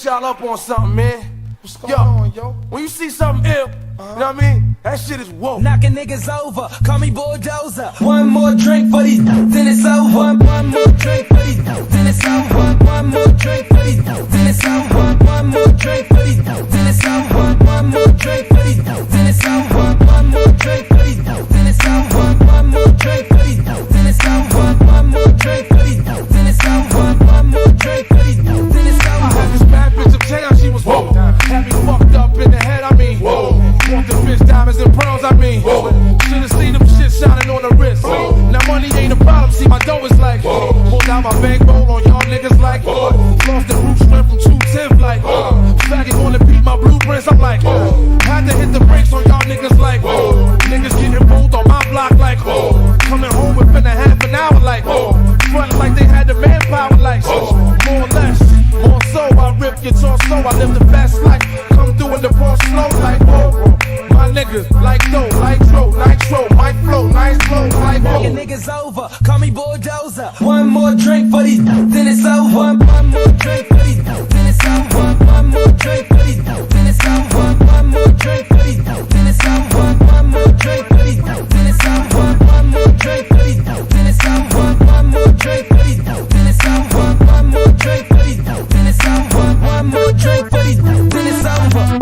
put y'all up on something, man. What's going on, yo? When you see something ill, you know what I mean? That shit is woke. Knocking niggas over, call me bulldozer. One more drink for these, then it's over. One more drink for these, then it's over. One more drink for these, then it's over. One more drink for these, then it's over. One more drink for these, then it's over. One more drink for these, then it's over. One more drink for these, then it's over. One more drink for these, then it's over. One more drink for these, then it's over. I had this bad bitch uptown, she was woke. Had me fucked up in the head, I mean. Whoa. Want the bitch diamonds and pearls, I mean. Whoa. Should've seen them shit shining on the wrist. Whoa. Now money ain't a problem, see my dough is like. Whoa. Pulled out my bankroll on y'all niggas like. Whoa. Lost the roof strength from 210 like. Whoa. Faggot wanna beat my blueprints, I'm like. Whoa. Had to hit the brakes on y'all niggas like. Whoa. Niggas getting bold on my block like. Whoa. Coming home within a half an hour like. Whoa. Frontin' like they had the manpower like. Whoa. More or less, more so, I rip your torso, I live the fast life. Come through in the ball slow like. Whoa. My niggas like dough, like nitro, mic flow, nice flow, like whoa. Your niggas over, call me bulldozer. One more drink for these, then it's over. One more drink for these, then it's over. One more drink for these, then it's over. One more drink for these, then it's over. One more drink for these, then it's over. One more drink for these, then it's over. One more drink for these, then it's over. One more drink for these, then it's over. One more drink for these, then it's over.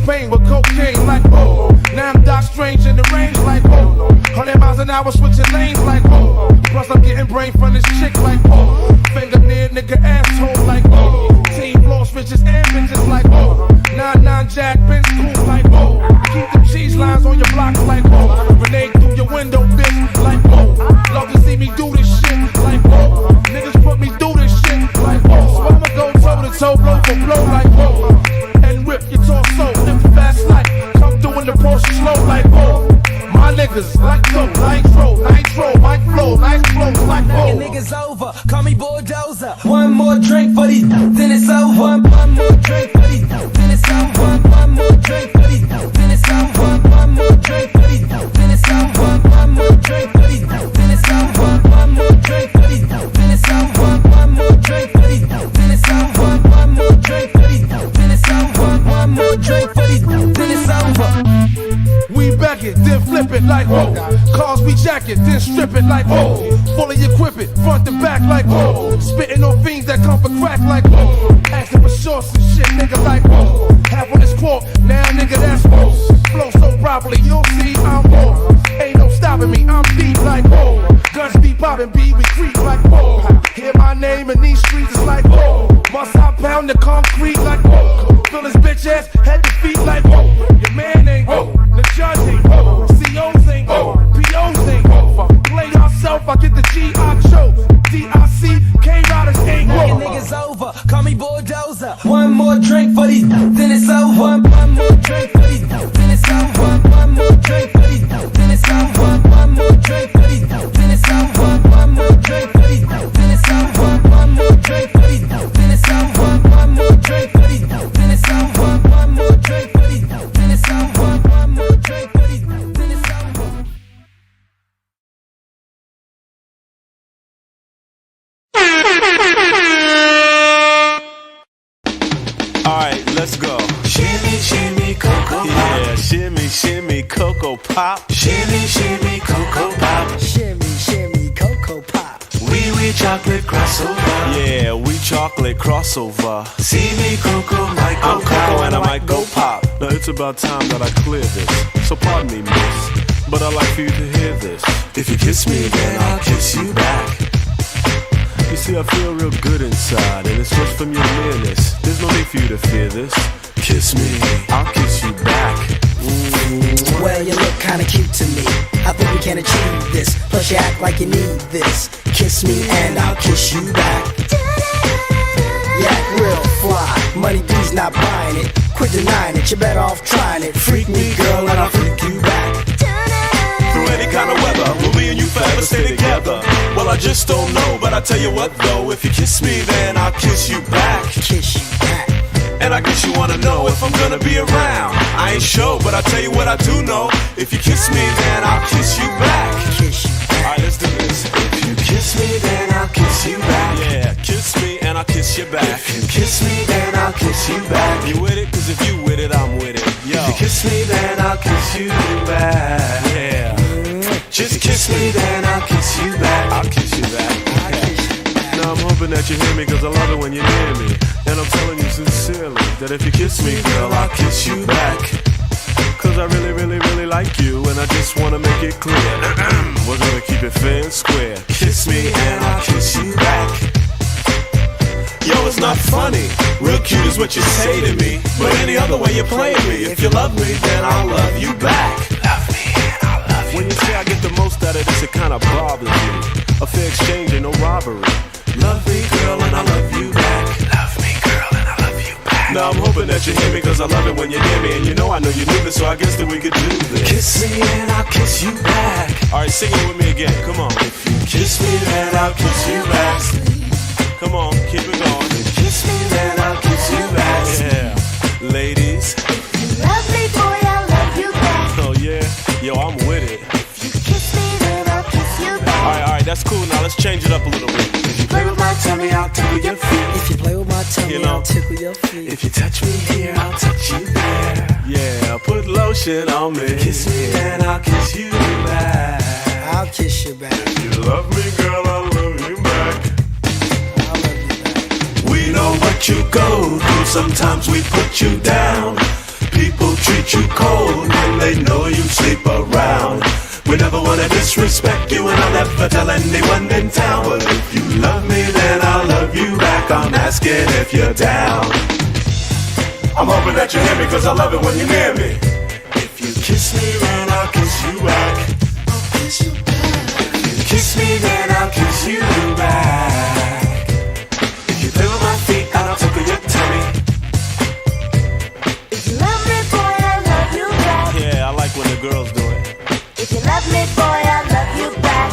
Pain with cocaine like whoa. Now I'm Doc Strange in the range like whoa. 100 miles an hour switching lanes like whoa. Plus I'm getting brain from this chick like whoa. Finger near nigga asshole like whoa. Team floor switches and bitches like whoa. 9-9 Jack Benz cool like whoa. Keep them cheese lines on your blocks like whoa. Renee through your window bitch like whoa. Love to see me do this shit like whoa. Niggas put me through this shit like whoa. So I'ma go toe to toe, blow for blow like whoa. And rip your torso, live the fast life. Come through in the Porsche slow like whoa. My niggas like dough, nitro, mic flow, nice flow like whoa. Your niggas over, call me bulldozer. One more drink for these, then it's over. One more drink for these, then it's over. One more drink for these, then it's over. One more drink for these, then it's over. One more drink for these, then it's over. One more drink for these, then it's over. One more drink for these, then it's over. One more drink for these, then it's over. One more drink for these, then it's over. We back it, then flip it like whoa. Cars we jack it, then strip it like whoa. Fully equip it, front and back like whoa. Spitting on fiends that come for crack like whoa. Asking for shorts and shit, nigga like whoa. Half on this quote, now nigga that's whoa. Flow so properly, you'll see I'm whoa. Ain't no stopping me, I'm deep like whoa. Guns be popping, B, we creep like whoa. Hear my name in these streets, it's like whoa. Must I pound the concrete like whoa. Feel this bitch ass, head to feet like whoa. Your man ain't whoa, the judge ain't whoa. COs ain't whoa, POs ain't whoa. Play yourself, I get the G.I. Joe. D.I.C. K-Riders ain't whoa. Your niggas over, call me bulldozer. One more drink for these, then it's over. One more drink for these, then it's over. One more drink for these, then it's over. One more drink for these, then it's over. One more drink for these, then it's over. One more drink for these, then it's over. One more drink for these, then it's over. One more drink for these, then it's over. One more drink for these, then it's over. Alright, let's go. Shimmy, shimmy, cocoa pop. Yeah, shimmy, shimmy, cocoa pop. Shimmy, shimmy, cocoa pop. Shimmy, shimmy, cocoa pop. We chocolate crossover. Yeah, we chocolate crossover. See me, cocoa, might go I'm cocoa pop. and I might go pop. Now it's about time that I clear this. So pardon me, miss, but I'd like for you to hear this. If you kiss me, then I'll kiss you back. You see, I feel real good inside, and it's just from your nearness. There's no need for you to fear this. Kiss me, I'll kiss you back. Well, you look kinda cute to me. I think we can achieve this. Plus you act like you need this. Kiss me and I'll kiss you back. You act real fly. Money D's not buying it. Quit denying it, you're better off trying it. Freak me, girl, and I'll freak you back. Through any kind of weather, will me and you forever stay together? Well, I just don't know, but I tell you what though, if you kiss me, then I'll kiss you back. Kiss you back. And I guess you wanna know if I'm gonna be around. I ain't sure, but I tell you what I do know. If you kiss me, then I'll kiss you back. Kiss you back. Alright, let's do this. if you kiss me, then I'll kiss you back. Yeah, kiss me and then I'll kiss you back. If you kiss me, then I'll kiss you back. You with it? Cause if you with it, I'm with it. Yo. If you kiss me, then I'll kiss you back. Yeah. Just kiss me, then I'll kiss you back. I'll kiss you back. Now I'm hoping that you hear me, cause I love it when you're near me. And I'm telling you sincerely that if you kiss me, girl, I'll kiss you back. Cause I really, really, really like you, and I just wanna make it clear. We're gonna keep it fair and square. Kiss me and I'll kiss you back. Yo, it's not funny. Real cute is what you say to me, but any other way you're playing me. If you love me, then I'll love you back. Love me and I'll love you. When you say I get the most out of this, it kinda bothers me. A fair exchange ain't no robbery. Love me, girl, and I love you back. Love me, girl, and I love you back. Now I'm hoping that you hear me, cause I love it when you're near me. And you know I know you knew this, so I guess that we could do this. Kiss me and I'll kiss you back. Alright, sing it with me again, come on. If you kiss me, then I'll kiss you back. Come on, keep it going. Kiss me, then I'll kiss you back. Yeah, ladies. Love me, boy, I'll love you back. Oh yeah, yo, I'm with it. If you kiss me, then I'll kiss you back. Alright, that's cool. Now let's change it up a little bit. If you play with my tummy, I'll tickle your feet. If you play with my tummy, You know. I'll tickle your feet. If you touch me here, I'll touch you there. Yeah, put lotion on me. Kiss me, then I'll kiss you back. I'll kiss you back. You love me, girl, I love you back. I'll love you back. We know what you go through, sometimes we put you down. People treat you cold when they know you sleep around. We never wanna disrespect you, and I'll never tell anyone in town. But if you love me, then I'll love you back. I'm asking if you're down. I'm hoping that you hear me, cause I love it when you're near me. If you kiss me, then I'll kiss you back. If you kiss me, then I'll kiss you back. If you play with my feet, I'll tickle your tummy. If you love me, boy, I'll love you back. Yeah, I like when the girls do it. If you love me, boy, I'll love you back.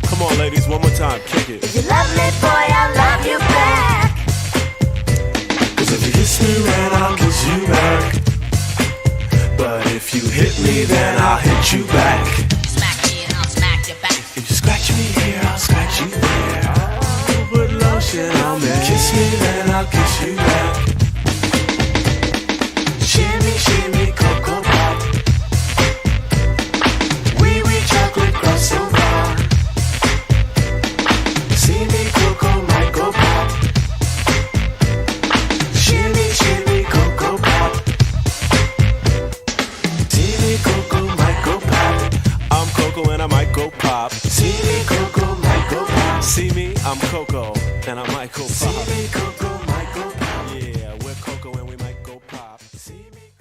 Come on, ladies, one more time, kick it. If you love me, boy, I'll love you back. Cause if you kiss me, then I'll kiss you back. But if you hit me, then I'll hit you back. Smack me and I'll smack your back. If you scratch me here, I'll scratch you there. Oh, put lotion on me. Kiss me, then I'll kiss you back. Shimmy, shimmy, cocoa pop. Wee wee chocolate crossover. See me, cocoa might go pop. Shimmy, shimmy, cocoa pop. See me, cocoa might go pop. I'm Coco and I might go pop. See me, cocoa might go pop. See me, I'm Coco and I might go See pop. me, cocoa might go pop. Yeah, we're Coco and we might go pop. See me.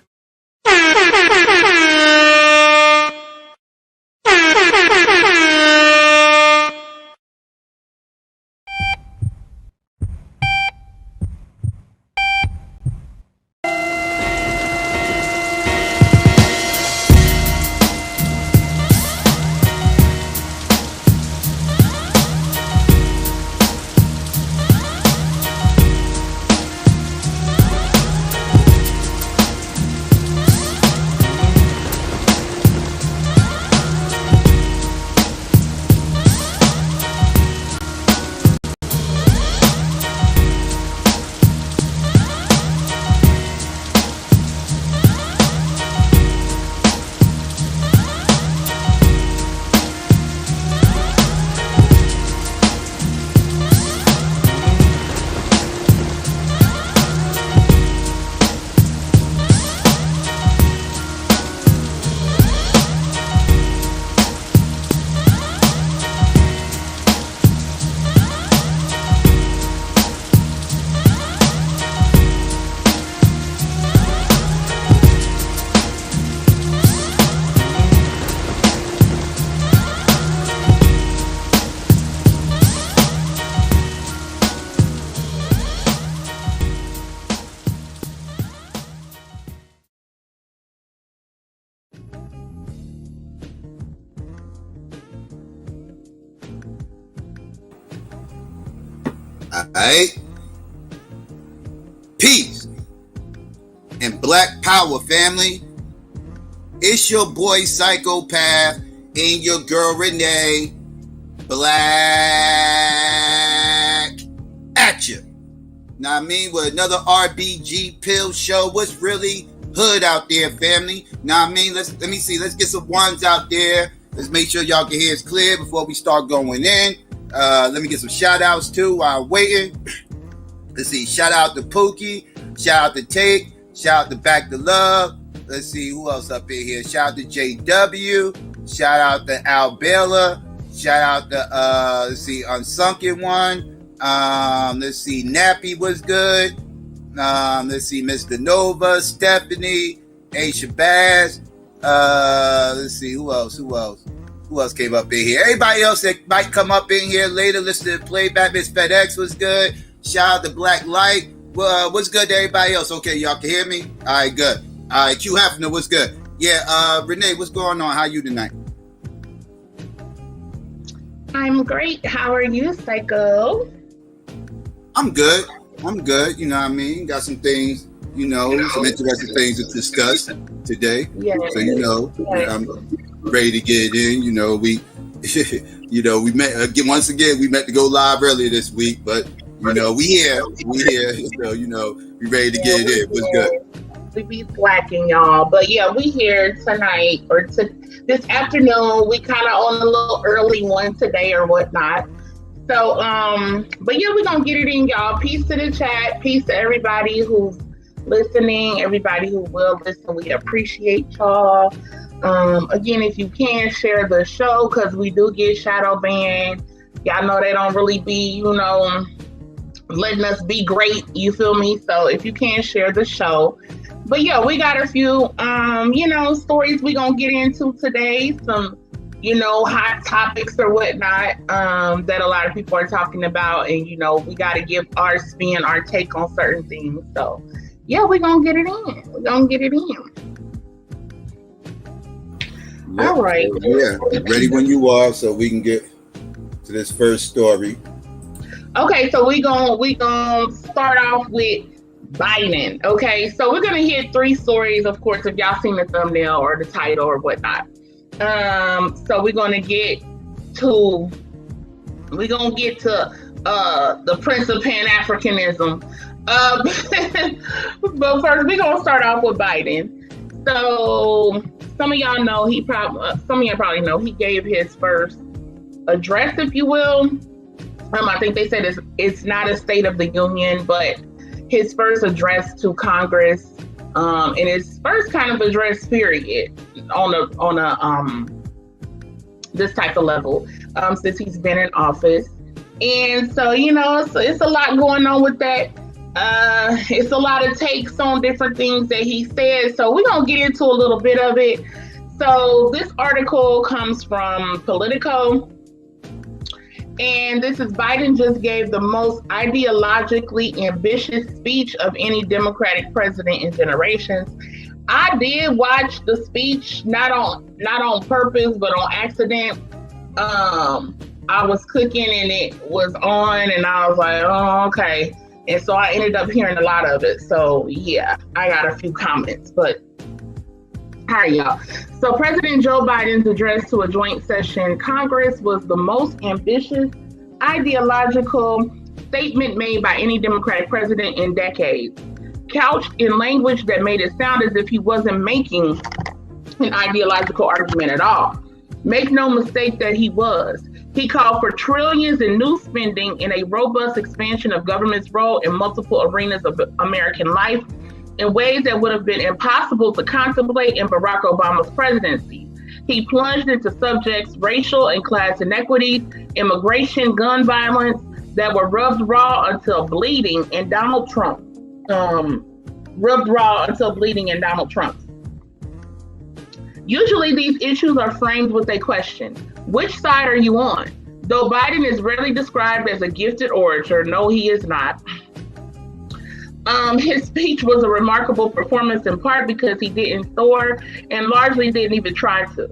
Alright? Peace and Black Power, family. It's your boy Psychopath and your girl Renee. Black at you. Now I mean, with another RBG pill show. What's really hood out there, family? Now I mean, let me see. Let's get some ones out there. Let's make sure y'all can hear us clear before we start going in. Let me get some shout outs too while I'm waiting. Let's see. Shout out to Pookie. Shout out to Tate. Shout out to Back to Love. Let's see who else up in here. Shout out to JW. Shout out to Al Bella. Shout out to let's see, Unsunken One. Let's see, Nappy was good. Let's see, Mr. Nova, Stephanie, A. Shabazz. Let's see, who else came up in here? Everybody else that might come up in here later, listen to the playback. Miss FedEx was good. Shout out to Black Light. What's good to everybody else? Okay, y'all can hear me? All right, good. All right, Q Hafner, what's good? Yeah, Renee, what's going on? How you tonight? I'm great. How are you, Psycho? I'm good. You know what I mean? Got some things, some interesting things to discuss today. Yeah. So, I'm ready to get it in. We, we met again. Once again, we met to go live earlier this week, but we here. So, we ready to get it in. What's good? We be slacking, y'all, but yeah, we here tonight or this afternoon. We kind of on a little early one today or whatnot. So, but yeah, we're gonna get it in, y'all. Peace to the chat. Peace to everybody who's listening, everybody who will listen. We appreciate y'all. Again, if you can, share the show, because we do get shadow banned. Y'all know they don't really be, letting us be great. You feel me? So if you can, share the show. But yeah, we got a few, stories we gonna get into today. Some hot topics or whatnot that a lot of people are talking about, and we got to give our spin, our take on certain things. So yeah, we're gonna get it in. Yep. All right. Yeah, ready when you are, so we can get to this first story. Okay, so we gonna start off with Biden. Okay, so we're gonna hit 3 stories, of course, if y'all seen the thumbnail or the title or whatnot. So we're gonna get to the Prince of Pan-Africanism. But first we're gonna start off with Biden. So some of y'all know some of y'all probably know he gave his first address, if you will. I think they said it's not a State of the Union, but his first address to Congress, and his first kind of address period on a this type of level since he's been in office. And so it's a lot going on with that. It's a lot of takes on different things that he said, so we're gonna get into a little bit of it. So this article comes from Politico, and this is: Biden just gave the most ideologically ambitious speech of any Democratic president in generations. I did watch the speech, not on purpose, but on accident. I was cooking and it was on, and I was like, oh, okay. And so I ended up hearing a lot of it. So yeah, I got a few comments, but all right, y'all. So President Joe Biden's address to a joint session Congress was the most ambitious, ideological statement made by any Democratic president in decades, couched in language that made it sound as if he wasn't making an ideological argument at all. Make no mistake that he was. He called for trillions in new spending in a robust expansion of government's role in multiple arenas of American life in ways that would have been impossible to contemplate in Barack Obama's presidency. He plunged into subjects, racial and class inequities, immigration, gun violence, that were rubbed raw until bleeding in Donald Trump. Usually these issues are framed with a question: which side are you on? Though Biden is rarely described as a gifted orator, no, he is not. His speech was a remarkable performance in part because he didn't soar and largely didn't even try to.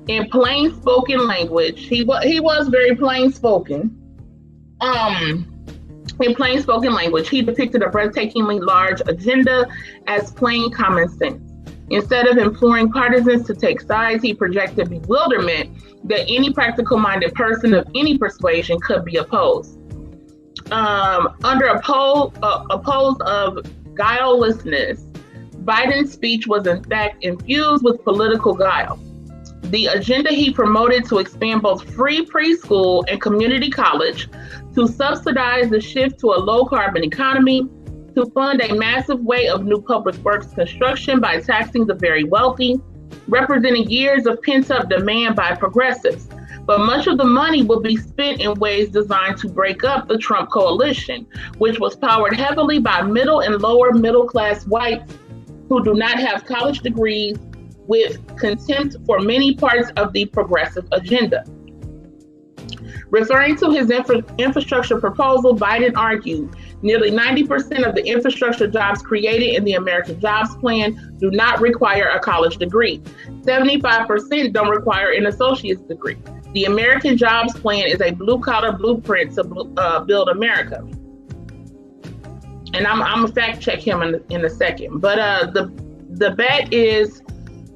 In plain spoken language, he was very plain spoken. In plain spoken language, he depicted a breathtakingly large agenda as plain common sense. Instead of imploring partisans to take sides, he projected bewilderment that any practical-minded person of any persuasion could be opposed. Under a pose of guilelessness, Biden's speech was in fact infused with political guile. The agenda he promoted to expand both free preschool and community college, to subsidize the shift to a low-carbon economy, to fund a massive wave of new public works construction by taxing the very wealthy, representing years of pent-up demand by progressives. But much of the money will be spent in ways designed to break up the Trump coalition, which was powered heavily by middle and lower middle-class whites who do not have college degrees, with contempt for many parts of the progressive agenda. Referring to his infrastructure proposal, Biden argued nearly 90% of the infrastructure jobs created in the American Jobs Plan do not require a college degree. 75% don't require an associate's degree. The American Jobs Plan is a blue-collar blueprint to build America. And I'm gonna fact check him in a second. But the bet is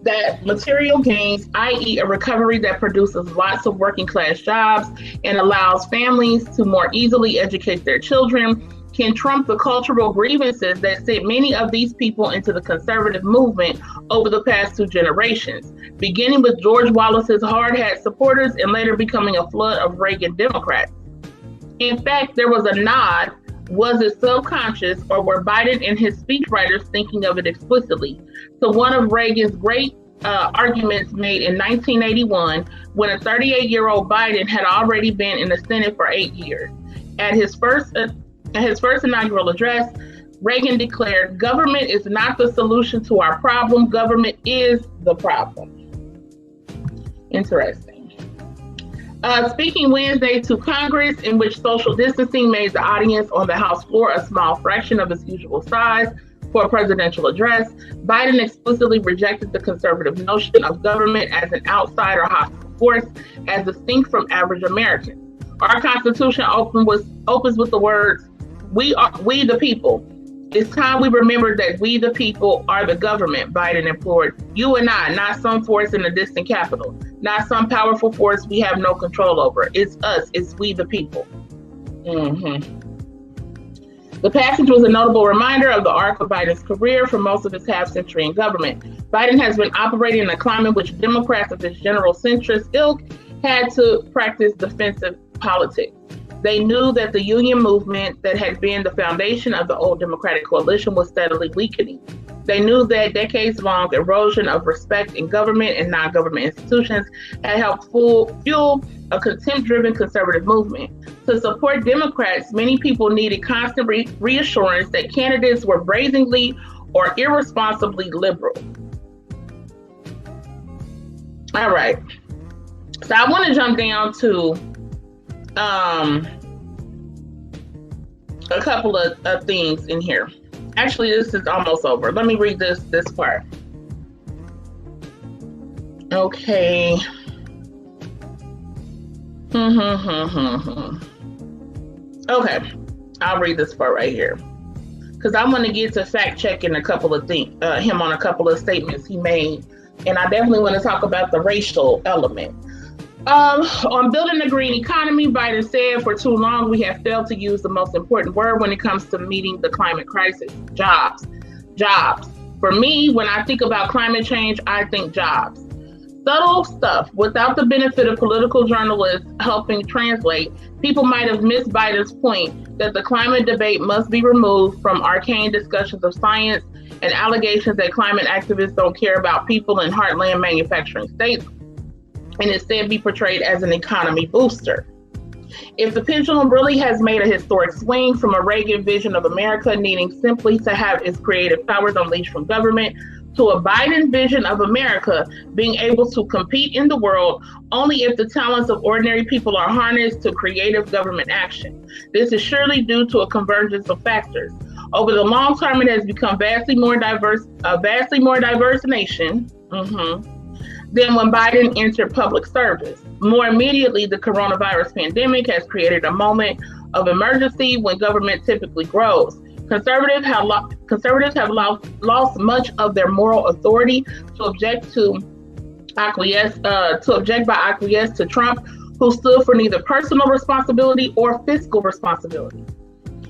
that material gains, i.e. a recovery that produces lots of working class jobs and allows families to more easily educate their children, can trump the cultural grievances that sent many of these people into the conservative movement over the past 2 generations, beginning with George Wallace's hard hat supporters and later becoming a flood of Reagan Democrats. In fact, there was a nod. Was it subconscious, or were Biden and his speechwriters thinking of it explicitly, to one of Reagan's great arguments made in 1981 when a 38-year-old Biden had already been in the Senate for 8 years. At his first inaugural address, Reagan declared, "Government is not the solution to our problem. Government is the problem." Interesting. Speaking Wednesday to Congress, in which social distancing made the audience on the House floor a small fraction of its usual size for a presidential address, Biden explicitly rejected the conservative notion of government as an outside or hostile force, as distinct from average Americans. Our Constitution opens with the words, we the people. It's time we remember that we the people are the government, Biden implored. You and I, not some force in a distant capital, not some powerful force we have no control over. It's us, it's we the people. The passage was a notable reminder of the arc of Biden's career for most of his half-century in government. Biden has been operating in a climate which Democrats of his general centrist ilk had to practice defensive politics. They knew that the union movement that had been the foundation of the old Democratic coalition was steadily weakening. They knew that decades-long erosion of respect in government and non-government institutions had helped fuel a contempt-driven conservative movement. To support Democrats, many people needed constant reassurance that candidates were brazenly or irresponsibly liberal. All right. So I want to jump down to a couple of things in here. Actually, this is almost over. Let me read this part. Okay. Okay, I'll read this part right here, because I want to get to fact checking a couple of things, him on a couple of statements he made, and I definitely want to talk about the racial element. On building a green economy, Biden said, for too long we have failed to use the most important word when it comes to meeting the climate crisis: jobs. Jobs. For me, when I think about climate change, I think jobs. Subtle stuff without the benefit of political journalists helping translate. People might have missed Biden's point that the climate debate must be removed from arcane discussions of science and allegations that climate activists don't care about people in heartland manufacturing states, and instead be portrayed as an economy booster. If the pendulum really has made a historic swing from a Reagan vision of America needing simply to have its creative powers unleashed from government to a Biden vision of America being able to compete in the world only if the talents of ordinary people are harnessed to creative government action. This is surely due to a convergence of factors. Over the long term, it has become a vastly more diverse nation than when Biden entered public service. More immediately, the coronavirus pandemic has created a moment of emergency when government typically grows. Conservatives have lost much of their moral authority to acquiesce to Trump, who stood for neither personal responsibility or fiscal responsibility.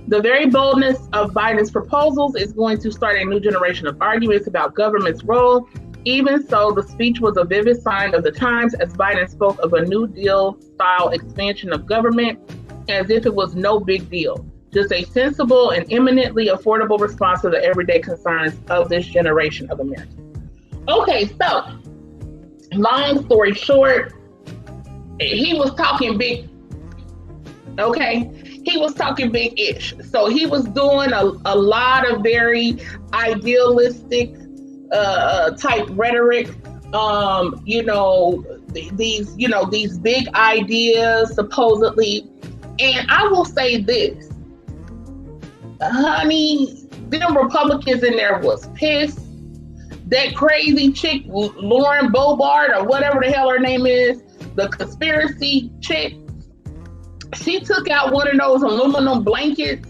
The very boldness of Biden's proposals is going to start a new generation of arguments about government's role. Even so, the speech was a vivid sign of the times as Biden spoke of a New Deal style expansion of government as if it was no big deal, just a sensible and eminently affordable response to the everyday concerns of this generation of Americans. Okay, so long story short, he was talking big. Okay, he was talking big-ish. So he was doing a lot of very idealistic type rhetoric. These big ideas supposedly. And I will say this, honey, them Republicans in there was pissed. That crazy chick, Lauren Boebert, or whatever the hell her name is, the conspiracy chick, she took out one of those aluminum blankets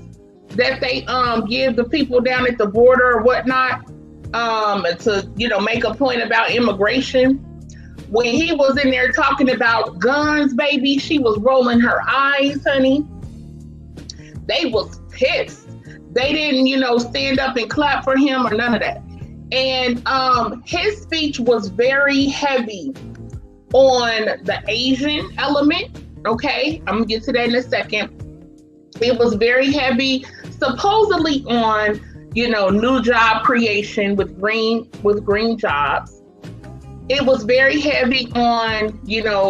that they give the people down at the border or whatnot to make a point about immigration. When he was in there talking about guns, baby, she was rolling her eyes, honey. They was pissed. They didn't, stand up and clap for him or none of that. And his speech was very heavy on the Asian element. Okay, I'm gonna get to that in a second. It was very heavy, supposedly on, new job creation with green jobs. It was very heavy on,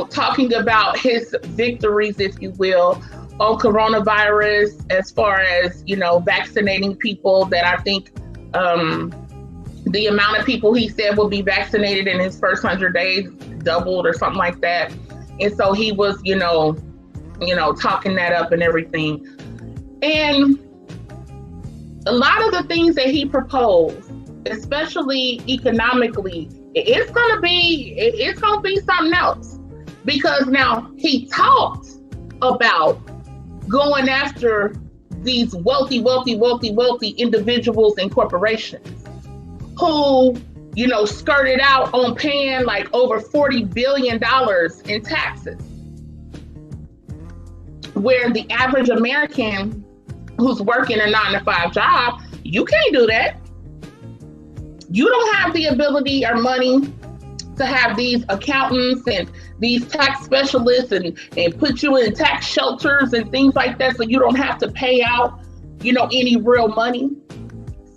talking about his victories, if you will, on coronavirus, as far as, vaccinating people. That I think the amount of people he said will be vaccinated in his first 100 days doubled or something like that. And so he was, talking that up and everything. And a lot of the things that he proposed, especially economically, it's gonna be something else. Because now he talked about going after these wealthy individuals and corporations who, skirted out on paying like over $40 billion in taxes, where the average American who's working a 9-to-5 job, you can't do that. You don't have the ability or money to have these accountants and these tax specialists and put you in tax shelters and things like that, so you don't have to pay out, any real money.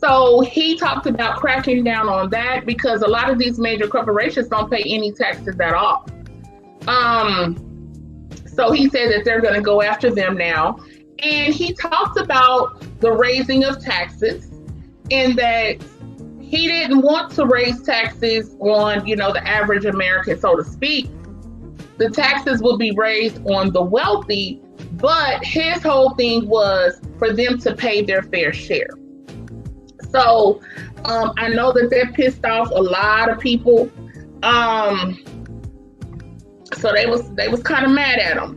So he talked about cracking down on that, because a lot of these major corporations don't pay any taxes at all. So he said that they're going to go after them now. And he talked about the raising of taxes, and that he didn't want to raise taxes on, the average American, so to speak. The taxes will be raised on the wealthy, but his whole thing was for them to pay their fair share. So I know that pissed off a lot of people. So they was kind of mad at him.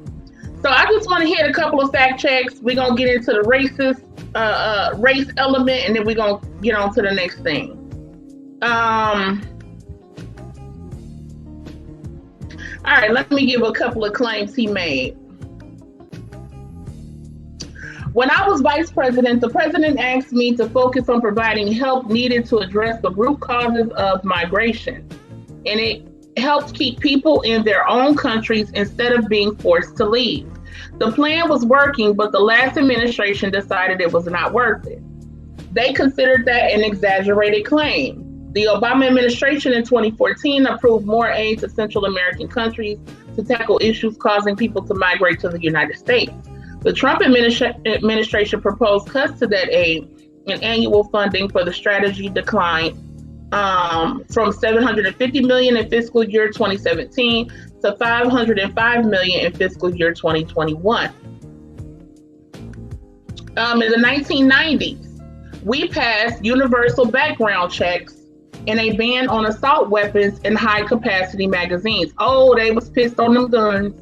So I just want to hit a couple of fact checks. We're gonna get into the race element, and then we're gonna get on to the next thing. All right, let me give a couple of claims he made. When I was vice president, the president asked me to focus on providing help needed to address the root causes of migration. And it helped keep people in their own countries instead of being forced to leave. The plan was working, but the last administration decided it was not worth it. They considered that an exaggerated claim. The Obama administration in 2014 approved more aid to Central American countries to tackle issues causing people to migrate to the United States. The Trump administration proposed cuts to that aid, and annual funding for the strategy declined from $750 million in fiscal year 2017 to $505 million in fiscal year 2021. In the 1990s, we passed universal background checks and a ban on assault weapons and high-capacity magazines. Oh, they was pissed on them guns.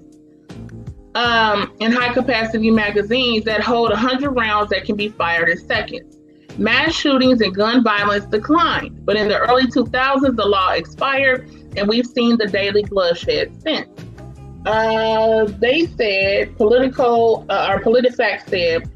And high-capacity magazines that hold 100 rounds that can be fired in seconds. Mass shootings and gun violence declined, but in the early 2000s, the law expired, and we've seen the daily bloodshed since. They said, PolitiFact said,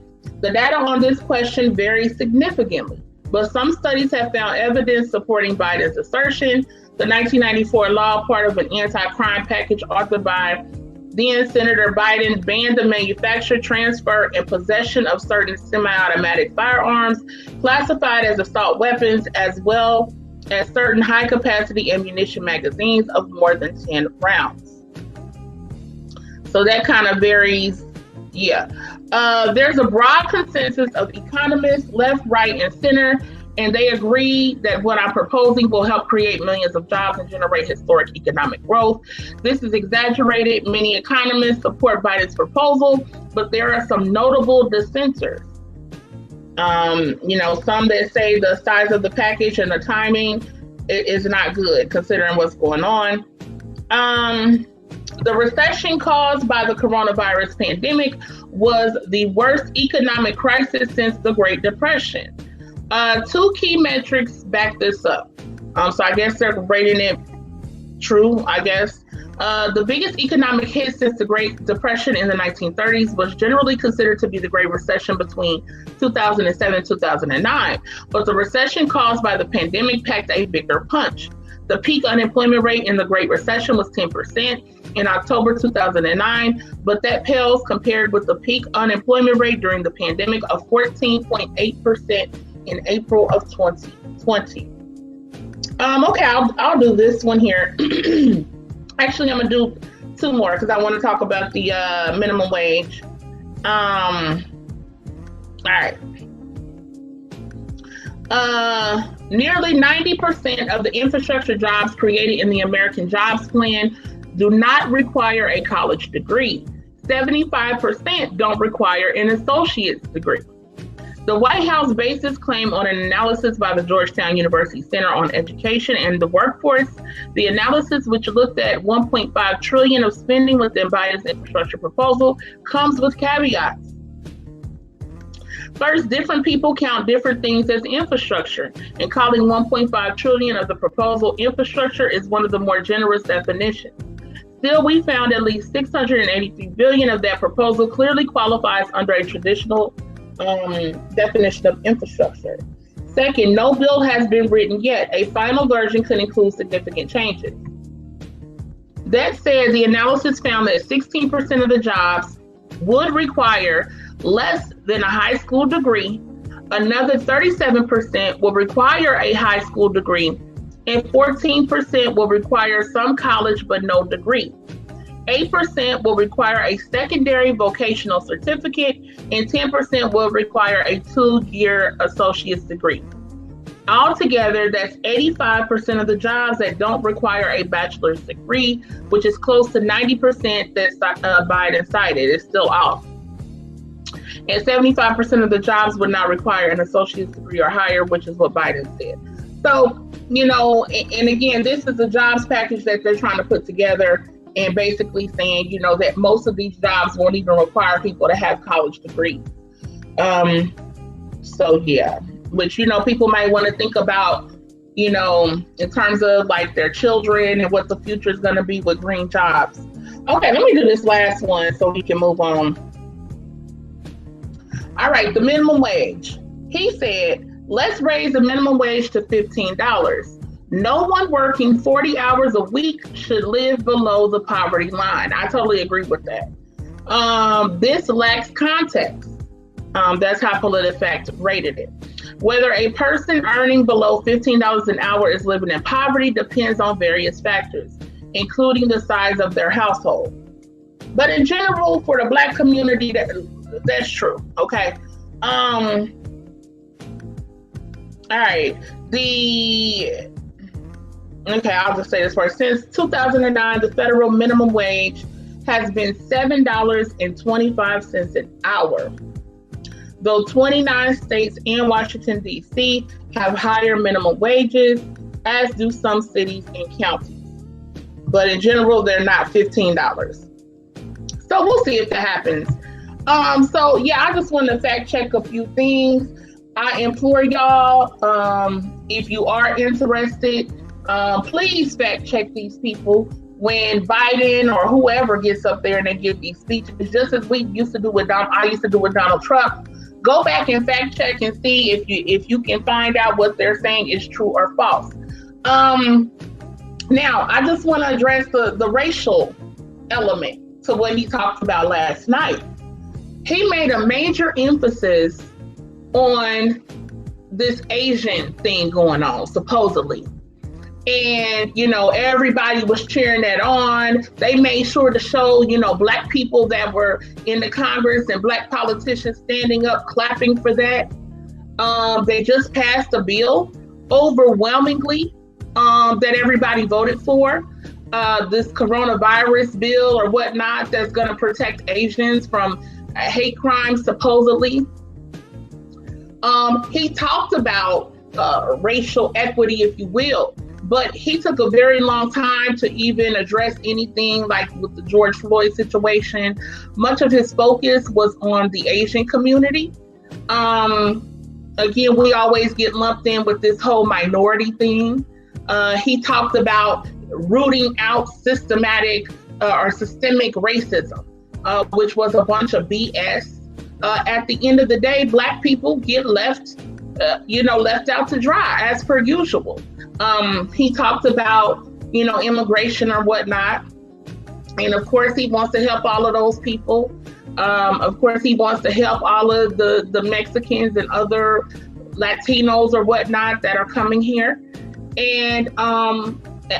The data on this question varies significantly, but some studies have found evidence supporting Biden's assertion. The 1994 law, part of an anti-crime package authored by then Senator Biden, banned the manufacture, transfer, and possession of certain semi-automatic firearms classified as assault weapons, as well as certain high-capacity ammunition magazines of more than 10 rounds. So that kind of varies. Yeah. There's a broad consensus of economists, left, right, and center, and they agree that what I'm proposing will help create millions of jobs and generate historic economic growth. This is exaggerated. Many economists support Biden's proposal, but there are some notable dissenters. Some that say the size of the package and the timing is not good considering what's going on. The recession caused by the coronavirus pandemic was the worst economic crisis since the Great Depression. Two key metrics back this up. So I guess they're rating it true, I guess. The biggest economic hit since the Great Depression in the 1930s was generally considered to be the Great Recession between 2007 and 2009. But the recession caused by the pandemic packed a bigger punch. The peak unemployment rate in the Great Recession was 10% in October 2009, but that pales compared with the peak unemployment rate during the pandemic of 14.8% in April of 2020. Okay, I'll do this one here. Actually, I'm gonna do two more because I want to talk about the minimum wage. All right. Nearly 90% of the infrastructure jobs created in the American Jobs Plan do not require a college degree. 75% don't require an associate's degree. The White House based this claim on an analysis by the Georgetown University Center on Education and the Workforce. The analysis, which looked at $1.5 trillion of spending within Biden's infrastructure proposal, comes with caveats. First, different people count different things as infrastructure, and calling $1.5 trillion of the proposal infrastructure is one of the more generous definitions. Still, we found at least $683 billion of that proposal clearly qualifies under a traditional definition of infrastructure. Second, no bill has been written yet. A final version could include significant changes. That said, the analysis found that 16% of the jobs would require less than a high school degree, another 37% will require a high school degree, and 14% will require some college but no degree. 8% will require a secondary vocational certificate, and 10% will require a 2-year associate's degree. Altogether, that's 85% of the jobs that don't require a bachelor's degree, which is close to 90% that Biden cited. It's still off. And 75% of the jobs would not require an associate's degree or higher, which is what Biden said. So, and again, this is a jobs package that they're trying to put together and basically saying, that most of these jobs won't even require people to have college degrees. So yeah, which, people might want to think about, in terms of like their children and what the future is going to be with green jobs. Okay, let me do this last one so we can move on. All right, the minimum wage. He said, let's raise the minimum wage to $15. No one working 40 hours a week should live below the poverty line. I totally agree with that. This lacks context. That's how PolitiFact rated it. Whether a person earning below $15 an hour is living in poverty depends on various factors, including the size of their household. But in general, for the Black community, that's true. Okay. All right. I'll just say this first. Since 2009, the federal minimum wage has been $7.25 an hour. Though 29 states and Washington, D.C. have higher minimum wages, as do some cities and counties. But in general, they're not $15. So we'll see if that happens. So yeah, I just want to fact check a few things. I implore y'all, if you are interested, please fact check these people when Biden or whoever gets up there and they give these speeches, just as we used to do with I used to do with Donald Trump. Go back and fact check and see if you can find out what they're saying is true or false. Now, I just want to address the racial element to what he talked about last night. He made a major emphasis on this Asian thing going on, supposedly. And, everybody was cheering that on. They made sure to show, black people that were in the Congress and black politicians standing up, clapping for that. They just passed a bill overwhelmingly that everybody voted for. This coronavirus bill or whatnot that's going to protect Asians from hate crimes, supposedly. He talked about racial equity, if you will, but he took a very long time to even address anything like with the George Floyd situation. Much of his focus was on the Asian community. Again, we always get lumped in with this whole minority thing. He talked about rooting out systemic racism, which was a bunch of BS. At the end of the day, black people get left out to dry as per usual. He talked about, immigration or whatnot. And of course, he wants to help all of those people. Of course, he wants to help all of the Mexicans and other Latinos or whatnot that are coming here. And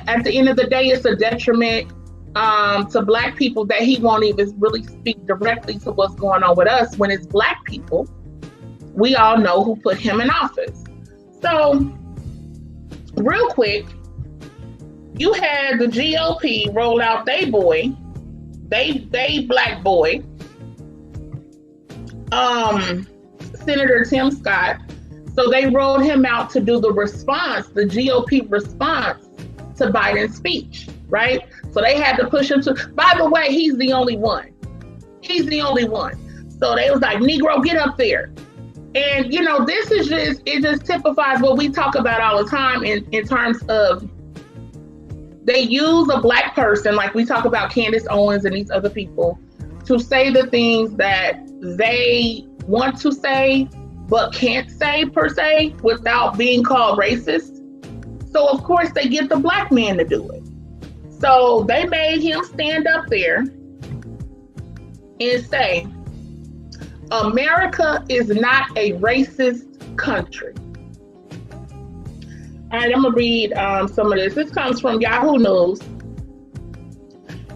at the end of the day, it's a detriment to black people that he won't even really speak directly to what's going on with us when it's black people. We all know who put him in office. So, real quick, you had the GOP roll out they black boy, Senator Tim Scott. So they rolled him out to do the GOP response to Biden's speech, right? So they had to push him to, by the way, he's the only one. So they was like, Negro, get up there. And, this is it just typifies what we talk about all the time in terms of they use a black person, like we talk about Candace Owens and these other people, to say the things that they want to say, but can't say per se without being called racist. So of course they get the black man to do it. So they made him stand up there and say, America is not a racist country. All right, I'm gonna read some of this. This comes from Yahoo News.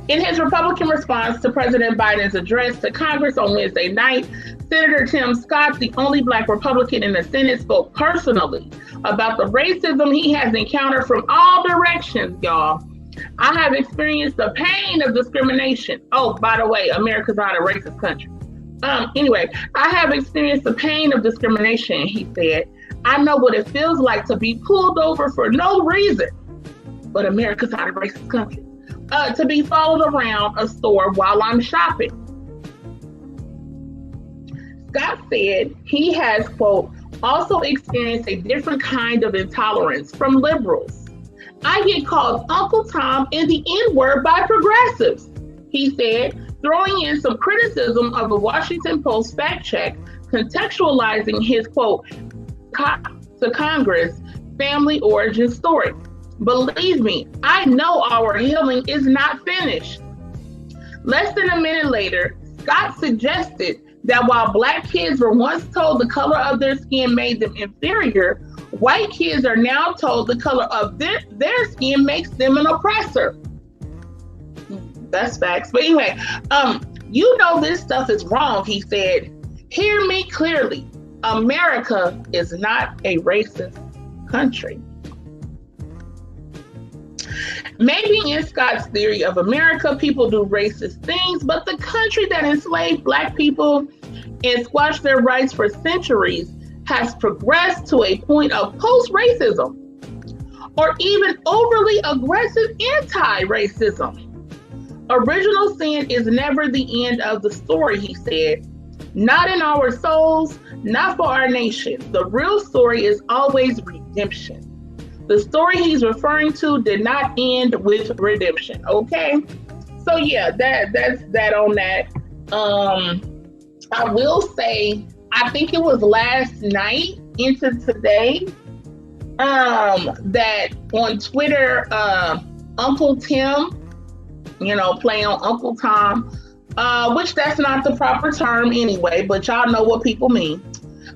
In his Republican response to President Biden's address to Congress on Wednesday night, Senator Tim Scott, the only black Republican in the Senate, spoke personally about the racism he has encountered from all directions, y'all. I have experienced the pain of discrimination. Oh, by the way, America's not a racist country. Anyway, I have experienced the pain of discrimination, he said. I know what it feels like to be pulled over for no reason, but America's not a racist country. To be followed around a store while I'm shopping. Scott said he has, quote, also experienced a different kind of intolerance from liberals. I get called Uncle Tom and the N-word by progressives, he said, throwing in some criticism of the Washington Post fact check, contextualizing his, quote, to Congress family origin story. Believe me, I know our healing is not finished. Less than a minute later, Scott suggested that while black kids were once told the color of their skin made them inferior, white kids are now told the color of their skin makes them an oppressor. That's facts. But anyway, this stuff is wrong, he said. Hear me clearly. America is not a racist country. Maybe in Scott's theory of America, people do racist things, but the country that enslaved black people and squashed their rights for centuries has progressed to a point of post-racism or even overly aggressive anti-racism. Original sin is never the end of the story, he said. Not in our souls, not for our nation. The real story is always redemption. The story he's referring to did not end with redemption. Okay, so yeah, that's that on that. I will say I think it was last night into today, that on Twitter, Uncle Tim, play on Uncle Tom, which that's not the proper term anyway, but y'all know what people mean.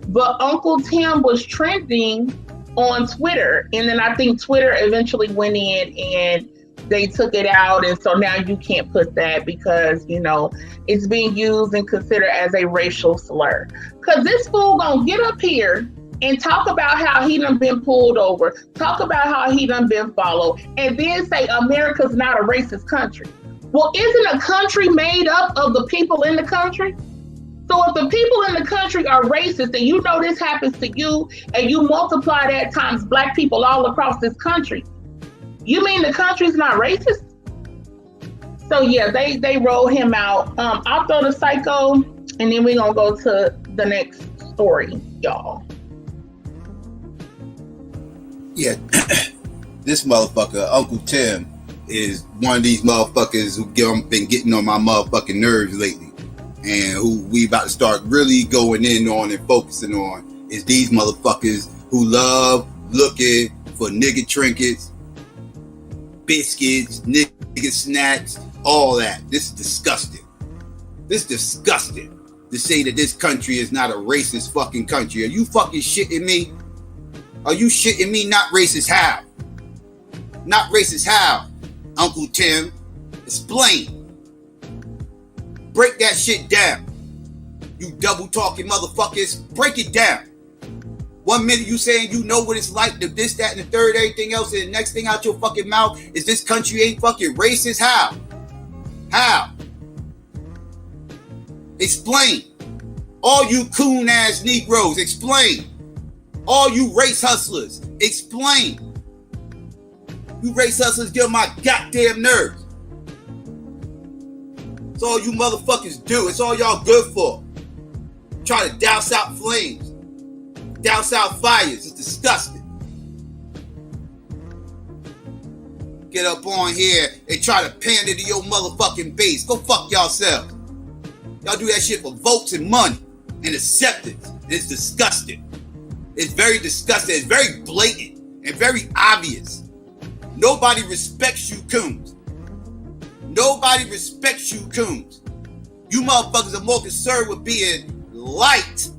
But Uncle Tim was trending on Twitter, and then I think Twitter eventually went in and they took it out, and so now you can't put that because it's being used and considered as a racial slur. Because this fool gonna get up here and talk about how he done been pulled over, talk about how he done been followed, and then say America's not a racist country. Well, isn't a country made up of the people in the country? So if the people in the country are racist, and this happens to you, and you multiply that times black people all across this country, you mean the country's not racist? So yeah, they rolled him out. I'll throw the psycho, and then we're gonna go to the next story, y'all. Yeah, this motherfucker, Uncle Tim, is one of these motherfuckers who been getting on my motherfucking nerves lately, and who we about to start really going in on and focusing on is these motherfuckers who love looking for nigga trinkets, biscuits, nigga snacks, all that. This is disgusting. This is disgusting to say that this country is not a racist fucking country. Are you fucking shitting me? Are you shitting me? Not racist how? Not racist how? Uncle Tim, explain. Break that shit down. You double talking motherfuckers, break it down. 1 minute you saying you know what it's like to this, that, and the third, everything else, and the next thing out your fucking mouth is this country ain't fucking racist. How? How? Explain. All you coon ass Negroes, explain. All you race hustlers, explain. You race hustlers get on my goddamn nerves. It's all you motherfuckers do. It's all y'all good for. Try to douse out flames. Douse out fires. It's disgusting. Get up on here and try to pander to your motherfucking base. Go fuck yourselves. Y'all do that shit for votes and money and acceptance. It's disgusting. It's very disgusting. It's very blatant and very obvious. Nobody respects you coons. Nobody respects you coons. You motherfuckers are more concerned with being liked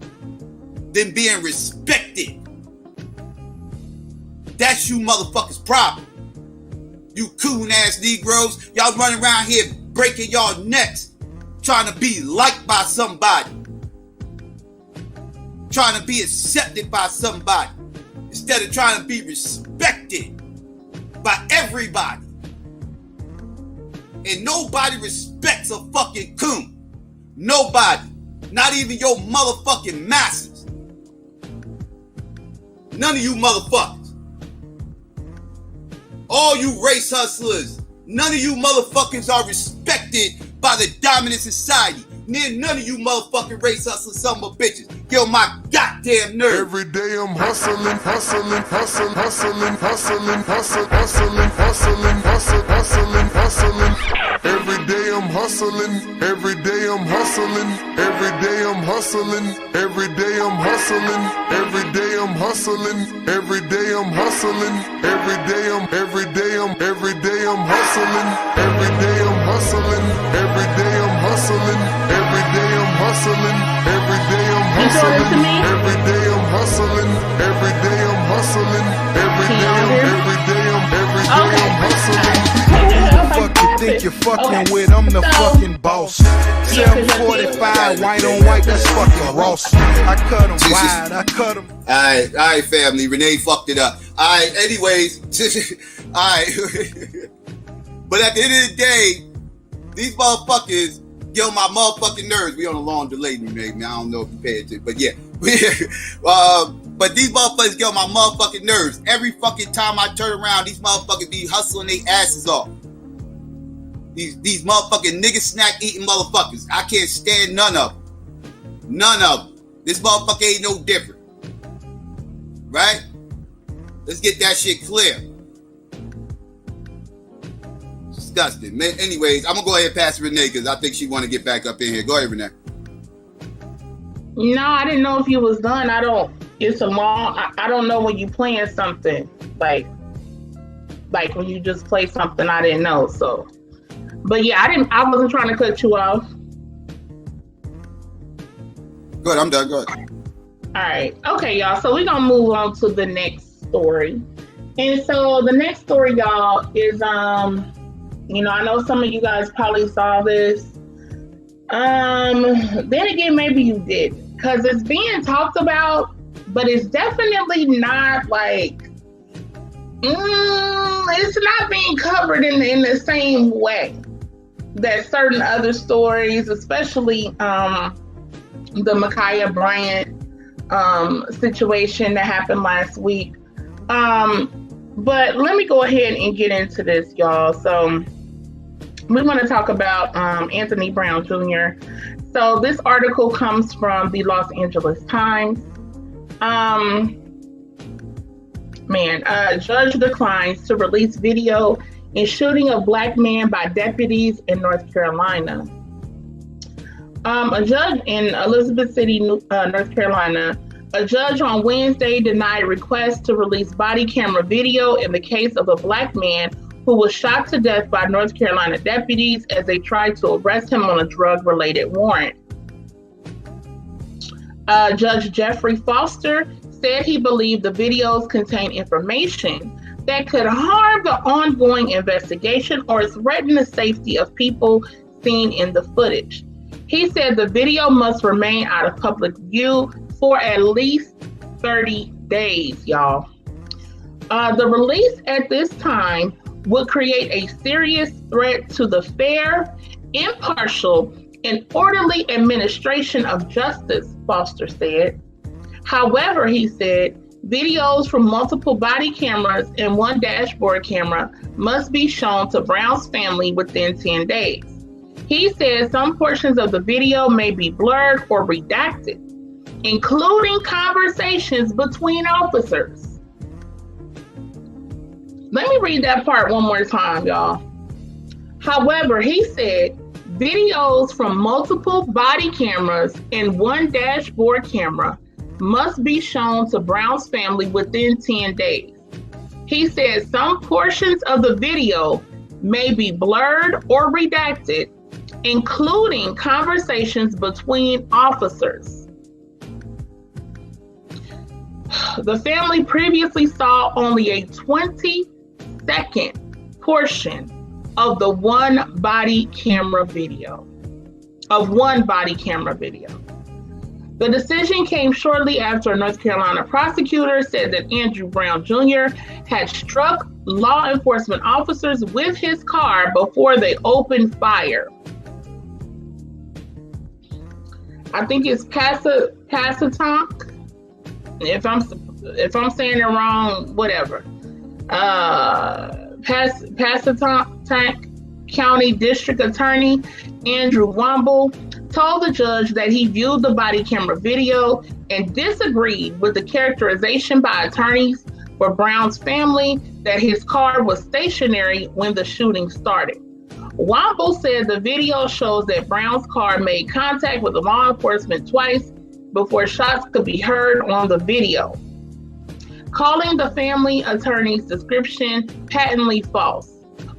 than being respected. That's you motherfuckers' problem. You coon ass Negroes, y'all running around here breaking y'all necks, trying to be liked by somebody, trying to be accepted by somebody, instead of trying to be respected by everybody. And nobody respects a fucking coon. Nobody. Not even your motherfucking masters. None of you motherfuckers. All you race hustlers, none of you motherfuckers are respected by the dominant society. None of you motherfucking race hustlers, some of bitches. Get on my goddamn nerves. Every day I'm hustling, hustling, hustling, hustling, hustling, hustling, hustling, hustling, hustling, hustling, hustling. Every day I'm hustling, every day I'm hustling, every day I'm hustling, every day I'm hustling, every day I'm hustling, every day I'm hustling, every day I'm hustling, every day I'm hustling, every day I'm hustling, every day I'm hustling, every day I'm hustling, every day I'm hustling, every day I'm hustling, every day I'm hustling, every day I'm hustling. Fuck you think you're fucking with? I'm the fucking boss. 745, white on white, that's fucking Ross. I cut him wide, I cut him. Alright, family. Renee fucked it up. Alright, anyways. Alright. But at the end of the day, these motherfuckers get on my motherfucking nerves. We on a long delay, Renee, man. I don't know if you pay attention, but yeah. But these motherfuckers get on my motherfucking nerves. Every fucking time I turn around, these motherfuckers be hustling their asses off. These motherfucking nigga snack eating motherfuckers. I can't stand none of them. None of them. This motherfucker ain't no different. Right? Let's get that shit clear. Disgusting, man. Anyways, I'm gonna go ahead and pass Renee because I think she want to get back up in here. Go ahead, Renee. No, I didn't know if you was done. It's a long, I don't know when you playing something. Like when you just play something, I didn't know. So, but yeah, I wasn't trying to cut you off. Good, I'm done. Good. All right. Okay, y'all. So we're going to move on to the next story. And so the next story, y'all, is, I know some of you guys probably saw this. Then again, maybe you did, because it's being talked about, but it's definitely not like, it's not being covered in the same way that certain other stories, especially the Ma'Khia Bryant situation that happened last week. But let me go ahead and get into this, y'all. So we want to talk about Anthony Brown Jr. So this article comes from the Los Angeles Times. Judge declines to release video in shooting of black man by deputies in North Carolina. A judge in Elizabeth City, North Carolina, a judge on Wednesday denied requests to release body camera video in the case of a black man who was shot to death by North Carolina deputies as they tried to arrest him on a drug-related warrant. Judge Jeffrey Foster said he believed the videos contain information that could harm the ongoing investigation or threaten the safety of people seen in the footage. He said the video must remain out of public view for at least 30 days, y'all. The release at this time would create a serious threat to the fair, impartial, and orderly administration of justice, Foster said. However, he said, videos from multiple body cameras and one dashboard camera must be shown to Brown's family within 10 days. He said some portions of the video may be blurred or redacted, including conversations between officers. Let me read that part one more time, y'all. However, he said videos from multiple body cameras and one dashboard camera must be shown to Brown's family within 10 days. He said some portions of the video may be blurred or redacted, including conversations between officers. The family previously saw only a 20-second portion of the one body camera video. The decision came shortly after a North Carolina prosecutor said that Andrew Brown Jr. had struck law enforcement officers with his car before they opened fire. I think it's Passatonk. If I'm saying it wrong, whatever. Passatonk County District Attorney Andrew Womble told the judge that he viewed the body camera video and disagreed with the characterization by attorneys for Brown's family that his car was stationary when the shooting started. Womble said the video shows that Brown's car made contact with the law enforcement twice before shots could be heard on the video, calling the family attorney's description patently false.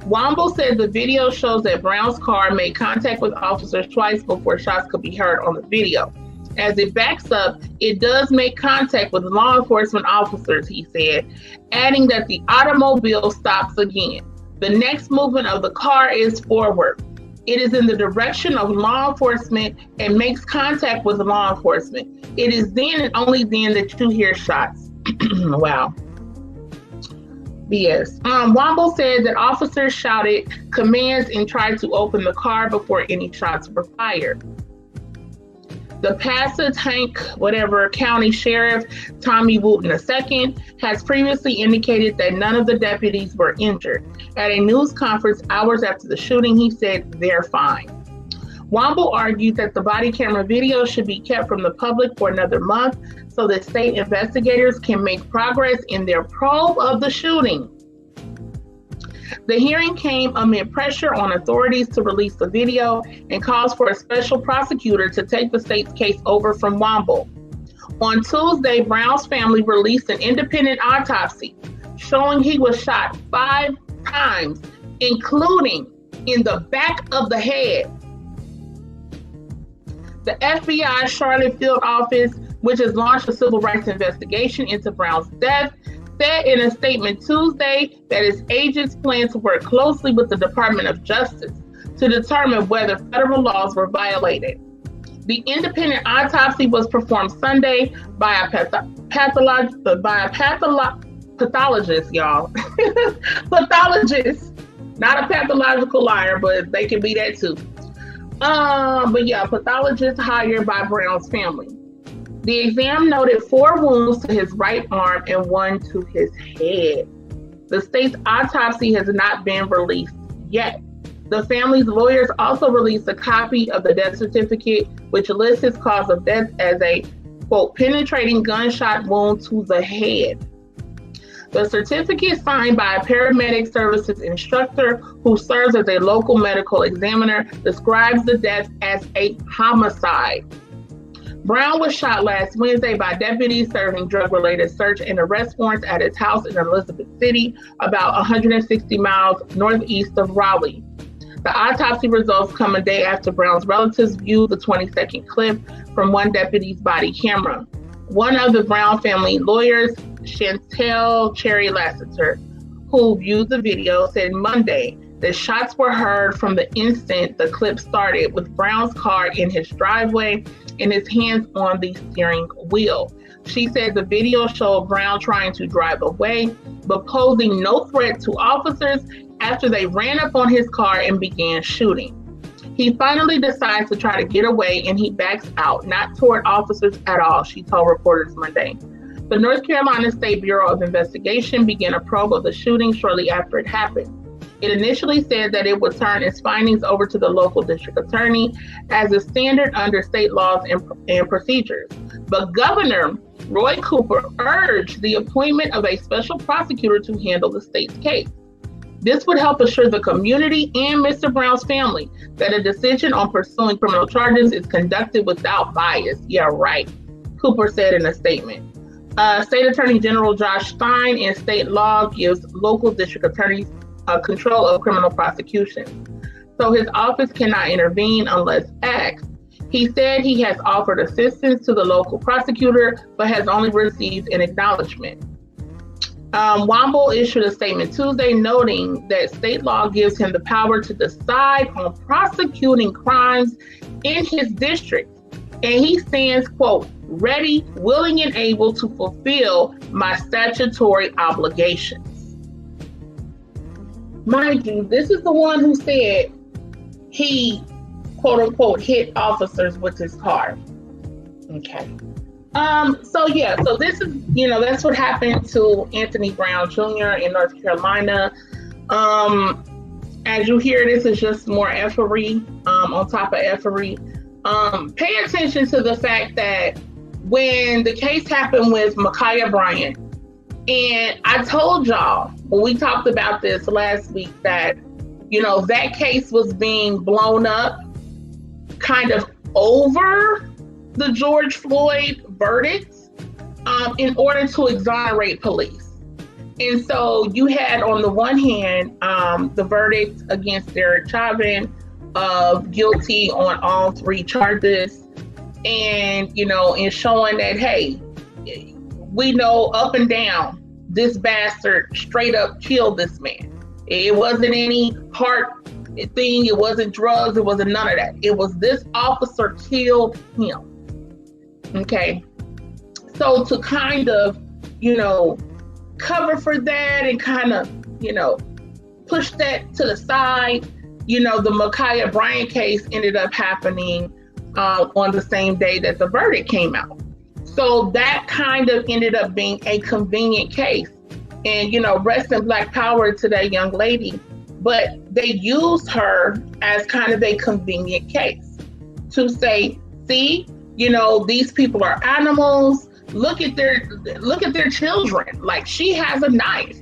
Womble said the video shows that Brown's car made contact with officers twice before shots could be heard on the video. As it backs up, it does make contact with law enforcement officers, he said, adding that the automobile stops again. The next movement of the car is forward. It is in the direction of law enforcement and makes contact with law enforcement. It is then and only then that you hear shots. Wow. BS. Womble said that officers shouted commands and tried to open the car before any shots were fired. The Passatonk, County Sheriff Tommy Wooten II has previously indicated that none of the deputies were injured. At a news conference hours after the shooting, he said they're fine. Womble argued that the body camera video should be kept from the public for another month so that state investigators can make progress in their probe of the shooting. The hearing came amid pressure on authorities to release the video and calls for a special prosecutor to take the state's case over from Womble. On Tuesday, Brown's family released an independent autopsy showing he was shot 5 times, including in the back of the head. The FBI Charlotte Field Office, which has launched a civil rights investigation into Brown's death, said in a statement Tuesday that its agents plan to work closely with the Department of Justice to determine whether federal laws were violated. The independent autopsy was performed Sunday by a pathologist, y'all. Pathologist, not a pathological liar, but they can be that too. But yeah, pathologist hired by Brown's family. The exam noted 4 wounds to his right arm and 1 to his head. The state's autopsy has not been released yet. The family's lawyers also released a copy of the death certificate, which lists his cause of death as a, quote, penetrating gunshot wound to the head. The certificate, signed by a paramedic services instructor who serves as a local medical examiner, describes the death as a homicide. Brown was shot last Wednesday by deputies serving drug-related search and arrest warrants at his house in Elizabeth City, about 160 miles northeast of Raleigh. The autopsy results come a day after Brown's relatives viewed the 20-second clip from one deputy's body camera. One of the Brown family lawyers, Chantel Cherry Lassiter, who viewed the video, said Monday that shots were heard from the instant the clip started, with Brown's car in his driveway and his hands on the steering wheel. She said the video showed Brown trying to drive away, but posing no threat to officers after they ran up on his car and began shooting. He finally decides to try to get away and he backs out, not toward officers at all, she told reporters Monday. The North Carolina State Bureau of Investigation began a probe of the shooting shortly after it happened. It initially said that it would turn its findings over to the local district attorney as a standard under state laws and procedures. But Governor Roy Cooper urged the appointment of a special prosecutor to handle the state's case. This would help assure the community and Mr. Brown's family that a decision on pursuing criminal charges is conducted without bias. Yeah, right, Cooper said in a statement. State Attorney General Josh Stein in state law gives local district attorneys control of criminal prosecution, so his office cannot intervene unless asked. He said he has offered assistance to the local prosecutor, but has only received an acknowledgement. Womble issued a statement Tuesday noting that state law gives him the power to decide on prosecuting crimes in his district, and he stands, quote, ready, willing, and able to fulfill my statutory obligations. Mind you, this is the one who said he, quote unquote, hit officers with his car. Okay. So this is, that's what happened to Anthony Brown Jr. in North Carolina. As you hear, this is just more effery, on top of effery. Pay attention to the fact that when the case happened with Ma'Khia Bryant, and I told y'all when we talked about this last week that, that case was being blown up kind of over the George Floyd verdict in order to exonerate police. And so you had on the one hand, the verdict against Derek Chauvin of guilty on all 3 charges. And, in showing that, hey, we know up and down, this bastard straight up killed this man. It wasn't any heart thing. It wasn't drugs. It wasn't none of that. It was this officer killed him. Okay. So to kind of, cover for that and kind of, push that to the side, the Ma'Khia Bryant case ended up happening on the same day that the verdict came out. So that kind of ended up being a convenient case. And, rest in Black power to that young lady. But they used her as kind of a convenient case to say, see, these people are animals. Look at their children. Like, she has a knife,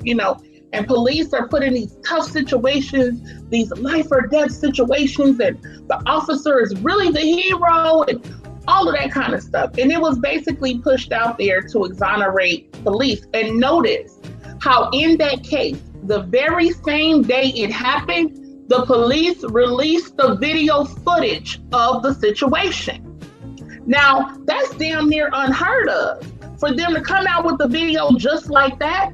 and police are put in these tough situations, these life or death situations, and the officer is really the hero and all of that kind of stuff. And it was basically pushed out there to exonerate police. And notice how in that case, the very same day it happened, the police released the video footage of the situation. Now, that's damn near unheard of for them to come out with the video just like that.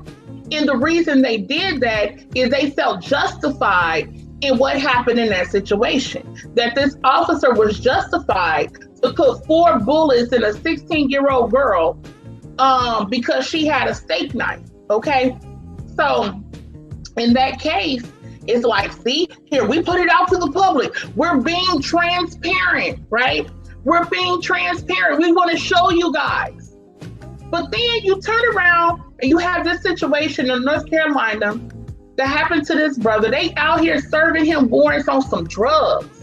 And the reason they did that is they felt justified in what happened in that situation. That this officer was justified to put 4 bullets in a 16-year-old girl because she had a steak knife, okay? So in that case, it's like, see, here, we put it out to the public. We're being transparent, right? We're being transparent. We want to show you guys. But then you turn around and you have this situation in North Carolina that happened to this brother. They out here serving him warrants on some drugs.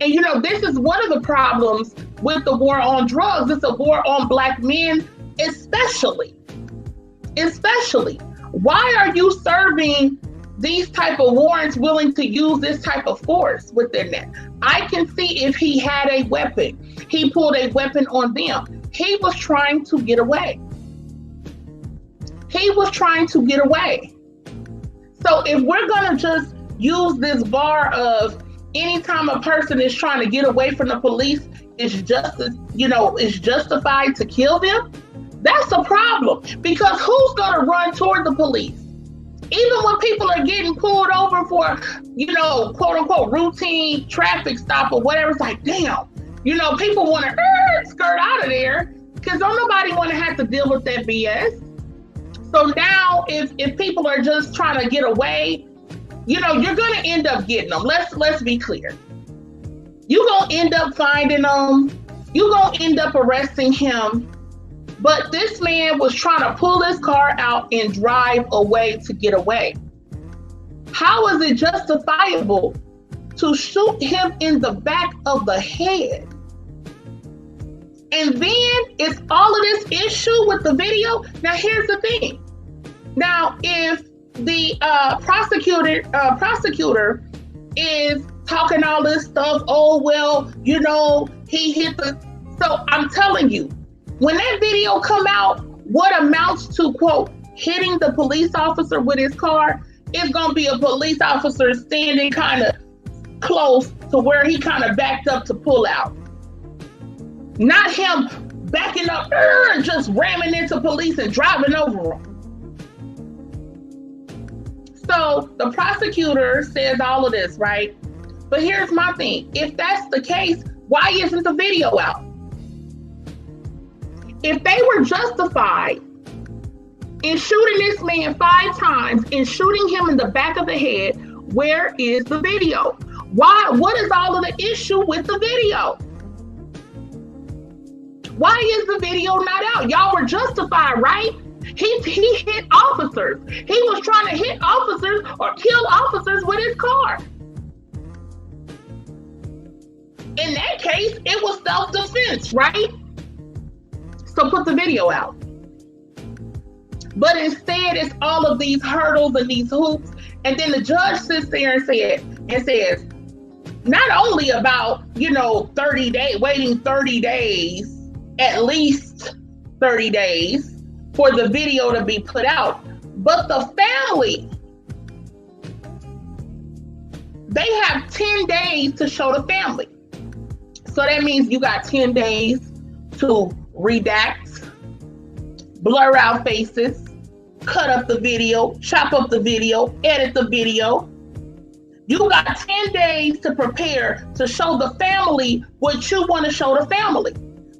And you know, this is one of the problems with the war on drugs. It's a war on Black men, especially. Why are you serving these type of warrants willing to use this type of force within that? I can see if he had a weapon, he pulled a weapon on them. He was trying to get away. So if we're gonna just use this bar of anytime a person is trying to get away from the police, it's justified to kill them, that's a problem. Because who's gonna run toward the police? Even when people are getting pulled over for, quote unquote, routine traffic stop or whatever, it's like, damn, people want to skirt out of there because don't nobody want to have to deal with that BS. So now if people are just trying to get away, you're going to end up getting them. Let's be clear. You're going to end up finding them. You're going to end up arresting him. But this man was trying to pull his car out and drive away to get away. How is it justifiable to shoot him in the back of the head? And then it's all of this issue with the video. Now, here's the thing. Now, if the prosecutor is talking all this stuff, oh, well, he hit the... So I'm telling you, when that video come out, what amounts to, quote, hitting the police officer with his car, is going to be a police officer standing kind of close to where he kind of backed up to pull out. Not him backing up and just ramming into police and driving over them. So the prosecutor says all of this, right? But here's my thing. If that's the case, why isn't the video out? If they were justified in shooting this man 5 times and shooting him in the back of the head, where is the video? Why? What is all of the issue with the video? Why is the video not out? Y'all were justified, right? He hit officers. He was trying to hit officers or kill officers with his car. In that case, it was self-defense, right? So put the video out. But instead, it's all of these hurdles and these hoops. And then the judge sits there and says, not only about, 30 days, waiting 30 days, at least 30 days for the video to be put out, but the family, they have 10 days to show the family. So that means you got 10 days to redact, blur out faces, cut up the video, chop up the video, edit the video. You got 10 days to prepare to show the family what you want to show the family.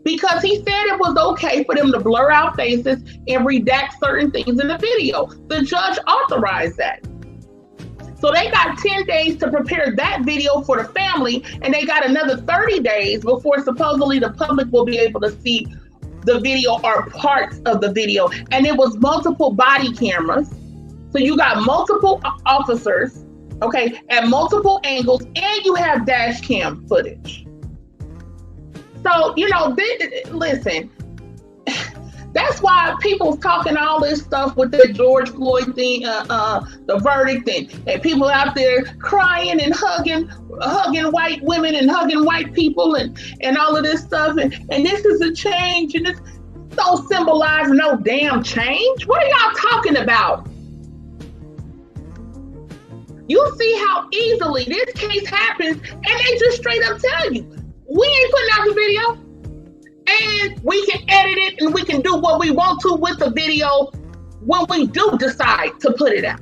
Because he said it was okay for them to blur out faces and redact certain things in the video. The judge authorized that. So they got 10 days to prepare that video for the family, and they got another 30 days before supposedly the public will be able to see the video or parts of the video. And it was multiple body cameras. So you got multiple officers, okay, at multiple angles, and you have dash cam footage. So, listen, That's why people's talking all this stuff with the George Floyd thing, the verdict, and people out there crying and hugging white women and hugging white people and all of this stuff. And this is a change, and this don't symbolize no damn change. What are y'all talking about? You see how easily this case happens, and they just straight up tell you, we ain't putting out the video. And we can edit it and we can do what we want to with the video when we do decide to put it out.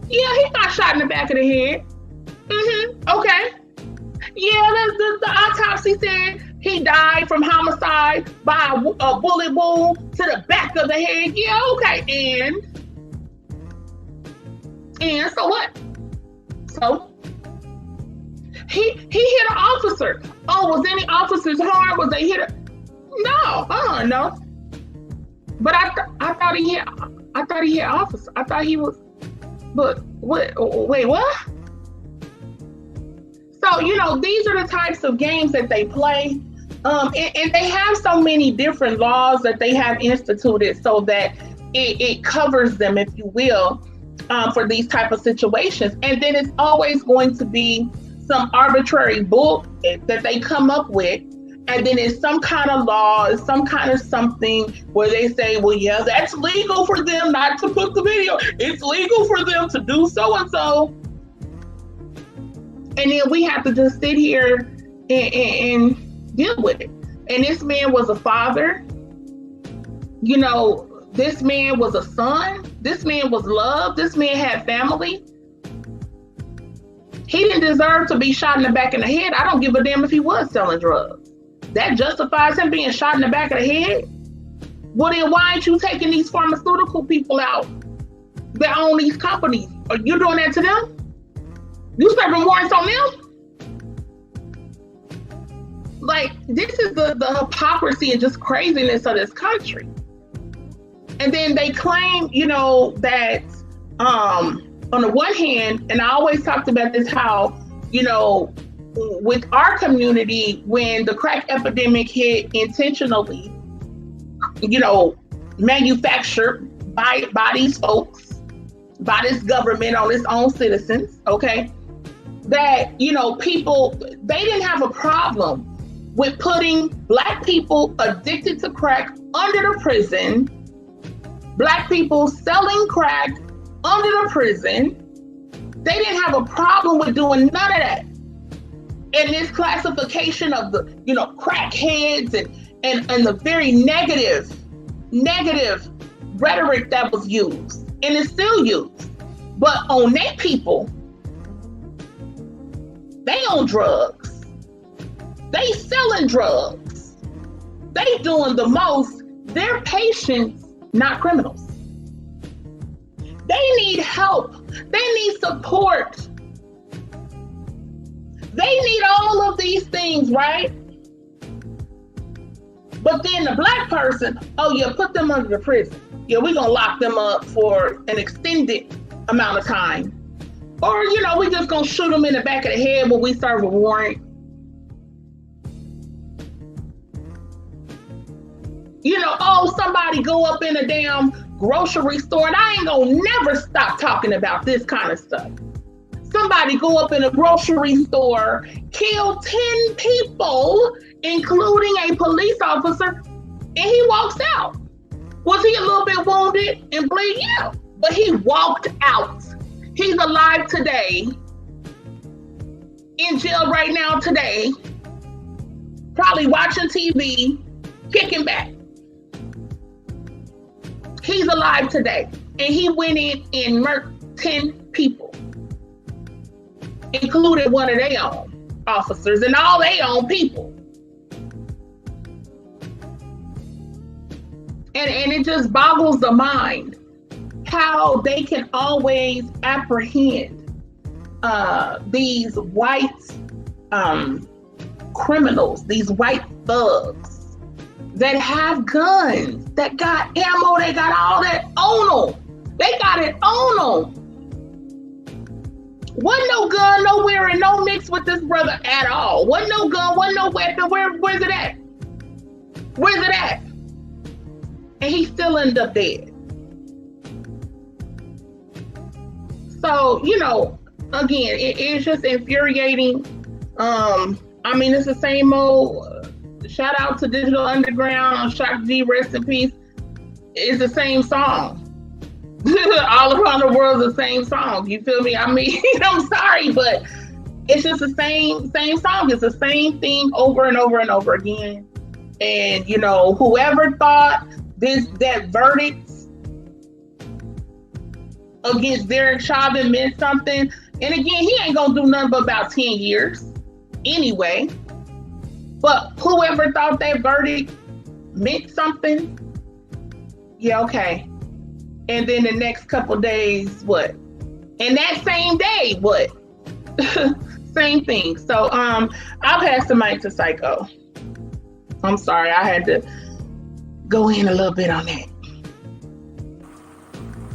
Yeah, he got shot in the back of the head. Okay. Yeah, the autopsy said he died from homicide by a bullet wound to the back of the head. Yeah, okay. And so what? So he hit an officer. Oh, was any officers harmed? Was they hit? No. But I thought he hit officer. I thought he was. But what? Wait, what? So these are the types of games that they play, and they have so many different laws that they have instituted so that it covers them, if you will, for these type of situations. And then it's always going to be some arbitrary bull that they come up with, and then it's some kind of law, it's some kind of something where they say, well, yeah, that's legal for them not to put the video. It's legal for them to do so and so. And then we have to just sit here and deal with it. And this man was a father. This man was a son. This man was loved. This man had family. He didn't deserve to be shot in the back of the head. I don't give a damn if he was selling drugs. That justifies him being shot in the back of the head. Well, then why aren't you taking these pharmaceutical people out that own these companies? Are you doing that to them? You serving warrants on them? Like, this is the hypocrisy and just craziness of this country. And then they claim, that on the one hand, and I always talked about this, how, with our community, when the crack epidemic hit intentionally, manufactured by these folks, by this government on its own citizens, okay, that, people, they didn't have a problem with putting Black people addicted to crack under the prison, Black people selling crack under the prison. They didn't have a problem with doing none of that. And this classification of the, crackheads and the very negative rhetoric that was used, and is still used. But on their people, they on drugs. They selling drugs. They doing the most. They're patients, not criminals. They need help. They need support. They need all of these things, right? But then the Black person, oh yeah, put them under the prison. Yeah, we're gonna lock them up for an extended amount of time. Or, we just gonna shoot them in the back of the head when we serve a warrant. Somebody go up in a damn grocery store, and I ain't gonna never stop talking about this kind of stuff. Somebody go up in a grocery store, kill 10 people, including a police officer, and he walks out. Was he a little bit wounded and bleed? Yeah, but he walked out. He's alive today, in jail right now today, probably watching TV, kicking back. He's alive today, and he went in and murked 10 people, including one of their own officers and all their own people. And it just boggles the mind how they can always apprehend these white criminals, these white thugs that have guns, that got ammo, they got all that on them. They got it on them. Wasn't no gun nowhere and no mix with this brother at all. Wasn't no gun, wasn't no weapon. Where's it at? Where's it at? and he still ended up dead. So, you know, again, it's just infuriating. I mean, it's the same old shout out to Digital Underground, Shock G, rest in peace. It's the same song. All around the world, the same song. You feel me? I mean, I'm sorry, but it's just the same song. It's the same thing over and over and over again. And you know, whoever thought that verdict against Derek Chauvin meant something, and again, he ain't gonna do nothing but about 10 years anyway. But whoever thought that verdict meant something, yeah, okay. And then the next couple days, what? And that same day, what? Same thing. So I'll pass the mic to Psycho. I'm sorry, I had to go in a little bit on that.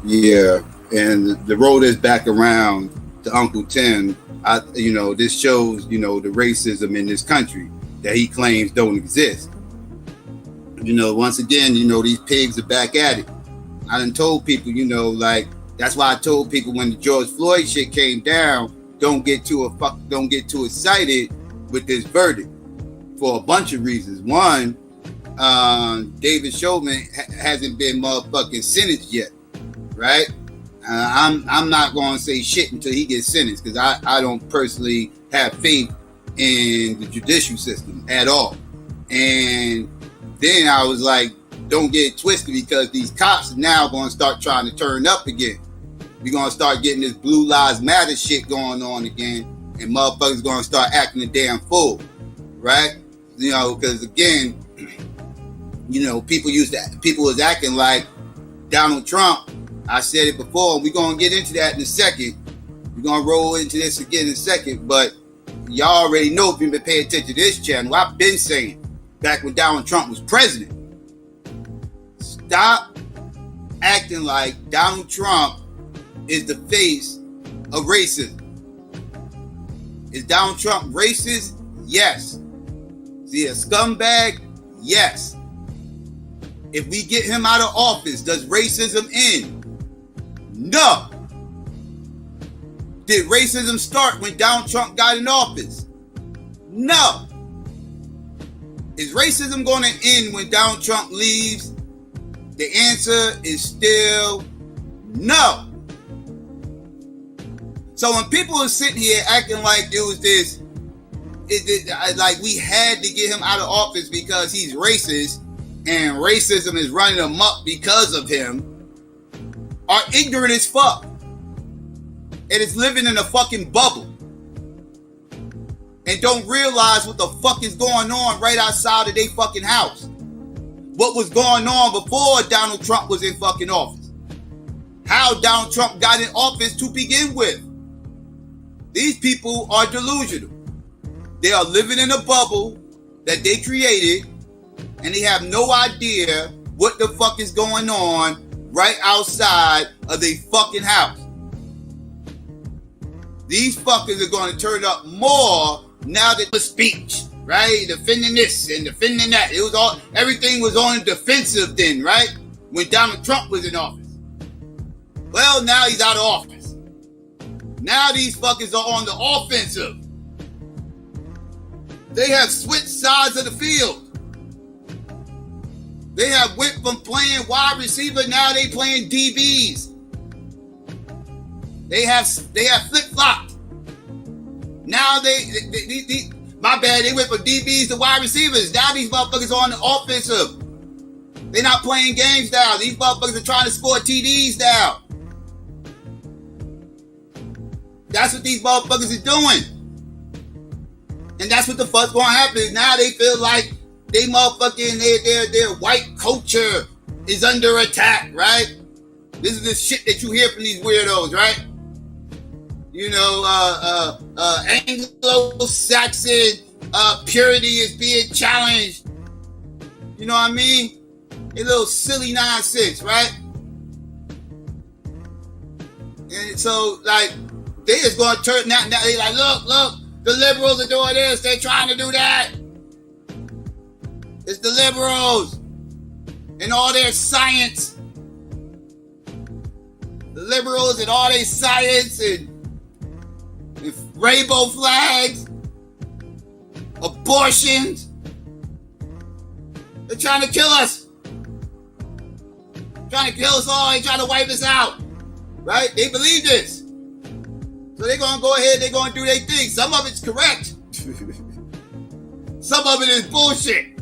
Yeah, and the road is back around to Uncle Tim. You know, this shows, you know, the racism in this country that he claims don't exist. You know, once again, you know, these pigs are back at it. I done told people, you know, like, that's why I told people when the George Floyd shit came down, don't get too excited with this verdict for a bunch of reasons. One, David Chauvin hasn't been motherfucking sentenced yet, right? I'm not going to say shit until he gets sentenced, because I don't personally have faith in the judicial system at all. And then I was like, don't get it twisted, because these cops are now going to start trying to turn up again. We're going to start getting this Blue Lives Matter shit going on again, and motherfuckers going to start acting a damn fool, right? You know, because again, you know, people was acting like Donald Trump. I said it before, and we're going to get into that in a second. We're going to roll into this again in a second, but y'all already know if you've been paying attention to this channel, I've been saying, back when Donald Trump was president, stop acting like Donald Trump is the face of racism. Is Donald Trump racist? Yes. Is he a scumbag? Yes. If we get him out of office, does racism end? No. Did racism start when Donald Trump got in office? No. Is racism going to end when Donald Trump leaves? The answer is still no. So when people are sitting here acting like it was this, like we had to get him out of office because he's racist and racism is running amok because of him, are ignorant as fuck. And is living in a fucking bubble. And don't realize what the fuck is going on right outside of their fucking house. What was going on before Donald Trump was in fucking office. How Donald Trump got in office to begin with. These people are delusional. They are living in a bubble that they created, and they have no idea what the fuck is going on right outside of their fucking house. These fuckers are going to turn up more now that the speech, right? Defending this and defending that. It was all, everything was on the defensive then, right? When Donald Trump was in office. Well, now he's out of office. Now these fuckers are on the offensive. They have switched sides of the field. They have went from playing wide receiver, now they playing DBs. They have flip-flopped. Now they my bad, they went from DBs to wide receivers. Now these motherfuckers are on the offensive. They're not playing games now. These motherfuckers are trying to score TDs now. That's what these motherfuckers are doing. And that's what the fuck's gonna happen. Now they feel like they motherfucking their white culture is under attack, right? This is the shit that you hear from these weirdos, right? You know, Anglo-Saxon purity is being challenged. You know what I mean? A little silly nonsense, right? And so, like, they just gonna turn now. They like, look, the liberals are doing this. They're trying to do that. It's the liberals. and all their science. The liberals and all their science and rainbow flags, abortions. They're trying to kill us. Trying to kill us all. They're trying to wipe us out. Right? They believe this. So they're going to go ahead, they're going to do their thing. Some of it's correct. Some of it is bullshit.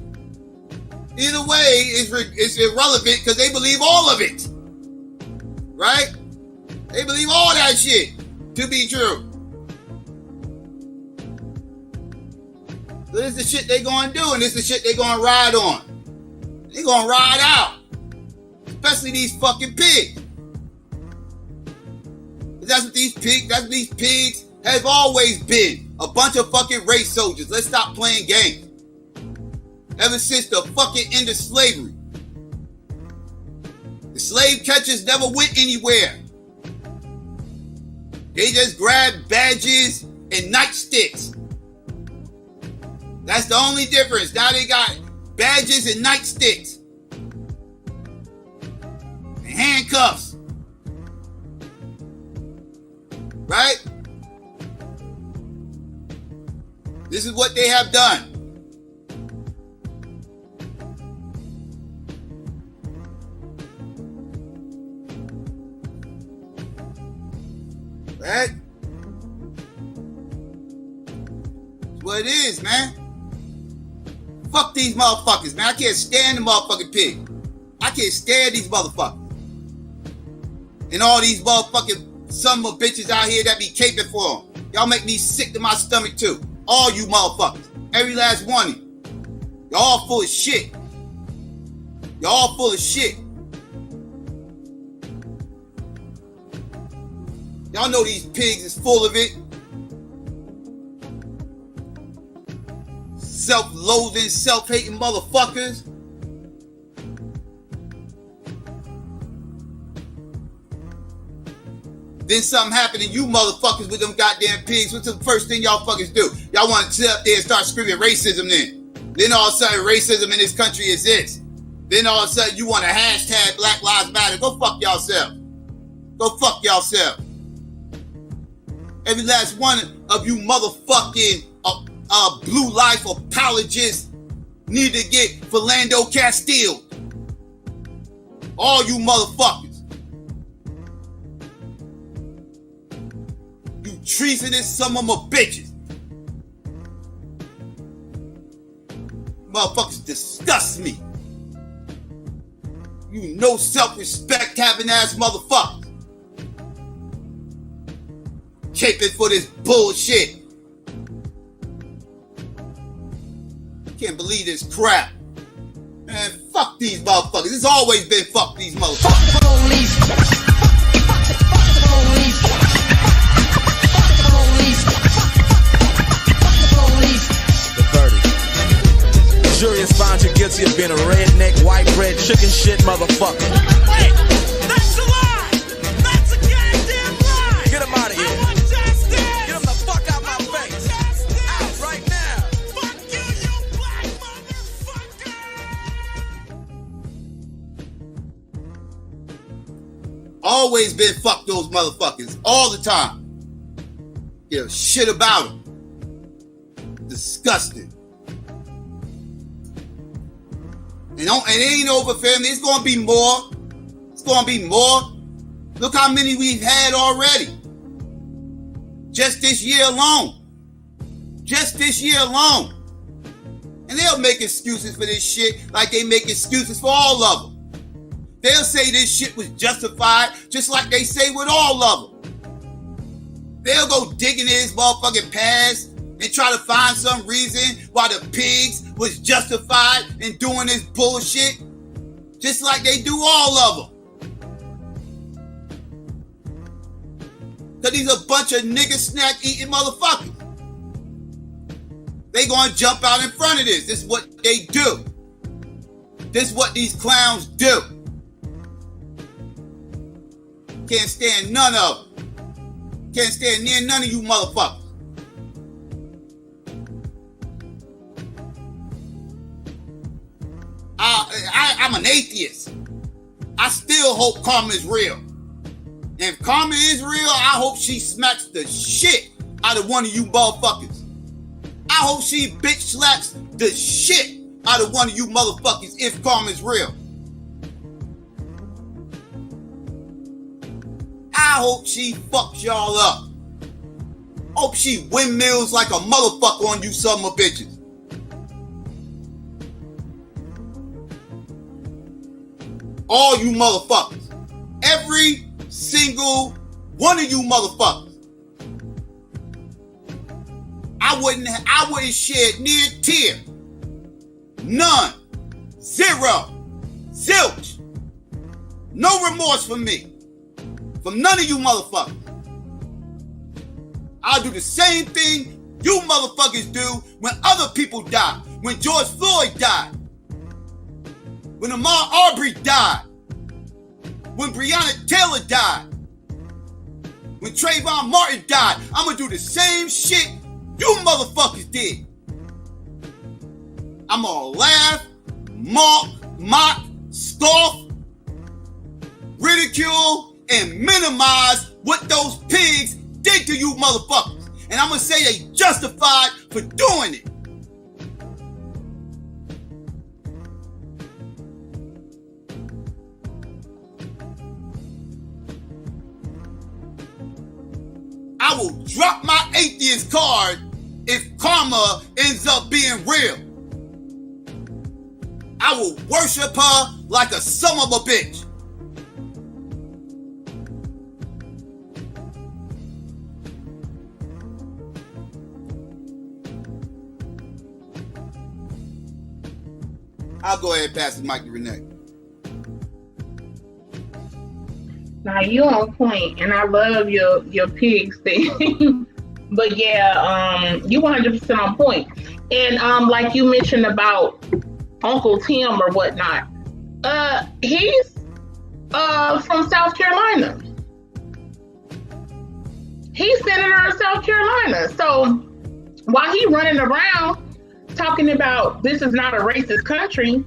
Either way, it's irrelevant because they believe all of it. Right? They believe all that shit to be true. So this is the shit they going to do, and this is the shit they going to ride on. They going to ride out. Especially these fucking pigs. That's what these pigs have always been. A bunch of fucking race soldiers. Let's stop playing games. Ever since the fucking end of slavery. The slave catchers never went anywhere. They just grabbed badges and nightsticks. That's the only difference. Now they got badges and nightsticks. And handcuffs. Right? This is what they have done. Right? That's what it is, man. Fuck these motherfuckers, man. I can't stand the motherfucking pig. I can't stand these motherfuckers. And all these motherfucking some of bitches out here that be caping for them. Y'all make me sick to my stomach too. All you motherfuckers. Every last one of you. Y'all all full of shit. Y'all all full of shit. Y'all know these pigs is full of it. Self-loathing, self-hating motherfuckers. Then something happened to you motherfuckers with them goddamn pigs. What's the first thing y'all fuckers do? Y'all want to sit up there and start screaming racism then. Then all of a sudden racism in this country exists. Then all of a sudden you want to hashtag Black Lives Matter. Go fuck yourself. Go fuck yourself. Every last one of you motherfucking blue life apologists need to get Philando Castile. All you motherfuckers. Treasonous, some of them are bitches. Motherfuckers disgust me. You no self-respect having ass motherfuckers. Caping for this bullshit. Can't believe this crap. Man, fuck these motherfuckers. It's always been fuck these motherfuckers. Fuck the police. Fuck the police. The jury has found you guilty of being a redneck, white bread, chicken shit motherfucker. Wait, that's a lie! That's a goddamn lie! Get him out of here. I want justice! Get him the fuck out my face. Out right now. Fuck you, you black motherfucker! Always been fuck those motherfuckers. All the time. Give a shit about them. Disgusting. And it ain't over, family. It's going to be more. It's going to be more. Look how many we've had already. Just this year alone. Just this year alone. And they'll make excuses for this shit like they make excuses for all of them. They'll say this shit was justified just like they say with all of them. They'll go digging in his motherfucking past and try to find some reason why the pigs was justified in doing this bullshit, just like they do all of them. Because these a bunch of nigga snack eating motherfuckers. They gonna jump out in front of this. This is what they do. This is what these clowns do. Can't stand none of them. Can't stand near none of you motherfuckers. I'm an atheist. I still hope karma is real. And if karma is real, I hope she smacks the shit out of one of you motherfuckers. I hope she bitch slaps the shit out of one of you motherfuckers if karma is real. I hope she fucks y'all up. Hope she windmills like a motherfucker on you son of bitches. All you motherfuckers. Every single one of you motherfuckers. I wouldn't shed near a tear. None. Zero. Zilch. No remorse for me. From none of you motherfuckers. I'll do the same thing you motherfuckers do when other people die. When George Floyd died. When Umar Arbery died. When Breonna Taylor died. When Trayvon Martin died. I'm gonna do the same shit you motherfuckers did. I'm gonna laugh, mock, scoff, ridicule, and minimize what those pigs did to you motherfuckers. And I'm gonna say they justified for doing it. I will drop my atheist card if karma ends up being real. I will worship her like a son of a bitch. I'll go ahead and pass the mic to Renee. Now you on point, and I love your pigs thing. But yeah, you 100% on point. And like you mentioned about Uncle Tim or whatnot, he's from South Carolina. He's senator of South Carolina. So while he running around talking about this is not a racist country,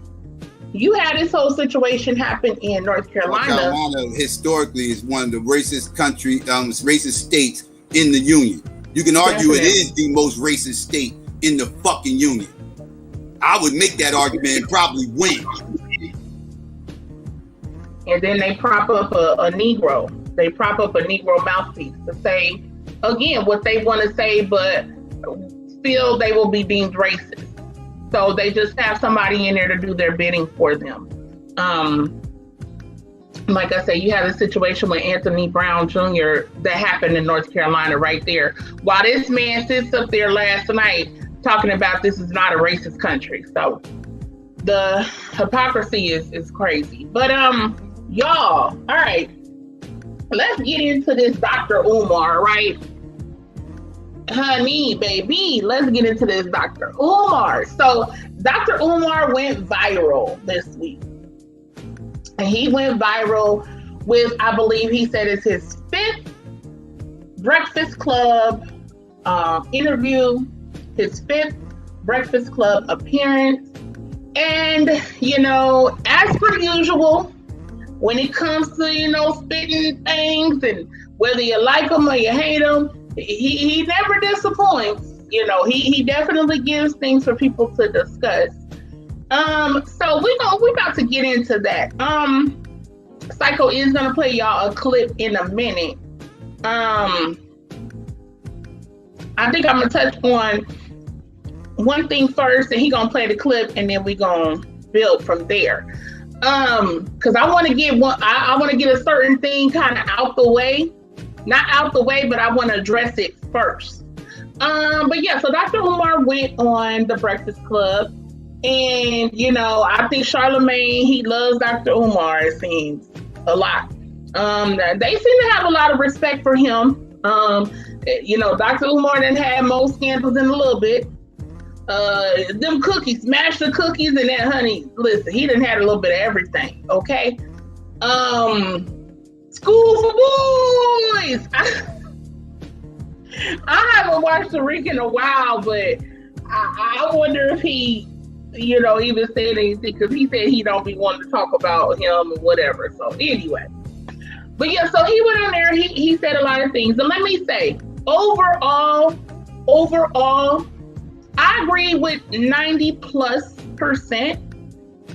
you had this whole situation happen in North Carolina. North Carolina historically is one of the racist racist states in the Union. You can argue It is the most racist state in the fucking Union. I would make that argument and probably win. And then they prop up a Negro. They prop up a Negro mouthpiece to say, again, what they want to say, but still they will be deemed racist. So they just have somebody in there to do their bidding for them. Like I said, you had a situation with Anthony Brown Jr. that happened in North Carolina right there. While this man sits up there last night talking about this is not a racist country. So the hypocrisy is crazy. But y'all, all right, let's get into this Dr. Umar, right? Honey, baby, let's get into this Dr. Umar. So Dr. Umar went viral this week. And he went viral with, I believe he said it's his 5th Breakfast Club interview, his 5th Breakfast Club appearance. And, you know, as per usual, when it comes to, you know, spitting things and whether you like them or you hate them, he never disappoints. You know, he definitely gives things for people to discuss. So we're about to get into that. Psycho is gonna play y'all a clip in a minute. I think I'm gonna touch on one thing first, and he gonna play the clip, and then we gonna build from there. Because I want to get I want to get a certain thing kind of out the way. Not out the way, but I want to address it first. But yeah, so Dr. Umar went on the Breakfast Club, and you know, I think Charlamagne, he loves Dr. Umar, it seems, a lot. They seem to have a lot of respect for him. You know, Dr. Umar done had more scandals in a little bit. Them cookies, smash the cookies, and that honey, listen, he done had a little bit of everything, okay? School for Boys! I haven't watched The Rick in a while, but I wonder if he even said anything because he said he don't be wanting to talk about him or whatever. So anyway, but yeah, so he went on there. He said a lot of things, and let me say, overall, I agree with 90+%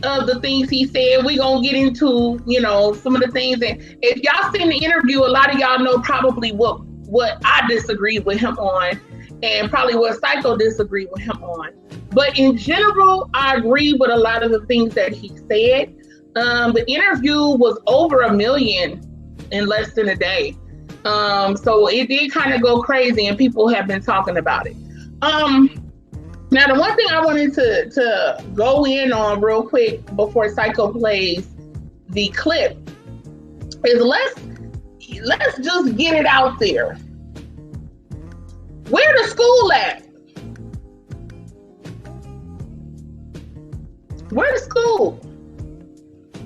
of the things he said. We're gonna get into some of the things, and if y'all seen the interview, a lot of y'all know probably what I disagree with him on, and probably what Psycho disagreed with him on. But in general, I agree with a lot of the things that he said. The interview was over 1 million in less than a day. So it did kind of go crazy, and people have been talking about it. Now, the one thing I wanted to go in on real quick before Psycho plays the clip is let's just get it out there. Where the school at? Where the school?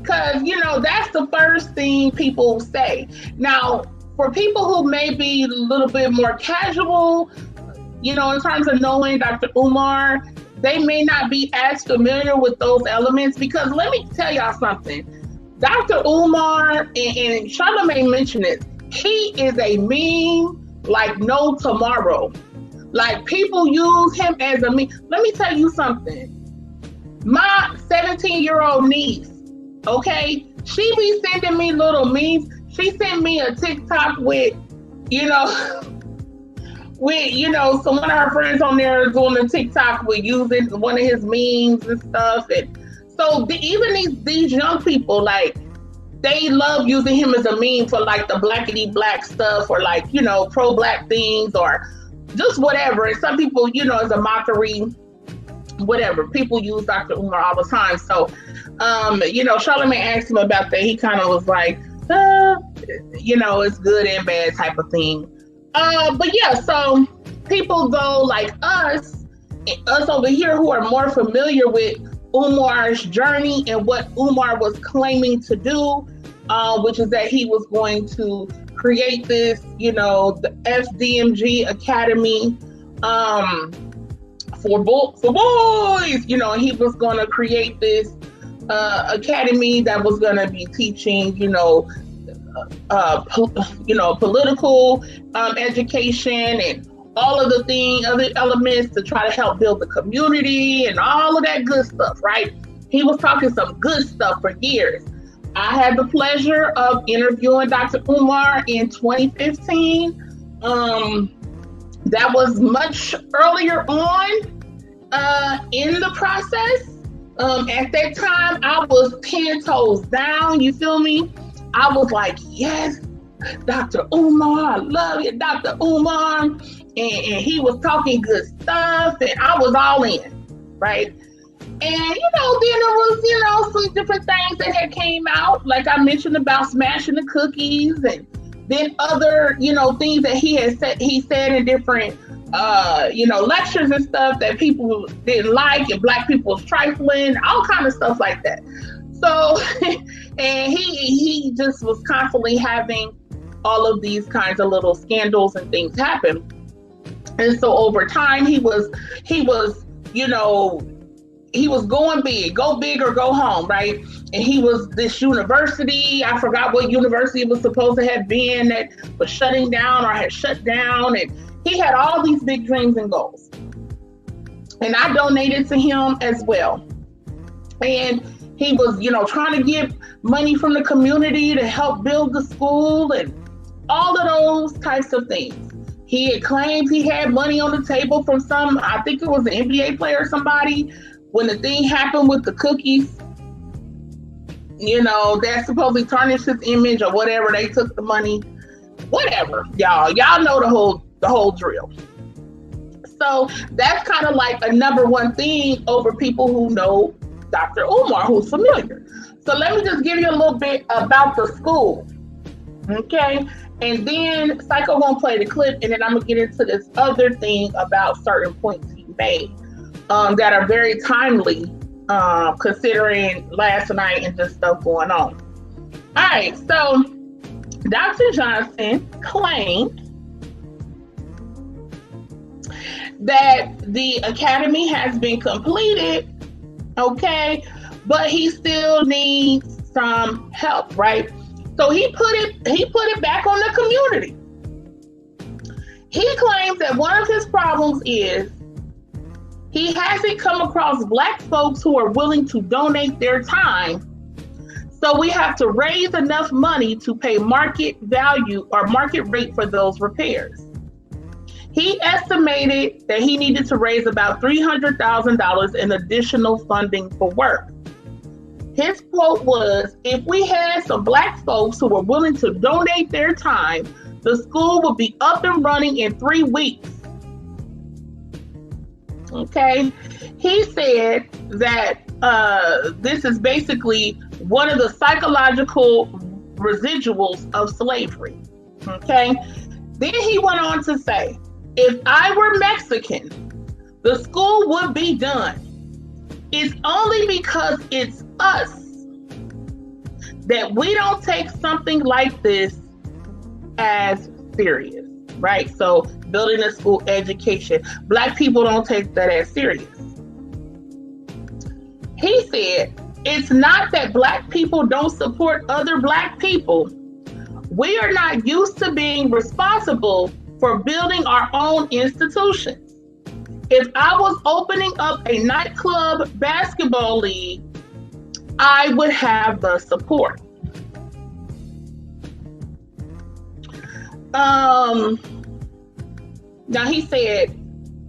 Because, that's the first thing people say. Now, for people who may be a little bit more casual, in terms of knowing Dr. Umar, they may not be as familiar with those elements, because let me tell y'all something. Dr. Umar, and Charlamagne mentioned it, he is a meme like no tomorrow. Like, people use him as a meme. Let me tell you something. My 17-year-old niece, okay, she be sending me little memes. She sent me a TikTok with, some one of her friends on there is doing a TikTok with using one of his memes and stuff. And so even these young people, like, they love using him as a meme for like the blackity black stuff, or like, pro-black things, or just whatever. And some people, as a mockery, whatever. People use Dr. Umar all the time. So, Charlamagne asked him about that. He kind of was like, it's good and bad type of thing. But yeah, so people go like us over here who are more familiar with Umar's journey and what Umar was claiming to do, which is that he was going to create this, the FDMG Academy, for boys, and he was going to create this academy that was going to be teaching, political education and all of the other elements to try to help build the community and all of that good stuff, right? He was talking some good stuff for years. I had the pleasure of interviewing Dr. Umar in 2015. That was much earlier on in the process. At that time, I was 10 toes down, you feel me? I was like, yes, Dr. Umar, I love you, Dr. Umar. And he was talking good stuff, and I was all in, right? And, then there was, some different things that had came out, like I mentioned about smashing the cookies, and then other, things that he said in different, lectures and stuff that people didn't like, and black people was trifling, all kind of stuff like that. So, and he just was constantly having all of these kinds of little scandals and things happen. And so over time, he was going big, go big or go home, right? And he was this university, I forgot what university it was supposed to have been, that was shutting down or had shut down. And he had all these big dreams and goals. And I donated to him as well. And he was, trying to get money from the community to help build the school and all of those types of things. He had claimed he had money on the table from I think it was an NBA player or somebody. When the thing happened with the cookies, that supposedly tarnished his image or whatever, they took the money, whatever, y'all know the whole drill. So that's kind of like a number one thing over people who know Dr. Umar, who's familiar. So let me just give you a little bit about the school, okay? And then Psycho won't play the clip, and then I'm gonna get into this other thing about certain points he made that are very timely, considering last night and just stuff going on. All right, so Dr. Johnson claimed that the academy has been completed okay? But he still needs some help, right? So he put it back on the community. He claims that one of his problems is he hasn't come across Black folks who are willing to donate their time. So we have to raise enough money to pay market value or market rate for those repairs. He estimated that he needed to raise about $300,000 in additional funding for work. His quote was, if we had some Black folks who were willing to donate their time, the school would be up and running in 3 weeks. Okay. He said that this is basically one of the psychological residuals of slavery. Okay. Then he went on to say, if I were Mexican, the school would be done. It's only because it's us that we don't take something like this as serious, right? So building a school education, Black people don't take that as serious. He said, it's not that Black people don't support other Black people. We are not used to being responsible for building our own institutions. If I was opening up a nightclub basketball league, I would have the support. Now he said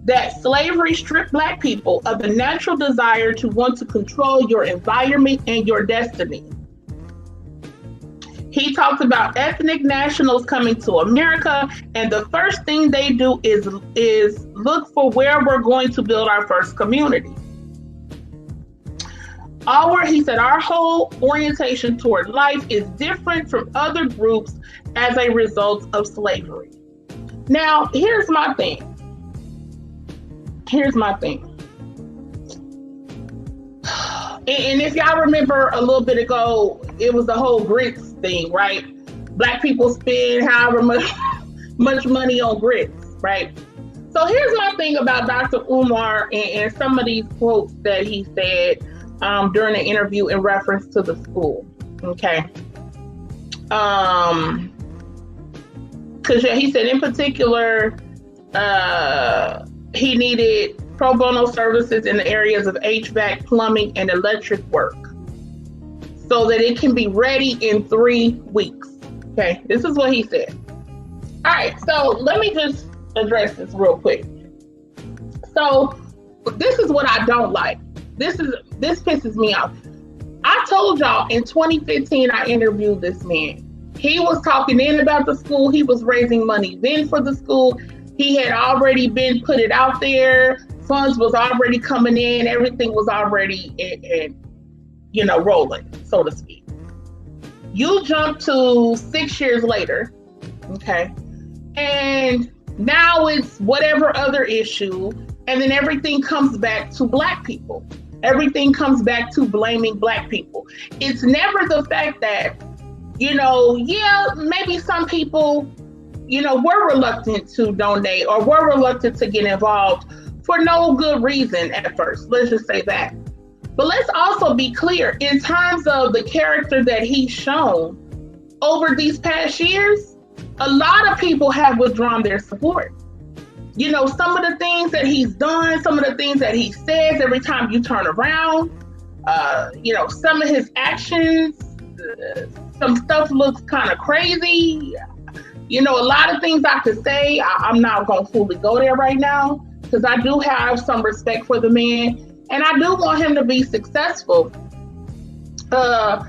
that slavery stripped Black people of the natural desire to want to control your environment and your destiny. He talked about ethnic nationals coming to America, and the first thing they do is look for where we're going to build our first community. He said, our whole orientation toward life is different from other groups as a result of slavery. Now, here's my thing. And if y'all remember a little bit ago, it was the whole grits thing, right? Black people spend however much money on grits, right? So here's my thing about Dr. Umar and some of these quotes that he said during the interview in reference to the school, okay? Because he said in particular, he needed pro bono services in the areas of HVAC, plumbing, and electric work so that it can be ready in 3 weeks. Okay, this is what he said. All right, so let me just address this real quick. So this is what I don't like. This pisses me off. I told y'all in 2015, I interviewed this man. He was talking in about the school. He was raising money then for the school. He had already been put it out there. Funds was already coming in. Everything was already, rolling, so to speak. You jump to 6 years later, okay? And now it's whatever other issue. And then everything comes back to Black people. Everything comes back to blaming Black people. It's never the fact that, maybe some people, were reluctant to donate or were reluctant to get involved for no good reason at first. Let's just say that. But let's also be clear in terms of the character that he's shown over these past years, a lot of people have withdrawn their support. Some of the things that he's done, some of the things that he says every time you turn around, some of his actions, some stuff looks kind of crazy. A lot of things I could say, I'm not going to fully go there right now because I do have some respect for the man and I do want him to be successful. But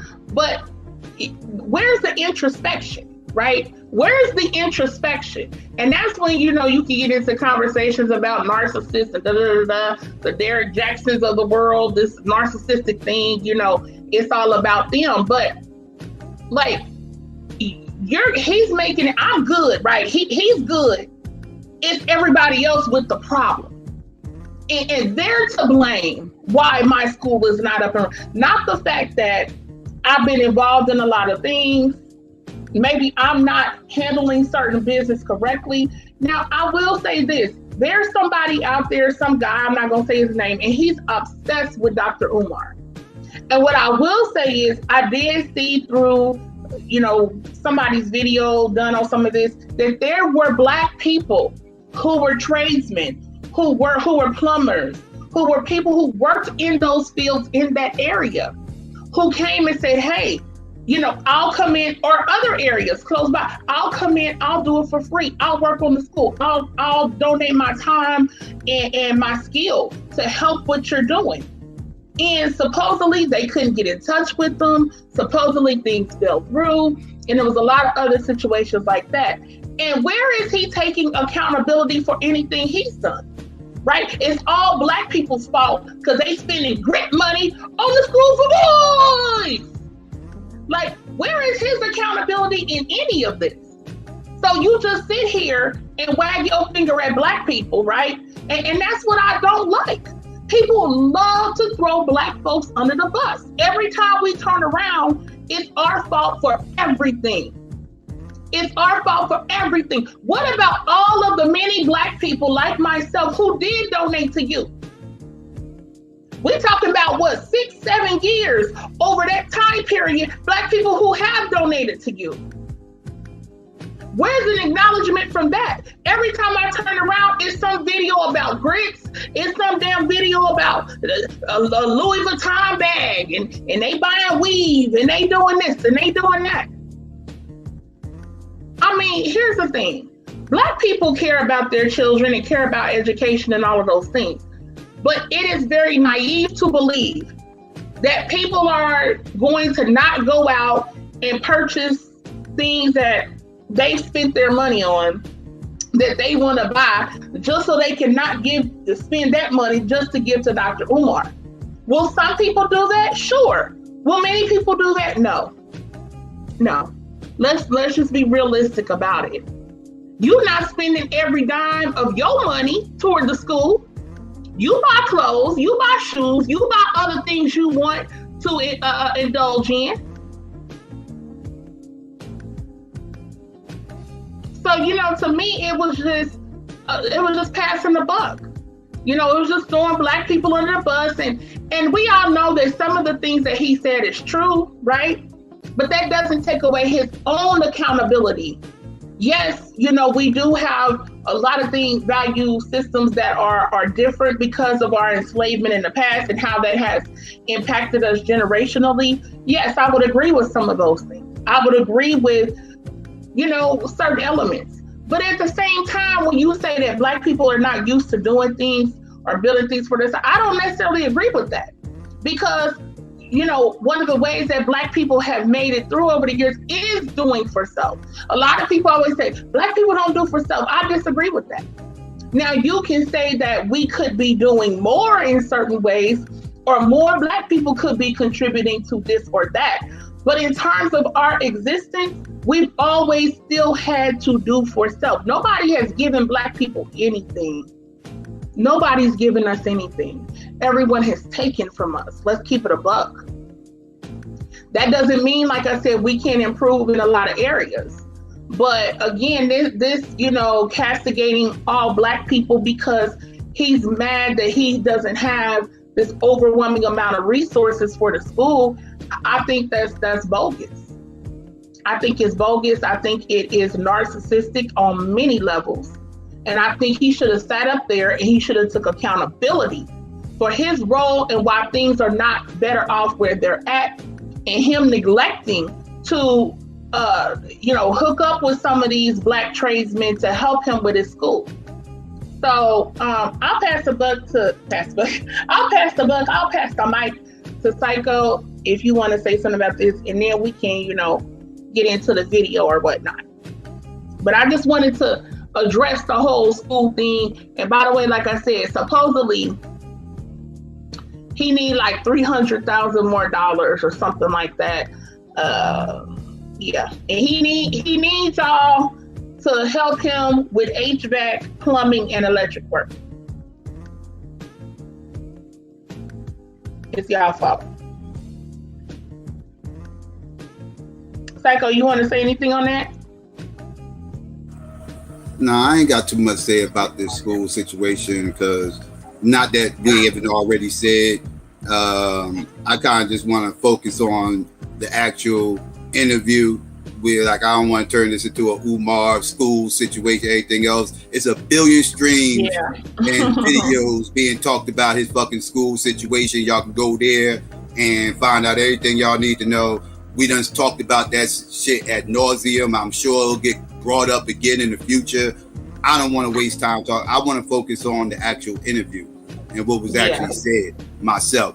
where's the introspection, right? Where's the introspection? And that's when, you can get into conversations about narcissists and the Derek Jacksons of the world, this narcissistic thing, it's all about them. But he's making it, I'm good, right? He's good. It's everybody else with the problem. And they're to blame why my school is not up and running. Not the fact that I've been involved in a lot of things. Maybe I'm not handling certain business correctly. Now, I will say this. There's somebody out there, some guy, I'm not going to say his name, and he's obsessed with Dr. Umar. And what I will say is, I did see through, somebody's video done on some of this, that there were Black people who were tradesmen, who were plumbers, who were people who worked in those fields in that area, who came and said, hey, I'll come in, or other areas close by, I'll come in, I'll do it for free. I'll work on the school. I'll donate my time and my skill to help what you're doing. And supposedly they couldn't get in touch with them. Supposedly things fell through. And there was a lot of other situations like that. And where is he taking accountability for anything he's done? Right? It's all Black people's fault because they spending grant money on the school for boys. Like, where is his accountability in any of this? So you just sit here and wag your finger at Black people, right? And that's what I don't like. People love to throw Black folks under the bus. Every time we turn around, it's our fault for everything. It's our fault for everything. What about all of the many Black people like myself who did donate to you? We're talking about 6, 7 years over that time period, Black people who have donated to you. Where's an acknowledgement from that? Every time I turn around, it's some video about grits. It's some damn video about a Louis Vuitton bag, and they buying weave, and they doing this, and they doing that. I mean, here's the thing. Black people care about their children and care about education and all of those things. But it is very naive to believe that people are going to not go out and purchase things that they've spent their money on, that they want to buy, just so they can not spend that money just to give to Dr. Umar. Will some people do that? Sure. Will many people do that? No. Let's just be realistic about it. You're not spending every dime of your money toward the school. You buy clothes, you buy shoes, you buy other things you want to indulge in. So, to me, it was just passing the buck. It was just throwing Black people under the bus. And we all know that some of the things that he said is true, right? But that doesn't take away his own accountability. Yes, we do have a lot of value systems that are different because of our enslavement in the past and how that has impacted us generationally. Yes, I would agree with some of those things. I would agree with, certain elements. But at the same time, when you say that Black people are not used to doing things or building things for this, I don't necessarily agree with that. Because one of the ways that Black people have made it through over the years is doing for self. A lot of people always say, Black people don't do for self. I disagree with that. Now, you can say that we could be doing more in certain ways, or more Black people could be contributing to this or that. But in terms of our existence, we've always still had to do for self. Nobody has given Black people anything. Nobody's given us anything. Everyone has taken from us. Let's keep it a buck. That doesn't mean, like I said, we can't improve in a lot of areas. But again, this castigating all Black people because he's mad that he doesn't have this overwhelming amount of resources for the school, I think that's bogus. I think it's bogus. I think it is narcissistic on many levels. And I think he should have sat up there and he should have took accountability for his role and why things are not better off where they're at, and him neglecting to, hook up with some of these Black tradesmen to help him with his school. So I'll pass the mic to Psycho if you want to say something about this, and then we can, get into the video or whatnot. But I just wanted to address the whole school thing. And by the way, like I said, supposedly he need like $300,000 more or something like that. Yeah, and he needs y'all to help him with HVAC, plumbing, and electric work. It's y'all fault. Psycho, you want to say anything on that? Nah, I ain't got too much to say about this school situation because not that we haven't already said. I kind of just want to focus on the actual interview. Where like I don't want to turn this into a Umar school situation. Anything else? It's a billion streams and videos being talked about his fucking school situation. Y'all can go there and find out everything y'all need to know. We done talked about that shit ad nauseum. I'm sure it'll get brought up again in the future. I don't want to waste time talking. I want to focus on the actual interview and what was actually said myself.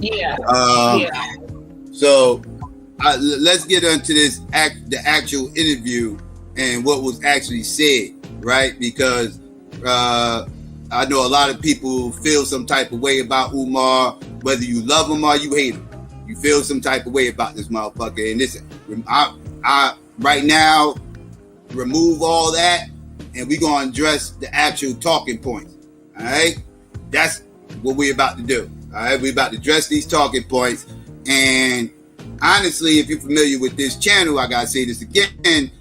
So let's get into this the actual interview and what was actually said, right? Because I know a lot of people feel some type of way about Umar, whether you love him or you hate him. You feel some type of way about this motherfucker. And listen, I right now, remove all that, and we're going to address the actual talking points. All right? That's what we're about to do. All right? We're about to address these talking points. And honestly, if you're familiar with this channel, I got to say this again.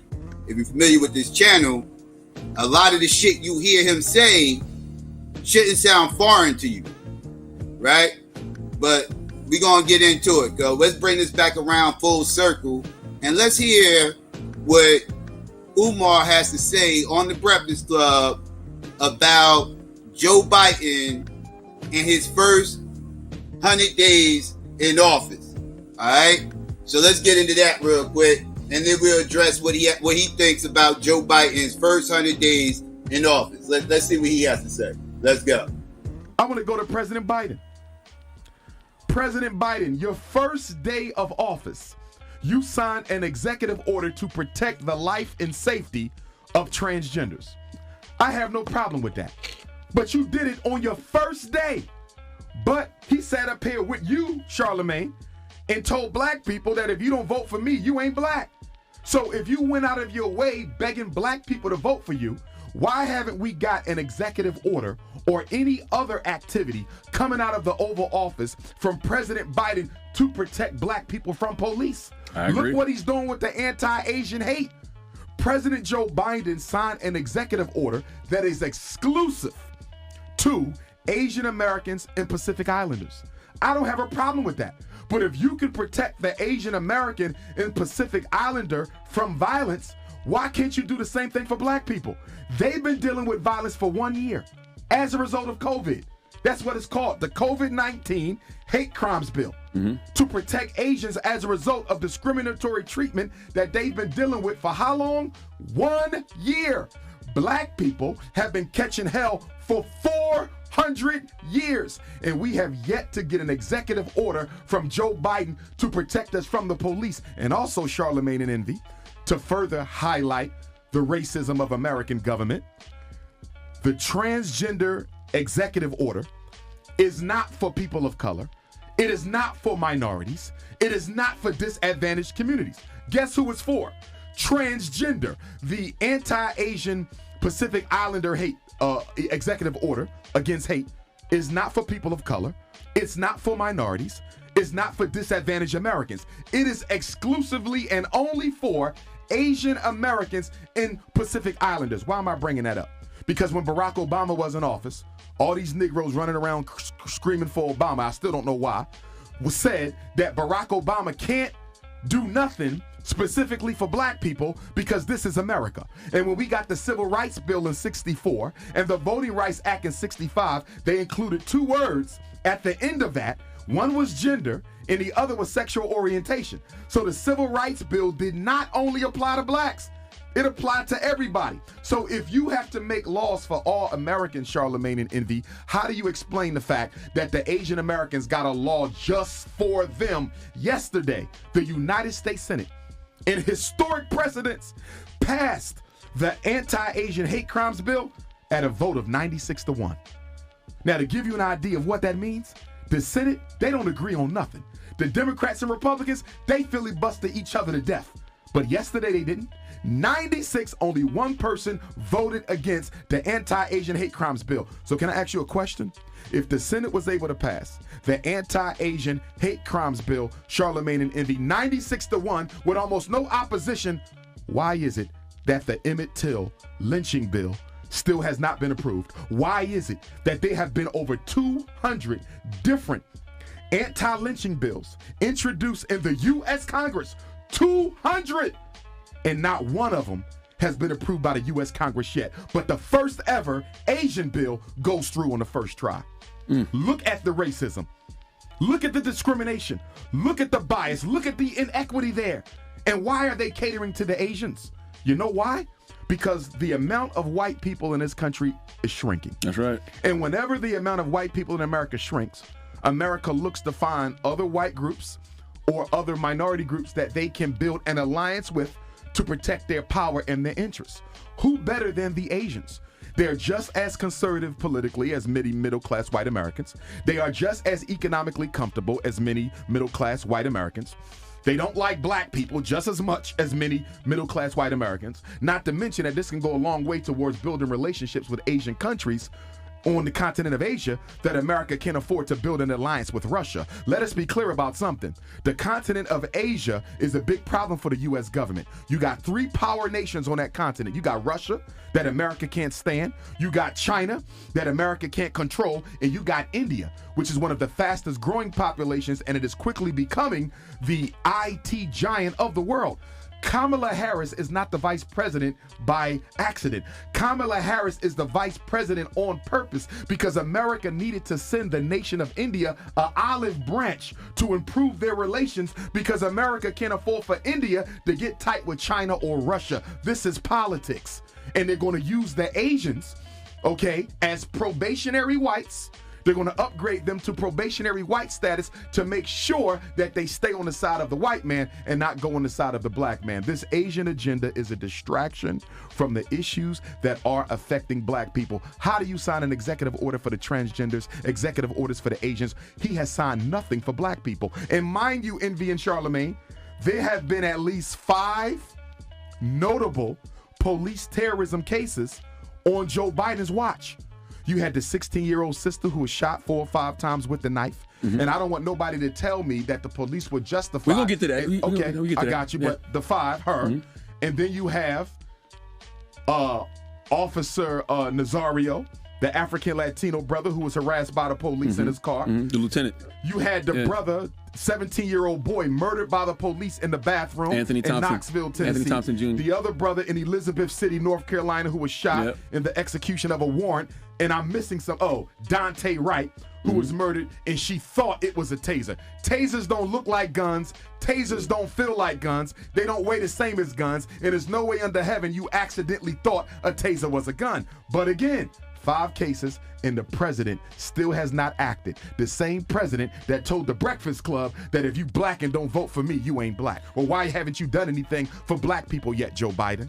If you're familiar with this channel, a lot of the shit you hear him say shouldn't sound foreign to you. Right? But we're going to get into it. Let's bring this back around full circle. And let's hear what Umar has to say on the Breakfast Club about Joe Biden and his first 100 days in office. All right? So let's get into that real quick. And then we'll address what he thinks about Joe Biden's first 100 days in office. Let's see what he has to say. Let's go. I want to go to President Biden. President Biden, your first day of office, you signed an executive order to protect the life and safety of transgenders. I have no problem with that. But you did it on your first day. But he sat up here with you, Charlemagne, and told black people that if you don't vote for me, you ain't black. So if you went out of your way begging black people to vote for you, why haven't we got an executive order or any other activity coming out of the Oval Office from President Biden to protect black people from police? I agree. Look what he's doing with the anti-Asian hate. President Joe Biden signed an executive order that is exclusive to Asian Americans and Pacific Islanders. I don't have a problem with that. But if you can protect the Asian American and Pacific Islander from violence, why can't you do the same thing for black people? They've been dealing with violence for 1 year as a result of COVID. That's what it's called, the COVID-19 Hate Crimes Bill, to protect Asians as a result of discriminatory treatment that they've been dealing with for how long? 1 year. Black people have been catching hell for 400 years, and we have yet to get an executive order from Joe Biden to protect us from the police. And also, Charlemagne and Envy, to further highlight the racism of American government, the transgender executive order is not for people of color. It is not for minorities. It is not for disadvantaged communities. Guess who it's for? Transgender. The anti-Asian Pacific Islander hate executive order against hate is not for people of color. It's not for minorities. It's not for disadvantaged Americans. It is exclusively and only for Asian Americans and Pacific Islanders. Why am I bringing that up? Because when Barack Obama was in office, all these Negroes running around screaming for Obama, I still don't know why, was said that Barack Obama can't do nothing specifically for black people because this is America. And when we got the Civil Rights Bill in 64 and the Voting Rights Act in 65, they included 2 words at the end of that. One was gender and the other was sexual orientation. So the Civil Rights Bill did not only apply to blacks, it applied to everybody. So if you have to make laws for all Americans, Charlemagne and Envy, how do you explain the fact that the Asian Americans got a law just for them? Yesterday, the United States Senate, in historic precedence, passed the anti-Asian hate crimes bill at a vote of 96-1. Now, to give you an idea of what that means, the Senate, they don't agree on nothing. The Democrats and Republicans, they filibuster each other to death. But yesterday they didn't. 96, only one person voted against the anti-Asian hate crimes bill. So can I ask you a question? If the Senate was able to pass the anti-Asian hate crimes bill, Charlemagne and Envy, 96-1 with almost no opposition, why is it that the Emmett Till lynching bill still has not been approved. Why is it that there have been over 200 different anti-lynching bills introduced in the U.S. Congress? 200! And not one of them has been approved by the U.S. Congress yet. But the first ever Asian bill goes through on the first try. Look at the racism. Look at the discrimination. Look at the bias. Look at the inequity there. And why are they catering to the Asians? You know why? Because the amount of white people in this country is shrinking. That's right. And whenever the amount of white people in America shrinks, America looks to find other white groups or other minority groups that they can build an alliance with to protect their power and their interests. Who better than the Asians? They're just as conservative politically as many middle-class white Americans. They are just as economically comfortable as many middle-class white Americans. They don't like black people just as much as many middle-class white Americans. Not to mention that this can go a long way towards building relationships with Asian countries on the continent of Asia that America can't afford to build an alliance with Russia. Let us be clear about something. The continent of Asia is a big problem for the U.S. government. You got 3 power nations on that continent. You got Russia, that America can't stand. You got China, that America can't control. And you got India, which is one of the fastest growing populations, and it is quickly becoming the IT giant of the world. Kamala Harris is not the vice president by accident. Kamala Harris is the vice president on purpose because America needed to send the nation of India an olive branch to improve their relations because America can't afford for India to get tight with China or Russia. This is politics. And they're going to use the Asians, okay, as probationary whites. They're going to upgrade them to probationary white status to make sure that they stay on the side of the white man and not go on the side of the black man. This Asian agenda is a distraction from the issues that are affecting black people. How do you sign an executive order for the transgenders, executive orders for the Asians? He has signed nothing for black people. And mind you, Envy and Charlemagne, there have been at least 5 notable police terrorism cases on Joe Biden's watch. You had the 16-year-old sister who was shot 4 or 5 times with the knife. And I don't want nobody to tell me that the police were justified. We're going to get to that. Okay, I got you. But the 5, her. And then you have Officer Nazario, the African Latino brother who was harassed by the police in his car. The lieutenant. You had the brother, 17-year-old boy, murdered by the police in the bathroom Anthony Thompson. in Knoxville, Tennessee. Anthony Thompson Jr. The other brother in Elizabeth City, North Carolina, who was shot in the execution of a warrant. And I'm missing some. Oh, Dante Wright, who was murdered, and she thought it was a taser. Tasers don't look like guns. Tasers don't feel like guns. They don't weigh the same as guns. And there's no way under heaven you accidentally thought a taser was a gun. But again, 5 cases, and the president still has not acted. The same president that told the Breakfast Club that if you black and don't vote for me, you ain't black. Well, why haven't you done anything for black people yet, Joe Biden?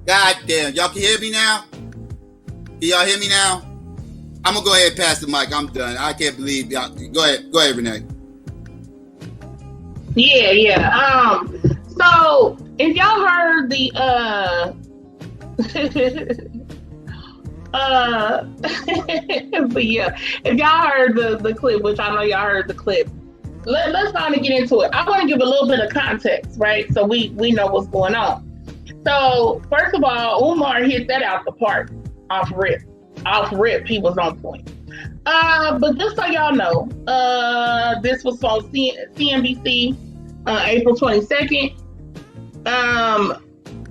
God damn. Y'all can hear me now? Can y'all hear me now? I'm gonna go ahead and pass the mic. I'm done. I can't believe y'all. Go ahead, Renee. Yeah. So if y'all heard the but yeah, if y'all heard the clip, which I know y'all heard the clip, let's kind of get into it. I want to give a little bit of context, right? So we know what's going on. So first of all, Umar hit that out the park off rip. He was on point. But just so y'all know, this was on CNBC, April 22nd.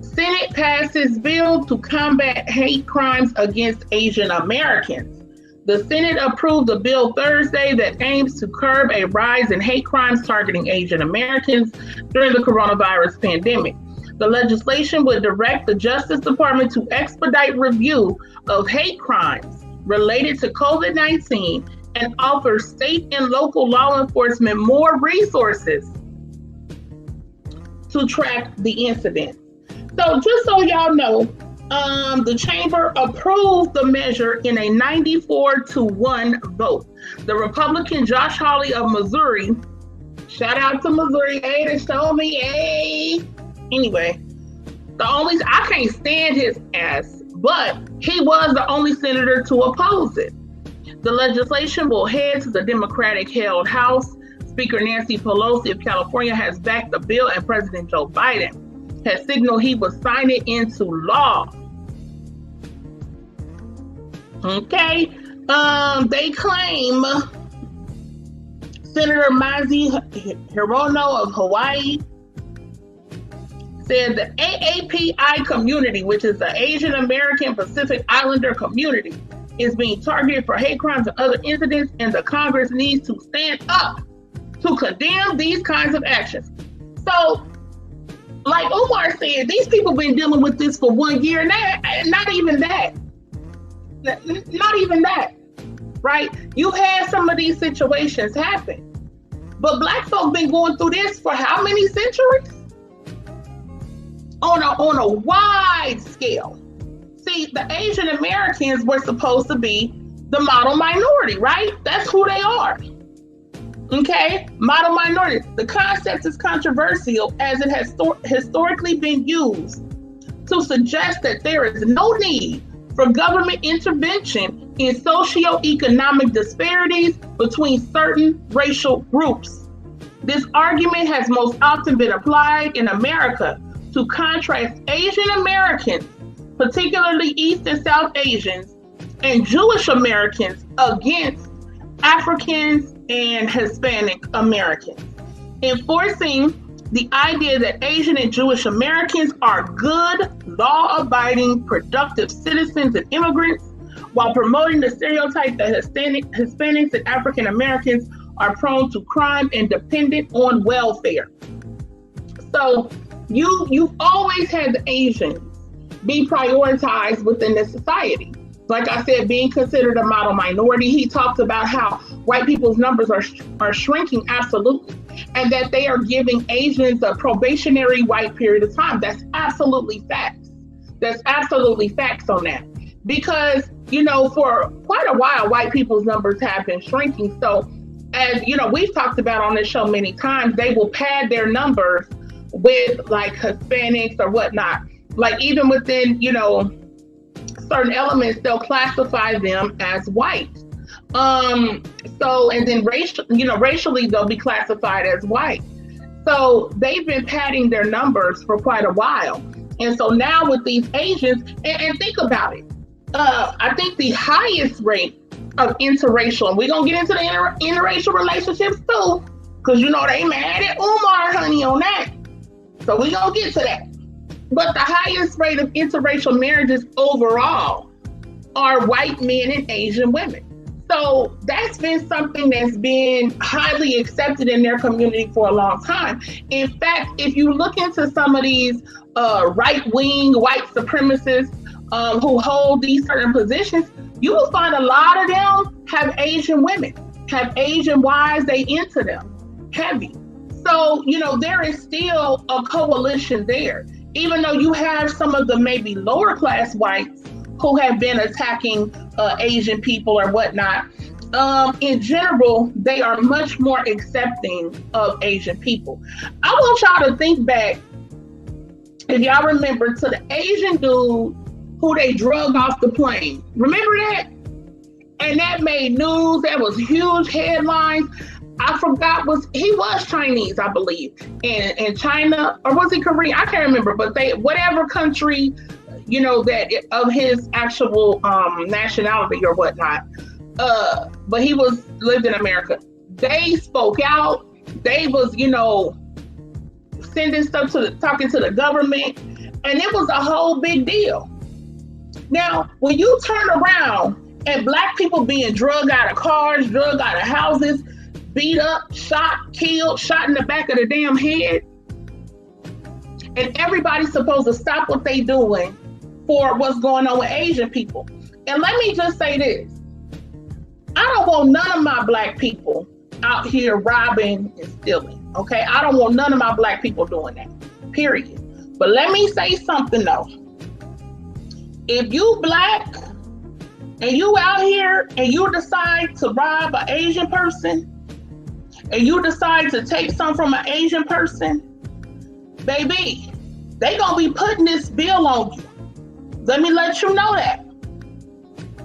Senate passes bill to combat hate crimes against Asian Americans. The Senate approved a bill Thursday that aims to curb a rise in hate crimes targeting Asian Americans during the coronavirus pandemic. The legislation would direct the Justice Department to expedite review of hate crimes related to COVID-19 and offer state and local law enforcement more resources to track the incident. So just so y'all know, the chamber approved the measure in a 94-1 vote. The Republican Josh Hawley of Missouri, shout out to Missouri, hey, they told me, hey. Anyway, I can't stand his ass, but he was the only senator to oppose it. The legislation will head to the Democratic-held House. Speaker Nancy Pelosi of California has backed the bill, and President Joe Biden has signaled he will sign it into law. Okay, they claim Senator Mazi Hirono of Hawaii said the AAPI community, which is the Asian American Pacific Islander community, is being targeted for hate crimes and other incidents, and the Congress needs to stand up to condemn these kinds of actions. So, like Umar said, these people been dealing with this for 1 year now. Not even that, right? You had some of these situations happen, but Black folk been going through this for how many centuries? On a wide scale. See, the Asian Americans were supposed to be the model minority, right? That's who they are. Okay, model minority. The concept is controversial as it has historically been used to suggest that there is no need for government intervention in socioeconomic disparities between certain racial groups. This argument has most often been applied in America to contrast Asian Americans, particularly East and South Asians, and Jewish Americans against Africans and Hispanic Americans, enforcing the idea that Asian and Jewish Americans are good, law-abiding, productive citizens and immigrants, while promoting the stereotype that Hispanics and African Americans are prone to crime and dependent on welfare. So you've always had the Asians be prioritized within the society. Like I said, being considered a model minority. He talked about how white people's numbers are shrinking, absolutely, and that they are giving Asians a probationary white period of time. That's absolutely facts. That's absolutely facts on that. Because, for quite a while, white people's numbers have been shrinking. So, as we've talked about on this show many times, they will pad their numbers with like Hispanics or whatnot. Like even within, certain elements, they'll classify them as white. And then racially, they'll be classified as white. So they've been padding their numbers for quite a while. And so now with these Asians, and think about it, I think the highest rate of interracial, and we're going to get into the interracial relationships too, because they mad at Umar, honey, on that. So we're going to get to that. But the highest rate of interracial marriages overall are white men and Asian women. So that's been something that's been highly accepted in their community for a long time. In fact, if you look into some of these right-wing white supremacists who hold these certain positions, you will find a lot of them have Asian women, have Asian wives, they into them, heavy. So, there is still a coalition there. even though you have some of the maybe lower class whites who have been attacking Asian people or whatnot, in general, they are much more accepting of Asian people. I want y'all to think back, if y'all remember, to the Asian dude who they drug off the plane. Remember that? And that made news. That was huge headlines. I forgot, he was Chinese, I believe, in China, or was he Korean? I can't remember, but whatever country, you know, that of his actual nationality or whatnot. But he lived in America. They spoke out. They was, you know, sending stuff talking to the government, and it was a whole big deal. Now, when you turn around and black people being drugged out of cars, drugged out of houses, beat up, shot, killed, shot in the back of the damn head, and everybody's supposed to stop what they doing for what's going on with Asian people. And let me just say this. I don't want none of my black people out here robbing and stealing, okay? I don't want none of my black people doing that, period. But let me say something though. If you black and you out here and you decide to rob an Asian person, and you decide to take some from an Asian person, baby, they gonna be putting this bill on you. Let me let you know that.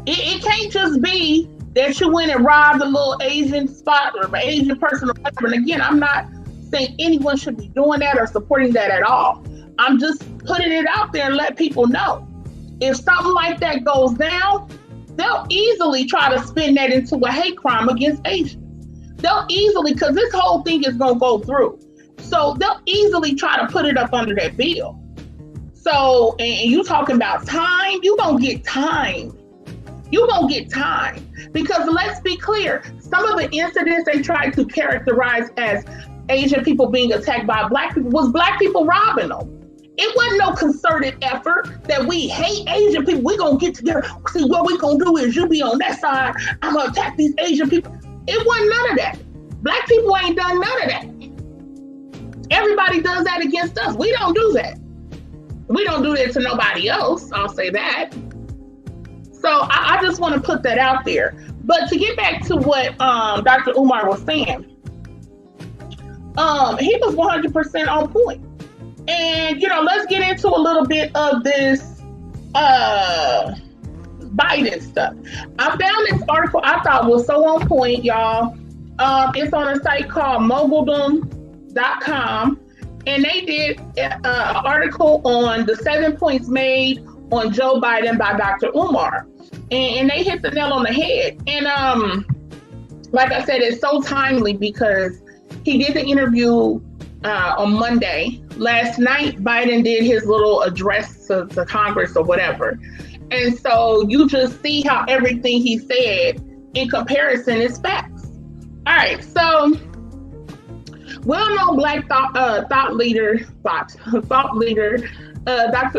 It can't just be that you went and robbed a little Asian spot or an Asian person or whatever. And again, I'm not saying anyone should be doing that or supporting that at all. I'm just putting it out there and let people know. If something like that goes down, they'll easily try to spin that into a hate crime against Asians. They'll easily, because this whole thing is going to go through. So they'll easily try to put it up under that bill. So, and you talking about time, you going to get time. You going to get time. Because let's be clear, some of the incidents they tried to characterize as Asian people being attacked by black people was black people robbing them. It wasn't no concerted effort that we hate Asian people. We're going to get together. See, what we're going to do is you be on that side. I'm going to attack these Asian people. It wasn't none of that. Black people ain't done none of that. Everybody does that against us. We don't do that. We don't do that to nobody else. I'll say that. So I just want to put that out there. But to get back to what Dr. Umar was saying, he was 100% on point. And, you know, let's get into a little bit of this Biden stuff. I found this article I thought was so on point, y'all. It's on a site called moguldom.com, and they did an article on the 7 points made on Joe Biden by Dr. Umar, and they hit the nail on the head. And like I said, it's so timely because he did the interview on Monday. Last night, Biden did his little address to Congress or whatever. And so you just see how everything he said in comparison is facts. All right, so well-known black thought leader, Dr.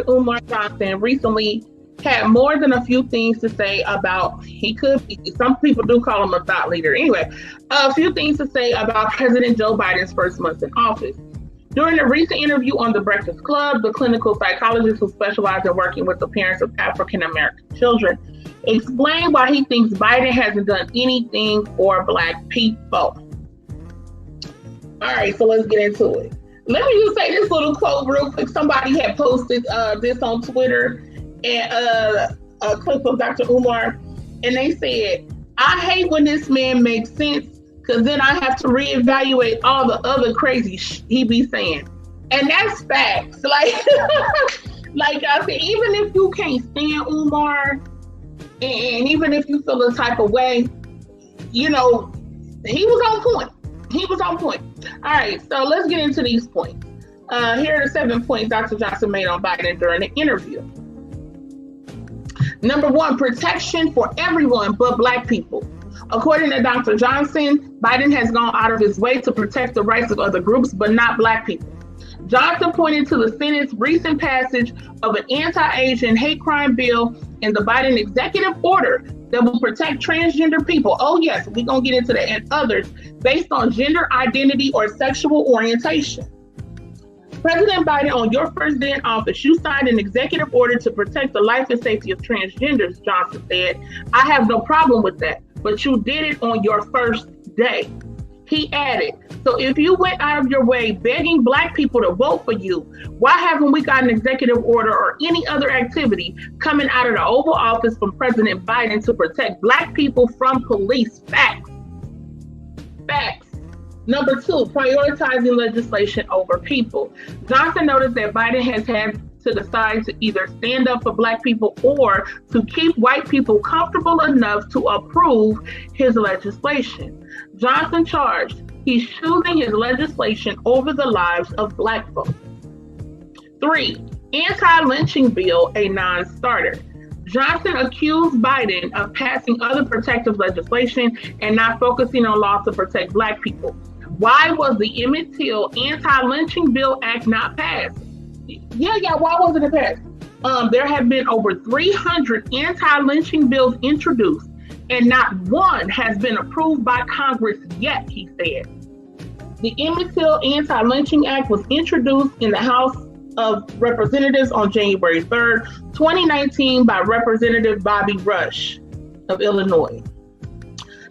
Umar Johnson recently had more than a few things to say about, some people do call him a thought leader. Anyway, a few things to say about President Joe Biden's first month in office. During a recent interview on The Breakfast Club, the clinical psychologist who specializes in working with the parents of African-American children explained why he thinks Biden hasn't done anything for black people. All right, so let's get into it. Let me just say this little quote real quick. Somebody had posted this on Twitter, and a clip of Dr. Umar, and they said, "I hate when this man makes sense, because then I have to reevaluate all the other crazy he be saying." And that's facts. Like, like I said, even if you can't stand Umar, and even if you feel a type of way, you know, he was on point. He was on point. All right, so let's get into these points. Here are the 7 points Dr. Johnson made on Biden during the interview. Number 1, protection for everyone but black people. According to Dr. Johnson, Biden has gone out of his way to protect the rights of other groups, but not black people. Johnson pointed to the Senate's recent passage of an anti-Asian hate crime bill and the Biden executive order that will protect transgender people. Oh yes, we're gonna get into that, and others based on gender identity or sexual orientation. President Biden, on your first day in office, you signed an executive order to protect the life and safety of transgenders, Johnson said. I have no problem with that, but you did it on your first day. He added, so if you went out of your way begging Black people to vote for you, why haven't we got an executive order or any other activity coming out of the Oval Office from President Biden to protect Black people from police? Facts. Facts. Number 2, prioritizing legislation over people. Johnson noted that Biden has had to decide to either stand up for Black people or to keep white people comfortable enough to approve his legislation. Johnson charged he's choosing his legislation over the lives of Black folks. 3, anti-lynching bill, a non-starter. Johnson accused Biden of passing other protective legislation and not focusing on laws to protect Black people. Why was the Emmett Till Anti-Lynching Bill Act not passed? Yeah, why wasn't it passed? There have been over 300 anti-lynching bills introduced, and not one has been approved by Congress yet, he said. The Emmett Till Anti-Lynching Act was introduced in the House of Representatives on January 3rd, 2019 by Representative Bobby Rush of Illinois.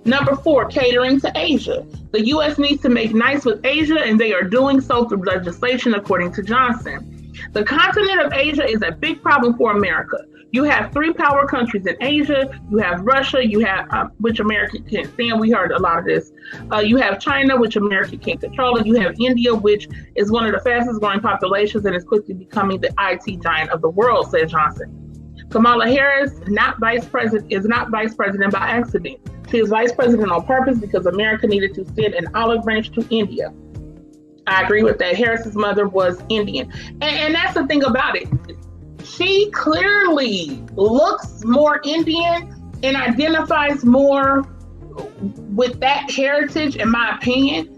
Number 4, catering to Asia. The U.S. needs to make nice with Asia, and they are doing so through legislation, according to Johnson. The continent of Asia is a big problem for America. You have 3 power countries in Asia. You have Russia, you have which America can't stand. We heard a lot of this. You have China, which America can't control, and you have India, which is one of the fastest growing populations and is quickly becoming the IT giant of the world, said Johnson. Kamala Harris is not vice president by accident. She is vice president on purpose because America needed to send an olive branch to India. I agree with that. Harris's mother was Indian. And that's the thing about it. She clearly looks more Indian and identifies more with that heritage, in my opinion,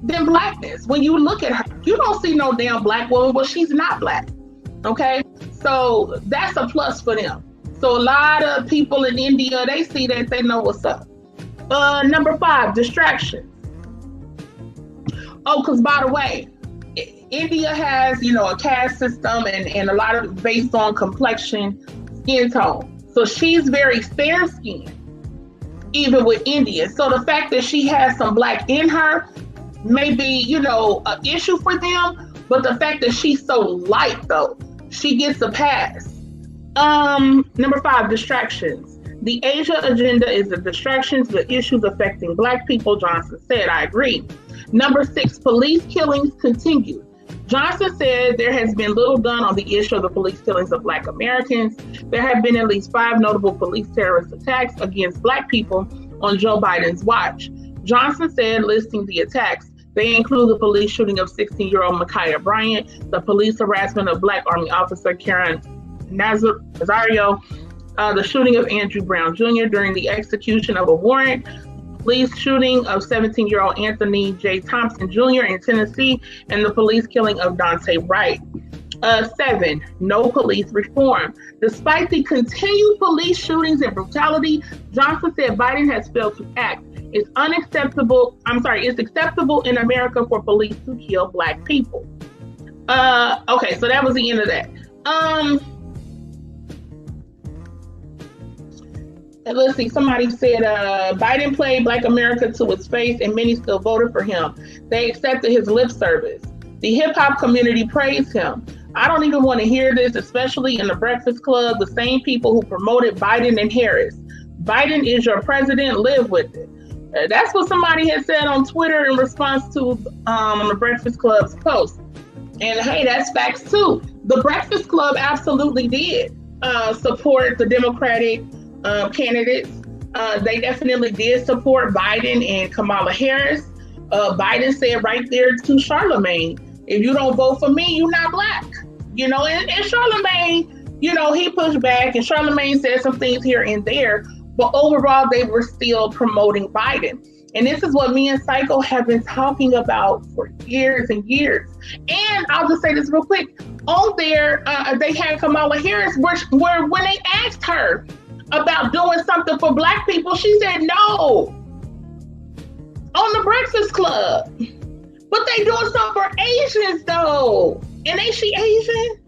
than Blackness. When you look at her, you don't see no damn Black woman. Well, she's not Black. Okay? So that's a plus for them. So a lot of people in India, they see that, they know what's up. Number 5, distractions. Oh, because by the way, India has, a caste system and a lot of it based on complexion, skin tone. So she's very fair skinned, even with India. So the fact that she has some Black in her may be, an issue for them. But the fact that she's so light, though, she gets a pass. Number 5, distractions. The Asia agenda is the distractions with issues affecting Black people, Johnson said. I agree. Number 6, police killings continue. Johnson said there has been little done on the issue of the police killings of Black Americans. There have been at least 5 notable police terrorist attacks against Black people on Joe Biden's watch. Johnson said, listing the attacks, they include the police shooting of 16-year-old Ma'Khia Bryant, the police harassment of Black Army officer Karen Nazario, the shooting of Andrew Brown Jr. during the execution of a warrant, police shooting of 17-year-old Anthony J. Thompson Jr. in Tennessee, and the police killing of Dante Wright. 7, no police reform. Despite the continued police shootings and brutality, Johnson said Biden has failed to act. It's acceptable in America for police to kill Black people. Okay, so that was the end of that. Let's see, somebody said Biden played Black America to its face and many still voted for him. They accepted his lip service. The hip hop community praised him. I don't even want to hear this, especially in the Breakfast Club, the same people who promoted Biden and Harris. Biden is your president, live with it. That's what somebody had said on Twitter in response to the Breakfast Club's post. And hey, that's facts too. The Breakfast Club absolutely did support the Democratic candidates. They definitely did support Biden and Kamala Harris. Biden said right there to Charlemagne, if you don't vote for me, you're not Black. And Charlemagne, he pushed back, and Charlemagne said some things here and there, but overall they were still promoting Biden. And this is what me and Psycho have been talking about for years and years. And I'll just say this real quick. On there, they had Kamala Harris, where when they asked her about doing something for Black people, she said no. On the Breakfast Club. But they doing something for Asians though. And ain't she Asian?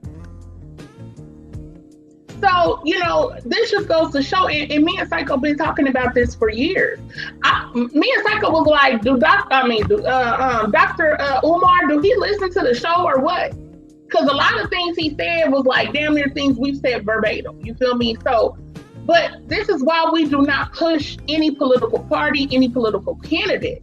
So, you know, this just goes to show, and me and Psycho been talking about this for years. Me and Psycho was like, Dr. Umar, do he listen to the show or what? Because a lot of things he said was like damn near things we've said verbatim. You feel me? So, but this is why we do not push any political party, any political candidate.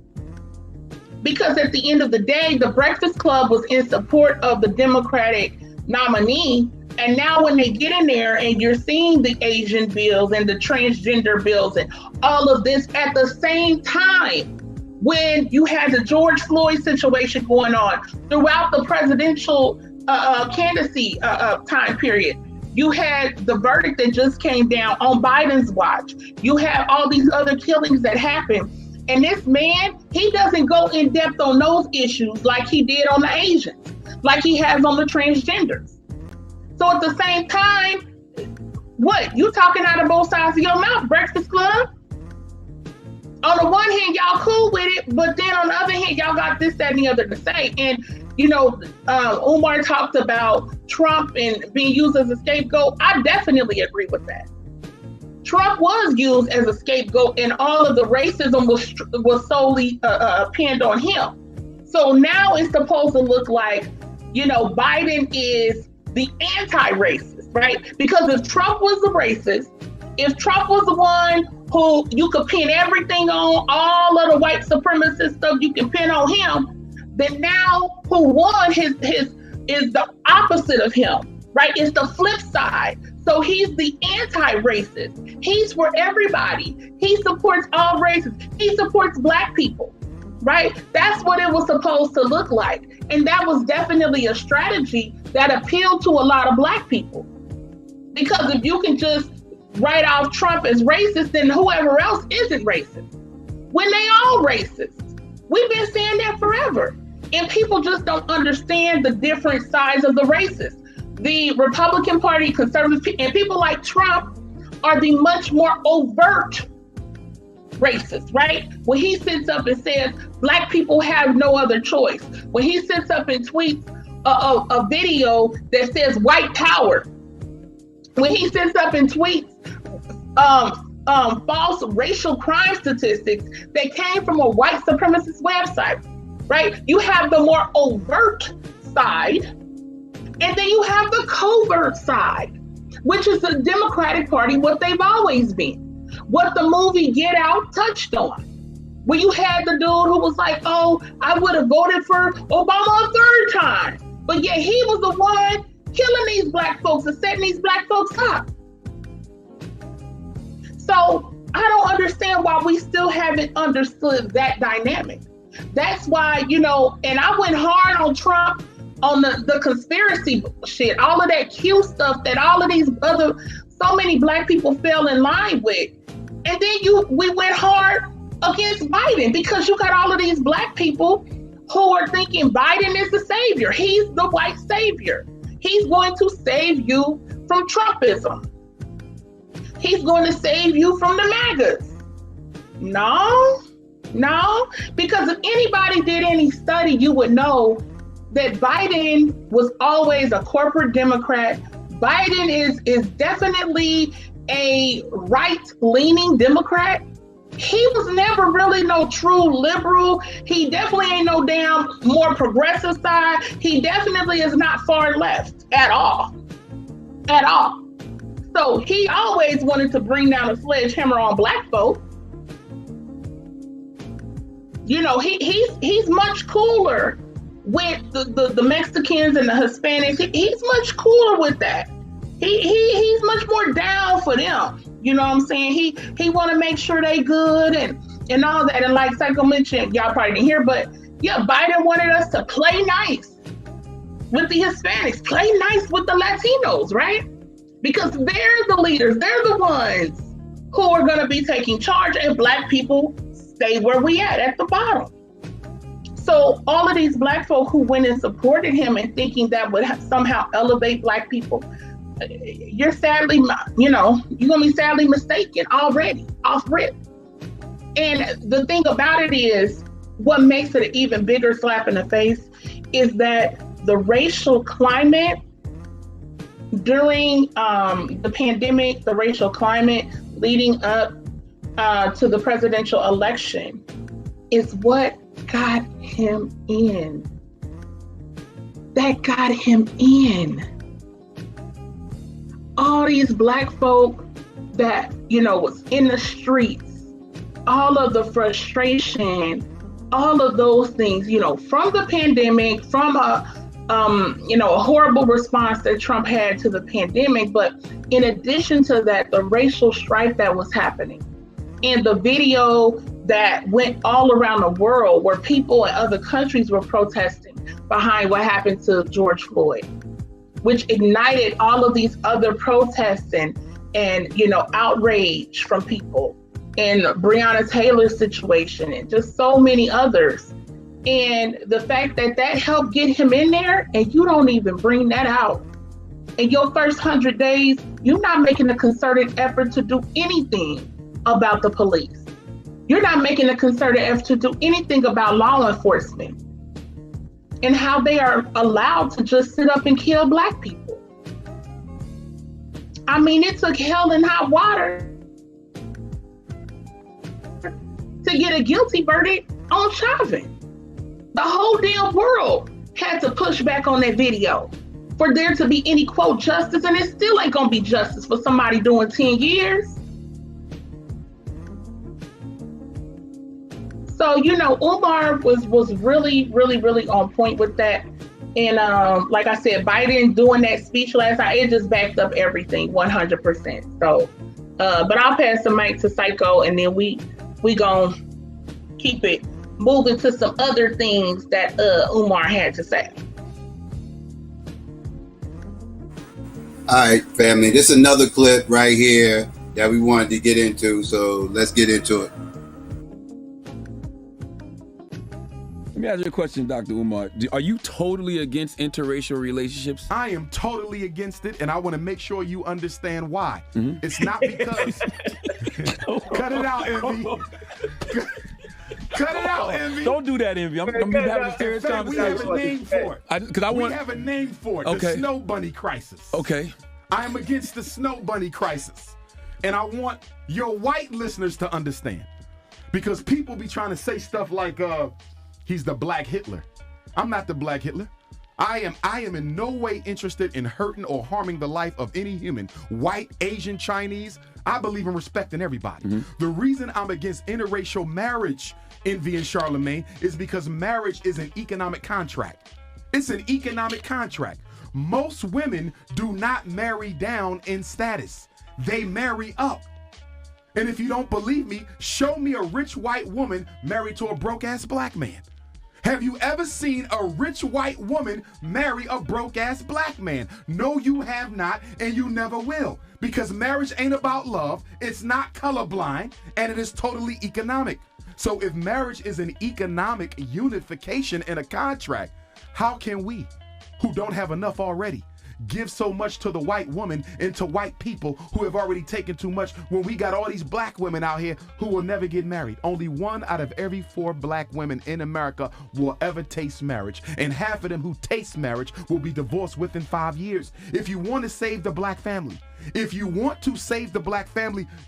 Because at the end of the day, the Breakfast Club was in support of the Democratic nominee. And now when they get in there and you're seeing the Asian bills and the transgender bills and all of this at the same time, when you had the George Floyd situation going on throughout the presidential candidacy time period, you had the verdict that just came down on Biden's watch. You have all these other killings that happened. And this man, he doesn't go in depth on those issues like he did on the Asians, like he has on the transgenders. So at the same time, what? You talking out of both sides of your mouth, Breakfast Club? On the one hand, y'all cool with it, but then on the other hand, y'all got this, that, and the other to say. And, you know, Umar talked about Trump and being used as a scapegoat. I definitely agree with that. Trump was used as a scapegoat and all of the racism was solely pinned on him. So now it's supposed to look like, you know, Biden is the anti-racist, right? Because if Trump was the racist, if Trump was the one who you could pin everything on, all of the white supremacist stuff you can pin on him, then now who won is the opposite of him, right? It's the flip side. So he's the anti-racist. He's for everybody. He supports all races. He supports Black people, right? That's what it was supposed to look like. And that was definitely a strategy that appealed to a lot of Black people. Because if you can just write off Trump as racist, then whoever else isn't racist. When they all racist. We've been saying that forever. And people just don't understand the different sides of the racist. The Republican Party, conservatives, and people like Trump are the much more overt racist, right? When he sits up and says, Black people have no other choice. When he sits up and tweets a video that says white power. When he sits up and tweets false racial crime statistics that came from a white supremacist website, right? You have the more overt side, and then you have the covert side, which is the Democratic Party, what they've always been, what the movie Get Out touched on. When you had the dude who was like, oh, I would have voted for Obama a third time, but yet he was the one killing these Black folks and setting these Black folks up. So I don't understand why we still haven't understood that dynamic. That's why, you know, and I went hard on Trump on the conspiracy shit, all of that Q stuff that all of these other, so many Black people fell in line with. And then we went hard against Biden because you got all of these Black people who are thinking Biden is the savior. He's the white savior. He's going to save you from Trumpism. He's going to save you from the MAGAs. No, because if anybody did any study, you would know that Biden was always a corporate Democrat. Biden is definitely a right-leaning Democrat. He was never really no true liberal. He definitely ain't no damn more progressive side. He definitely is not far left at all. At all. So he always wanted to bring down a sledgehammer on Black folk. You know, he's much cooler with the Mexicans and the Hispanics. He's much cooler with that. He's much more down for them. You know what I'm saying? He want to make sure they good and all that. And like Psycho mentioned, y'all probably didn't hear, but yeah, Biden wanted us to play nice with the Hispanics, play nice with the Latinos, right? Because they're the leaders. They're the ones who are going to be taking charge, and Black people stay where we at the bottom. So all of these Black folk who went and supported him and thinking that would somehow elevate Black people, you're sadly, you know, you're going to be sadly mistaken already, off rip. And the thing about it is, what makes it an even bigger slap in the face is that the racial climate during the pandemic, the racial climate leading up to the presidential election is what got him in. That got him in. All these black folk that, was in the streets, all of the frustration, all of those things, from the pandemic, from a horrible response that Trump had to the pandemic. But in addition to that, the racial strife that was happening and the video that went all around the world where people in other countries were protesting behind what happened to George Floyd, which ignited all of these other protests and outrage from people, and Breonna Taylor's situation and just so many others. And the fact that helped get him in there, and you don't even bring that out. In your first 100 days, you're not making a concerted effort to do anything about the police. You're not making a concerted effort to do anything about law enforcement and how they are allowed to just sit up and kill black people. I mean, it took hell and hot water to get a guilty verdict on Chauvin. The whole damn world had to push back on that video for there to be any quote justice, and it still ain't gonna be justice for somebody doing 10 years. So, Umar was really, really, really on point with that. And like I said, Biden doing that speech last night, it just backed up everything 100%. So, but I'll pass the mic to Psycho, and then we gonna keep it moving to some other things that Umar had to say. All right, family, this is another clip right here that we wanted to get into, so let's get into it. Let me ask you a question, Dr. Umar. Are you totally against interracial relationships? I am totally against it, and I want to make sure you understand why. Mm-hmm. It's not because... Cut it out, Envy. Cut it out, Envy. Don't do that, Envy. I'm going to be having a serious conversation. We have a name for it. We have a name for it. Okay. The Snow Bunny Crisis. Okay. I am against the Snow Bunny Crisis. And I want your white listeners to understand. Because people be trying to say stuff like, he's the Black Hitler. I'm not the Black Hitler. I am in no way interested in hurting or harming the life of any human, white, Asian, Chinese. I believe in respecting everybody. Mm-hmm. The reason I'm against interracial marriage, Envy and Charlemagne, is because marriage is an economic contract. It's an economic contract. Most women do not marry down in status. They marry up. And if you don't believe me, show me a rich white woman married to a broke-ass black man. Have you ever seen a rich white woman marry a broke-ass black man? No, you have not, and you never will. Because marriage ain't about love, it's not colorblind, and it is totally economic. So if marriage is an economic unification and a contract, how can we, who don't have enough already, give so much to the white woman and to white people who have already taken too much when we got all these black women out here who will never get married? Only 1 out of every 4 black women in America will ever taste marriage, and half of them who taste marriage will be divorced within 5 years. If you want to save the black family,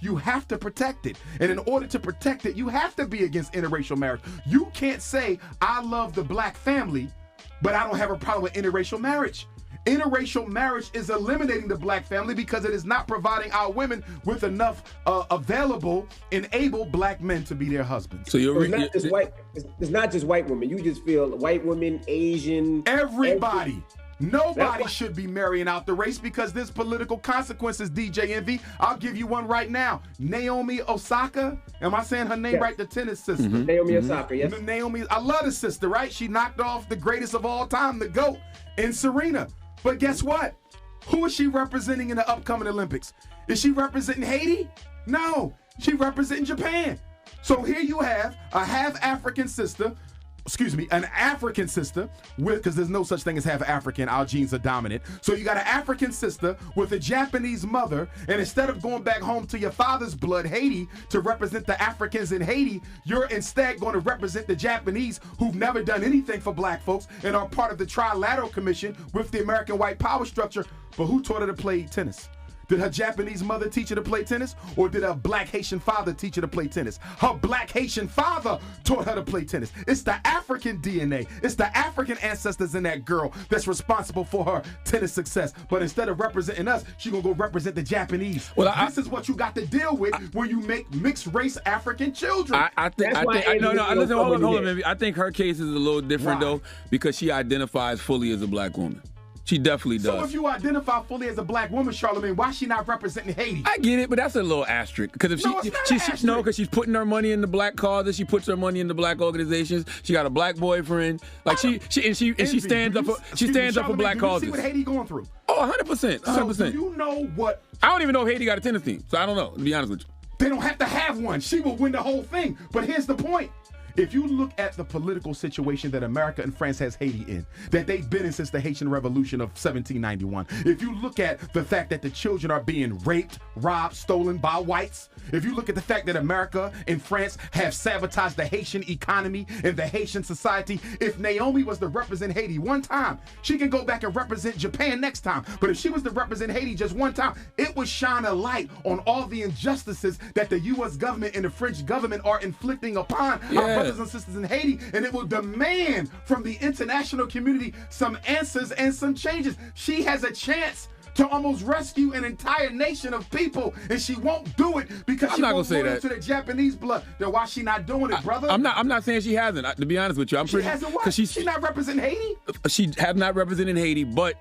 you have to protect it. And in order to protect it, you have to be against interracial marriage. You can't say, I love the black family, but I don't have a problem with interracial marriage. Interracial marriage is eliminating the black family because it is not providing our women with enough available and able black men to be their husbands. So it's not just white women. You just feel white women, Asian, everybody. Nobody should be marrying out the race because there's political consequences, DJ Envy. I'll give you one right now. Naomi Osaka. Am I saying her name right? The tennis sister. Mm-hmm. Naomi Osaka, yes. Naomi, I love the sister, right? She knocked off the greatest of all time, the GOAT, in Serena. But guess what? Who is she representing in the upcoming Olympics? Is she representing Haiti? No, she representing Japan. So here you have a half African sister an African sister because there's no such thing as half African. Our genes are dominant. So you got an African sister with a Japanese mother, and instead of going back home to your father's blood, Haiti, to represent the Africans in Haiti, you're instead going to represent the Japanese who've never done anything for black folks and are part of the Trilateral Commission with the American white power structure. But who taught her to play tennis? Did her Japanese mother teach her to play tennis, or did her black Haitian father teach her to play tennis? Her black Haitian father taught her to play tennis. It's the African DNA. It's the African ancestors in that girl that's responsible for her tennis success. But instead of representing us, she gonna go represent the Japanese. Well, this is what you got to deal with when you make mixed race African children. I think listen, hold on, baby. I think her case is a little different though, because she identifies fully as a black woman. She definitely does. So if you identify fully as a black woman, Charlamagne, why is she not representing Haiti? I get it, but that's a little asterisk. Because if because she's putting her money in the black causes, she puts her money in the black organizations. She got a black boyfriend. Like she stands up for black causes. See what Haiti going through? Oh, 100%. 100%. So do you know what? I don't even know if Haiti got a tennis team, so I don't know. To be honest with you, they don't have to have one. She will win the whole thing. But here's the point. If you look at the political situation that America and France has Haiti in, that they've been in since the Haitian Revolution of 1791, if you look at the fact that the children are being raped, robbed, stolen by whites, if you look at the fact that America and France have sabotaged the Haitian economy and the Haitian society, if Naomi was to represent Haiti one time, she can go back and represent Japan next time. But if she was to represent Haiti just one time, it would shine a light on all the injustices that the U.S. government and the French government are inflicting upon our brothers and sisters in Haiti, and it will demand from the international community some answers and some changes. She has a chance to almost rescue an entire nation of people, and she won't do it because she won't go into the Japanese blood. Then why she not doing it, brother? I'm not saying she hasn't. To be honest with you, she hasn't what? She not representing Haiti. She has not represented Haiti, but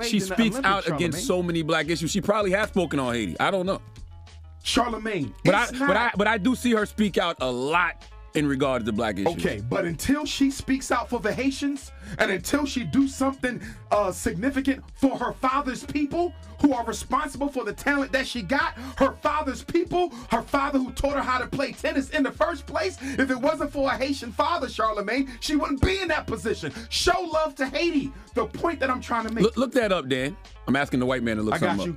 she speaks out against so many black issues. She probably has spoken on Haiti. I don't know, Charlamagne. But I do see her speak out a lot in regard to the black issues. Okay, but until she speaks out for the Haitians, and until she do something significant for her father's people who are responsible for the talent that she got, her father's people, her father who taught her how to play tennis in the first place, if it wasn't for a Haitian father, Charlamagne, she wouldn't be in that position. Show love to Haiti. The point that I'm trying to make. Look that up, Dan. I'm asking the white man to look something up. I got you.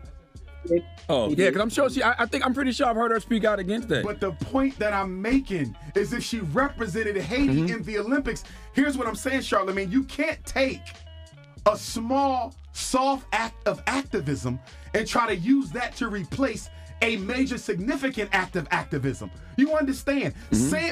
Oh, yeah, because I'm sure I'm pretty sure I've heard her speak out against that. But the point that I'm making is if she represented Haiti in the Olympics, here's what I'm saying, Charlamagne. You can't take a small, soft act of activism and try to use that to replace a major, significant act of activism. You understand?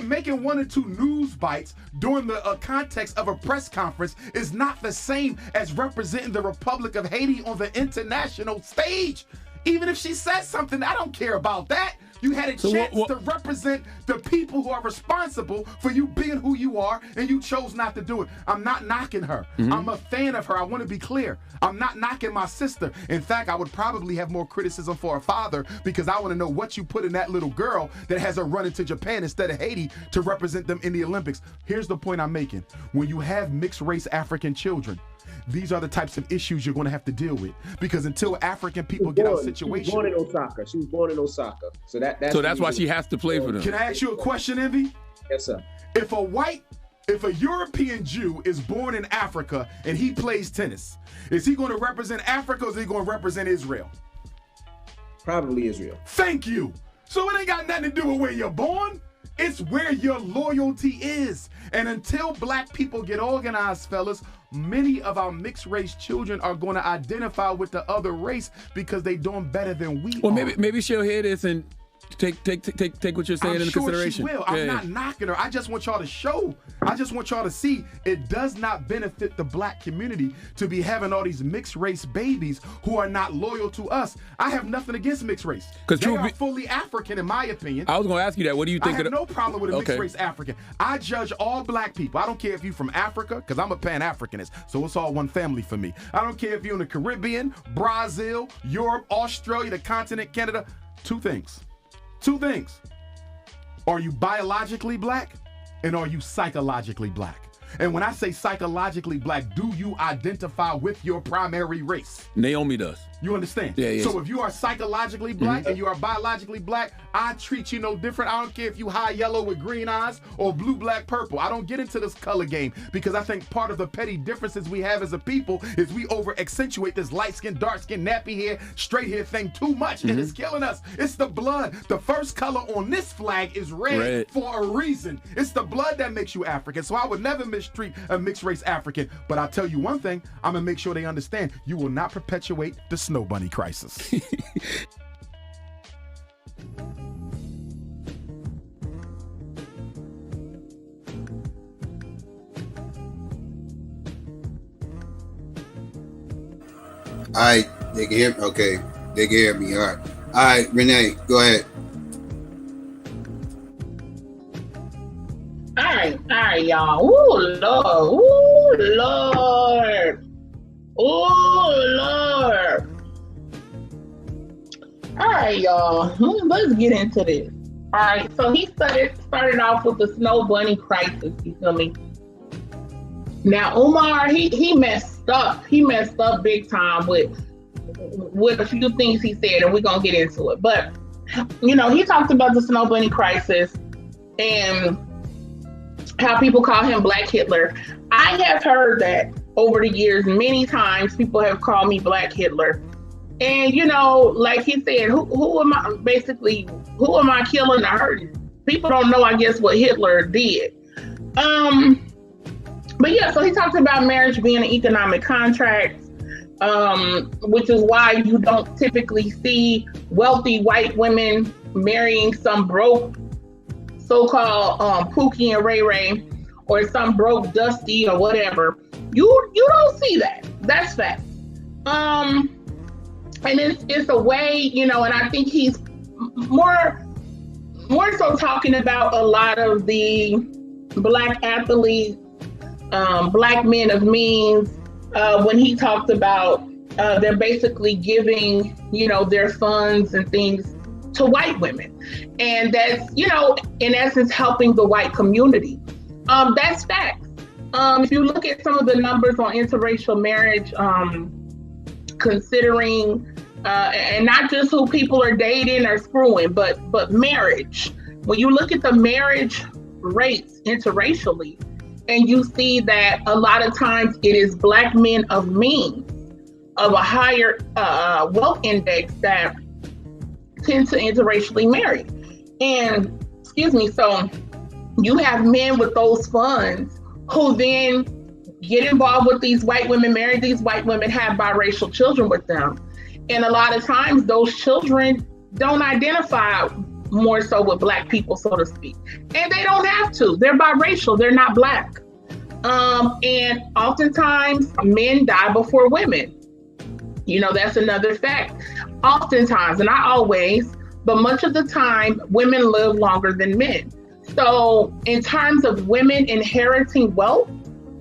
Making one or two news bites during the context of a press conference is not the same as representing the Republic of Haiti on the international stage. Even if she says something, I don't care about that. You had a chance to represent the people who are responsible for you being who you are, and you chose not to do it. I'm not knocking her. I'm a fan of her. I want to be clear. I'm not knocking my sister. In fact, I would probably have more criticism for her father because I want to know what you put in that little girl that has her running to Japan instead of Haiti to represent them in the Olympics. Here's the point I'm making. When you have mixed race African children, these are the types of issues you're going to have to deal with, because until African people get out of situation. She was born in Osaka. She was born in Osaka. So that's why she has to play for them. Can I ask you a question, Envy? Yes, sir. If a European Jew is born in Africa and he plays tennis, is he going to represent Africa or is he going to represent Israel? Probably Israel. Thank you. So it ain't got nothing to do with where you're born. It's where your loyalty is. And until black people get organized, fellas, many of our mixed race children are going to identify with the other race because they doing better than we are. Well, maybe she'll hear this and take what you're saying into consideration. She will. I'm not knocking her. I just want y'all to show. I just want y'all to see it does not benefit the black community to be having all these mixed race babies who are not loyal to us. I have nothing against mixed race. Because they are fully African, in my opinion. I was going to ask you that. What do you think? I have no problem with a mixed race African. I judge all black people. I don't care if you're from Africa, because I'm a Pan-Africanist, so it's all one family for me. I don't care if you're in the Caribbean, Brazil, Europe, Australia, the continent, Canada. Two things. Are you biologically black, and are you psychologically black? And when I say psychologically black, do you identify with your primary race? Naomi does. You understand? Yeah. So if you are psychologically black and you are biologically black, I treat you no different. I don't care if you high yellow with green eyes or blue, black, purple. I don't get into this color game because I think part of the petty differences we have as a people is we over accentuate this light skin, dark skin, nappy hair, straight hair thing too much, and it's killing us. It's the blood. The first color on this flag is red for a reason. It's the blood that makes you African. So I would never mistreat a mixed race African. But I'll tell you one thing, I'm gonna make sure they understand: you will not perpetuate the Snow Bunny crisis. All right, they can hear me. Okay, they can hear me. All right, Renee, go ahead. All right, y'all. Ooh, Lord. All right, y'all. Let's get into this. All right, so he started off with the Snow Bunny crisis. You feel me? Now, Umar, he messed up. He messed up big time with a few things he said, and we're gonna get into it. But he talked about the Snow Bunny crisis and how people call him Black Hitler. I have heard that over the years many times. People have called me Black Hitler. And, like he said, who am I killing or hurting? People don't know, I guess, what Hitler did. But yeah, so he talks about marriage being an economic contract, which is why you don't typically see wealthy white women marrying some broke so-called Pookie and Ray Ray, or some broke Dusty or whatever. You don't see that. That's fact. And it's a way, and I think he's more so talking about a lot of the Black athletes, Black men of means, when he talked about they're basically giving, their funds and things to white women. And that's, in essence, helping the white community. That's facts. If you look at some of the numbers on interracial marriage, considering, and not just who people are dating or screwing, but marriage. When you look at the marriage rates interracially, and you see that a lot of times it is Black men of means, of a higher wealth index, that tend to interracially marry. And, so you have men with those funds who then get involved with these white women, marry these white women, have biracial children with them. And a lot of times those children don't identify more so with Black people, so to speak. And they don't have to. They're biracial. They're not Black. And oftentimes men die before women. That's another fact. Oftentimes, and not always, but much of the time, women live longer than men. So in terms of women inheriting wealth,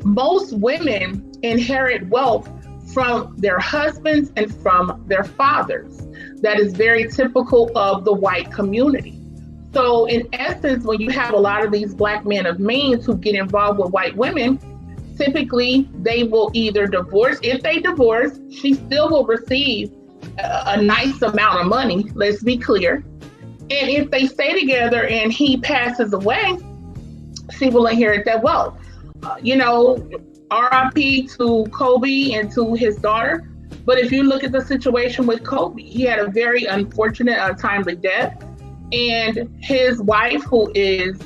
most women inherit wealth from their husbands and from their fathers. That is very typical of the white community. So in essence, when you have a lot of these Black men of means who get involved with white women, typically they will either divorce. If they divorce, she still will receive a nice amount of money, let's be clear. And if they stay together and he passes away, she will inherit that wealth. RIP to Kobe and to his daughter. But if you look at the situation with Kobe, he had a very unfortunate, untimely death. And his wife, who is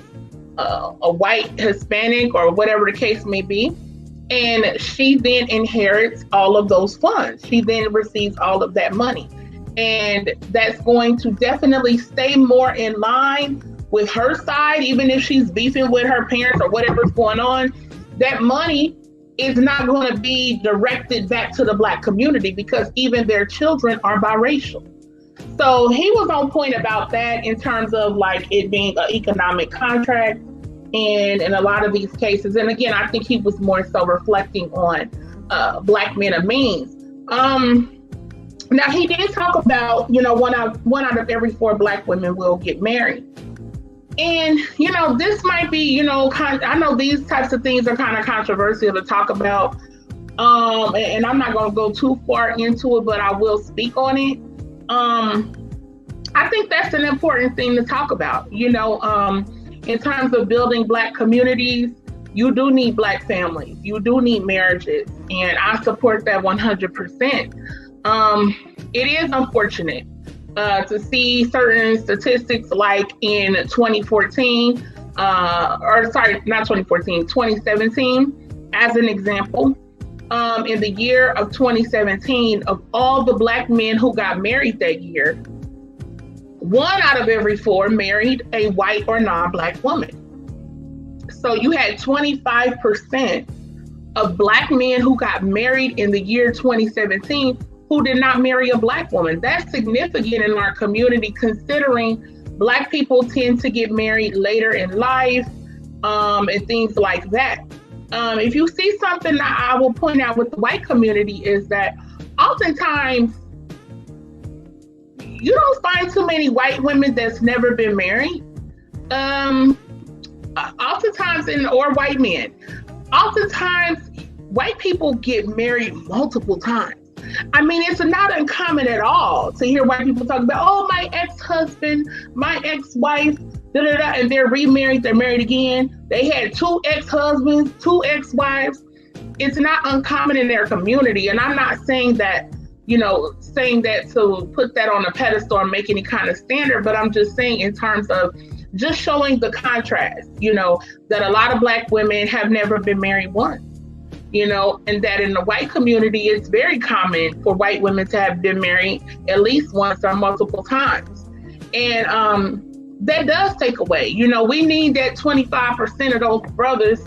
a white Hispanic or whatever the case may be, and she then inherits all of those funds. She then receives all of that money. And that's going to definitely stay more in line with her side, even if she's beefing with her parents or whatever's going on. That money is not going to be directed back to the Black community because even their children are biracial. So he was on point about that in terms of like it being an economic contract and in a lot of these cases. And again, I think he was more so reflecting on Black men of means. Now he did talk about, one out of every 4 Black women will get married. And, this might be, I know these types of things are kind of controversial to talk about. and I'm not going to go too far into it, but I will speak on it. I think that's an important thing to talk about. You know, in terms of building Black communities, you do need Black families. You do need marriages. And I support that 100%. It is unfortunate to see certain statistics like in 2014, 2017, as an example. In the year of 2017, of all the Black men who got married that year, 1 out of every 4 married a white or non-Black woman. So you had 25% of Black men who got married in the year 2017 who did not marry a Black woman. That's significant in our community, considering Black people tend to get married later in life, and things like that. If you see something that I will point out with the white community is that oftentimes you don't find too many white women that's never been married. Oftentimes, or white men, oftentimes white people get married multiple times. I mean, it's not uncommon at all to hear white people talk about, oh, my ex-husband, my ex-wife, and they're remarried, they're married again. They had 2 ex-husbands, 2 ex-wives. It's not uncommon in their community. And I'm not saying that, saying that to put that on a pedestal or make any kind of standard, but I'm just saying in terms of just showing the contrast, that a lot of Black women have never been married once, and that in the white community, it's very common for white women to have been married at least once or multiple times. And that does take away, we need that 25% of those brothers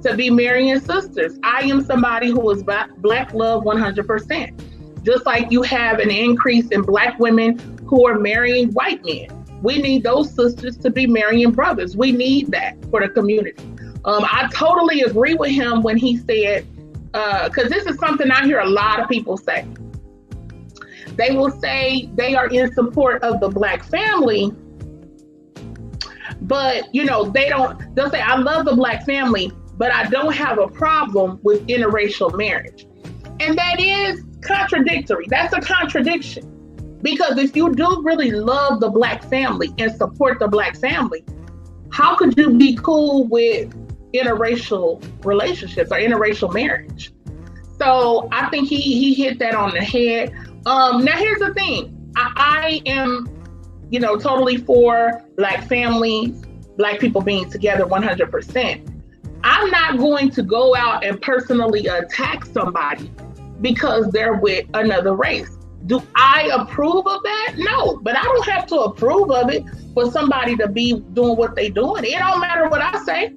to be marrying sisters. I am somebody who is Black love 100%. Just like you have an increase in Black women who are marrying white men. We need those sisters to be marrying brothers. We need that for the community. I totally agree with him when he said, because this is something I hear a lot of people say. They will say they are in support of the Black family, but they'll say, I love the Black family, but I don't have a problem with interracial marriage. And that is contradictory. That's a contradiction. Because if you do really love the Black family and support the Black family, how could you be cool with interracial relationships or interracial marriage? So I think he hit that on the head. Now here's the thing. I am, totally for Black families, Black people being together 100%. I'm not going to go out and personally attack somebody because they're with another race. Do I approve of that? No, but I don't have to approve of it for somebody to be doing what they doing. It don't matter what I say.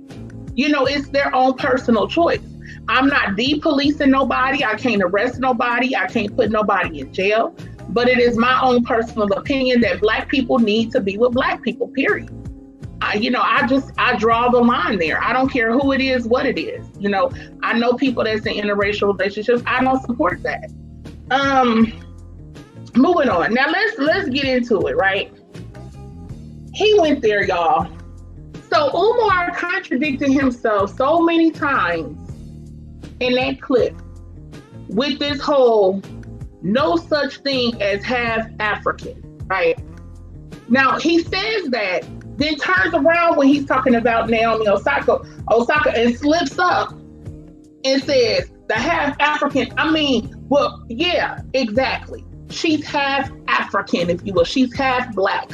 It's their own personal choice. I'm not de-policing nobody. I can't arrest nobody. I can't put nobody in jail. But it is my own personal opinion that Black people need to be with Black people, period. I draw the line there. I don't care who it is, what it is. I know people that's in interracial relationships. I don't support that. Moving on. Now let's get into it, right? He went there, y'all. So Umar contradicted himself so many times in that clip with this whole no such thing as half African, right? Now he says that, then turns around when he's talking about Naomi Osaka and slips up and says the half African. Well, yeah, exactly. She's half African, if you will. She's half Black.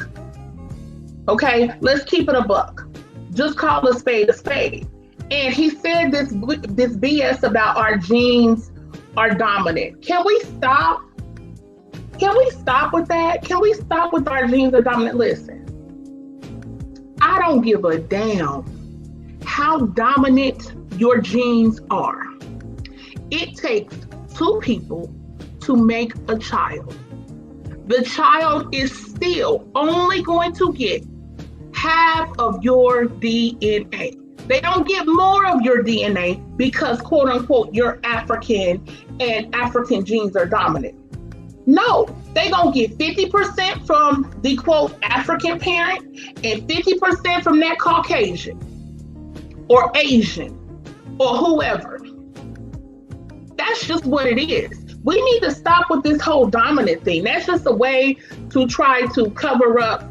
Okay, let's keep it a buck. Just call a spade a spade. And he said this BS about our genes are dominant. Can we stop? Can we stop with that? Can we stop with our genes are dominant? Listen, I don't give a damn how dominant your genes are. It takes 2 people to make a child. The child is still only going to get half of your DNA. They don't get more of your DNA because, quote unquote, you're African and African genes are dominant. No, they gonna get 50% from the quote African parent and 50% from that Caucasian or Asian or whoever. that's just what it is. We need to stop with this whole dominant thing. That's just a way to try to cover up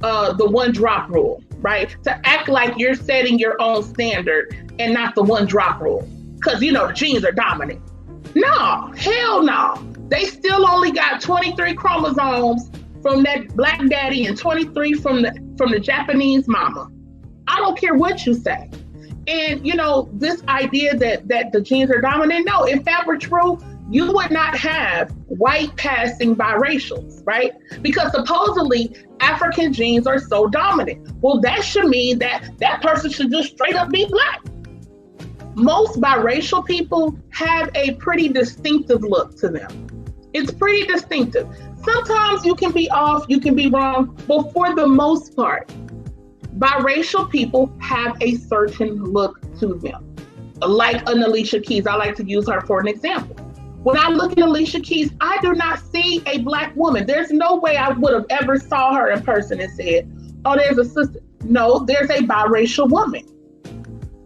the one drop rule, right? To act like you're setting your own standard and not the one drop rule. Because, you know, the genes are dominant. No, hell no. They still only got 23 chromosomes from that black daddy and 23 from the Japanese mama. I don't care what you say. And, you know, this idea that the genes are dominant, no, if that were true, you would not have white passing biracials, right? Because supposedly African genes are so dominant. Well, that should mean that that person should just straight up be black. Most biracial people have a pretty distinctive look to them. It's pretty distinctive. Sometimes you can be off, you can be wrong, but for the most part, biracial people have a certain look to them. Like an Alicia Keys, I like to use her for an example. When I look at Alicia Keys, I do not see a black woman. There's no way I would have ever saw her in person and said, oh, there's a sister. No, there's a biracial woman.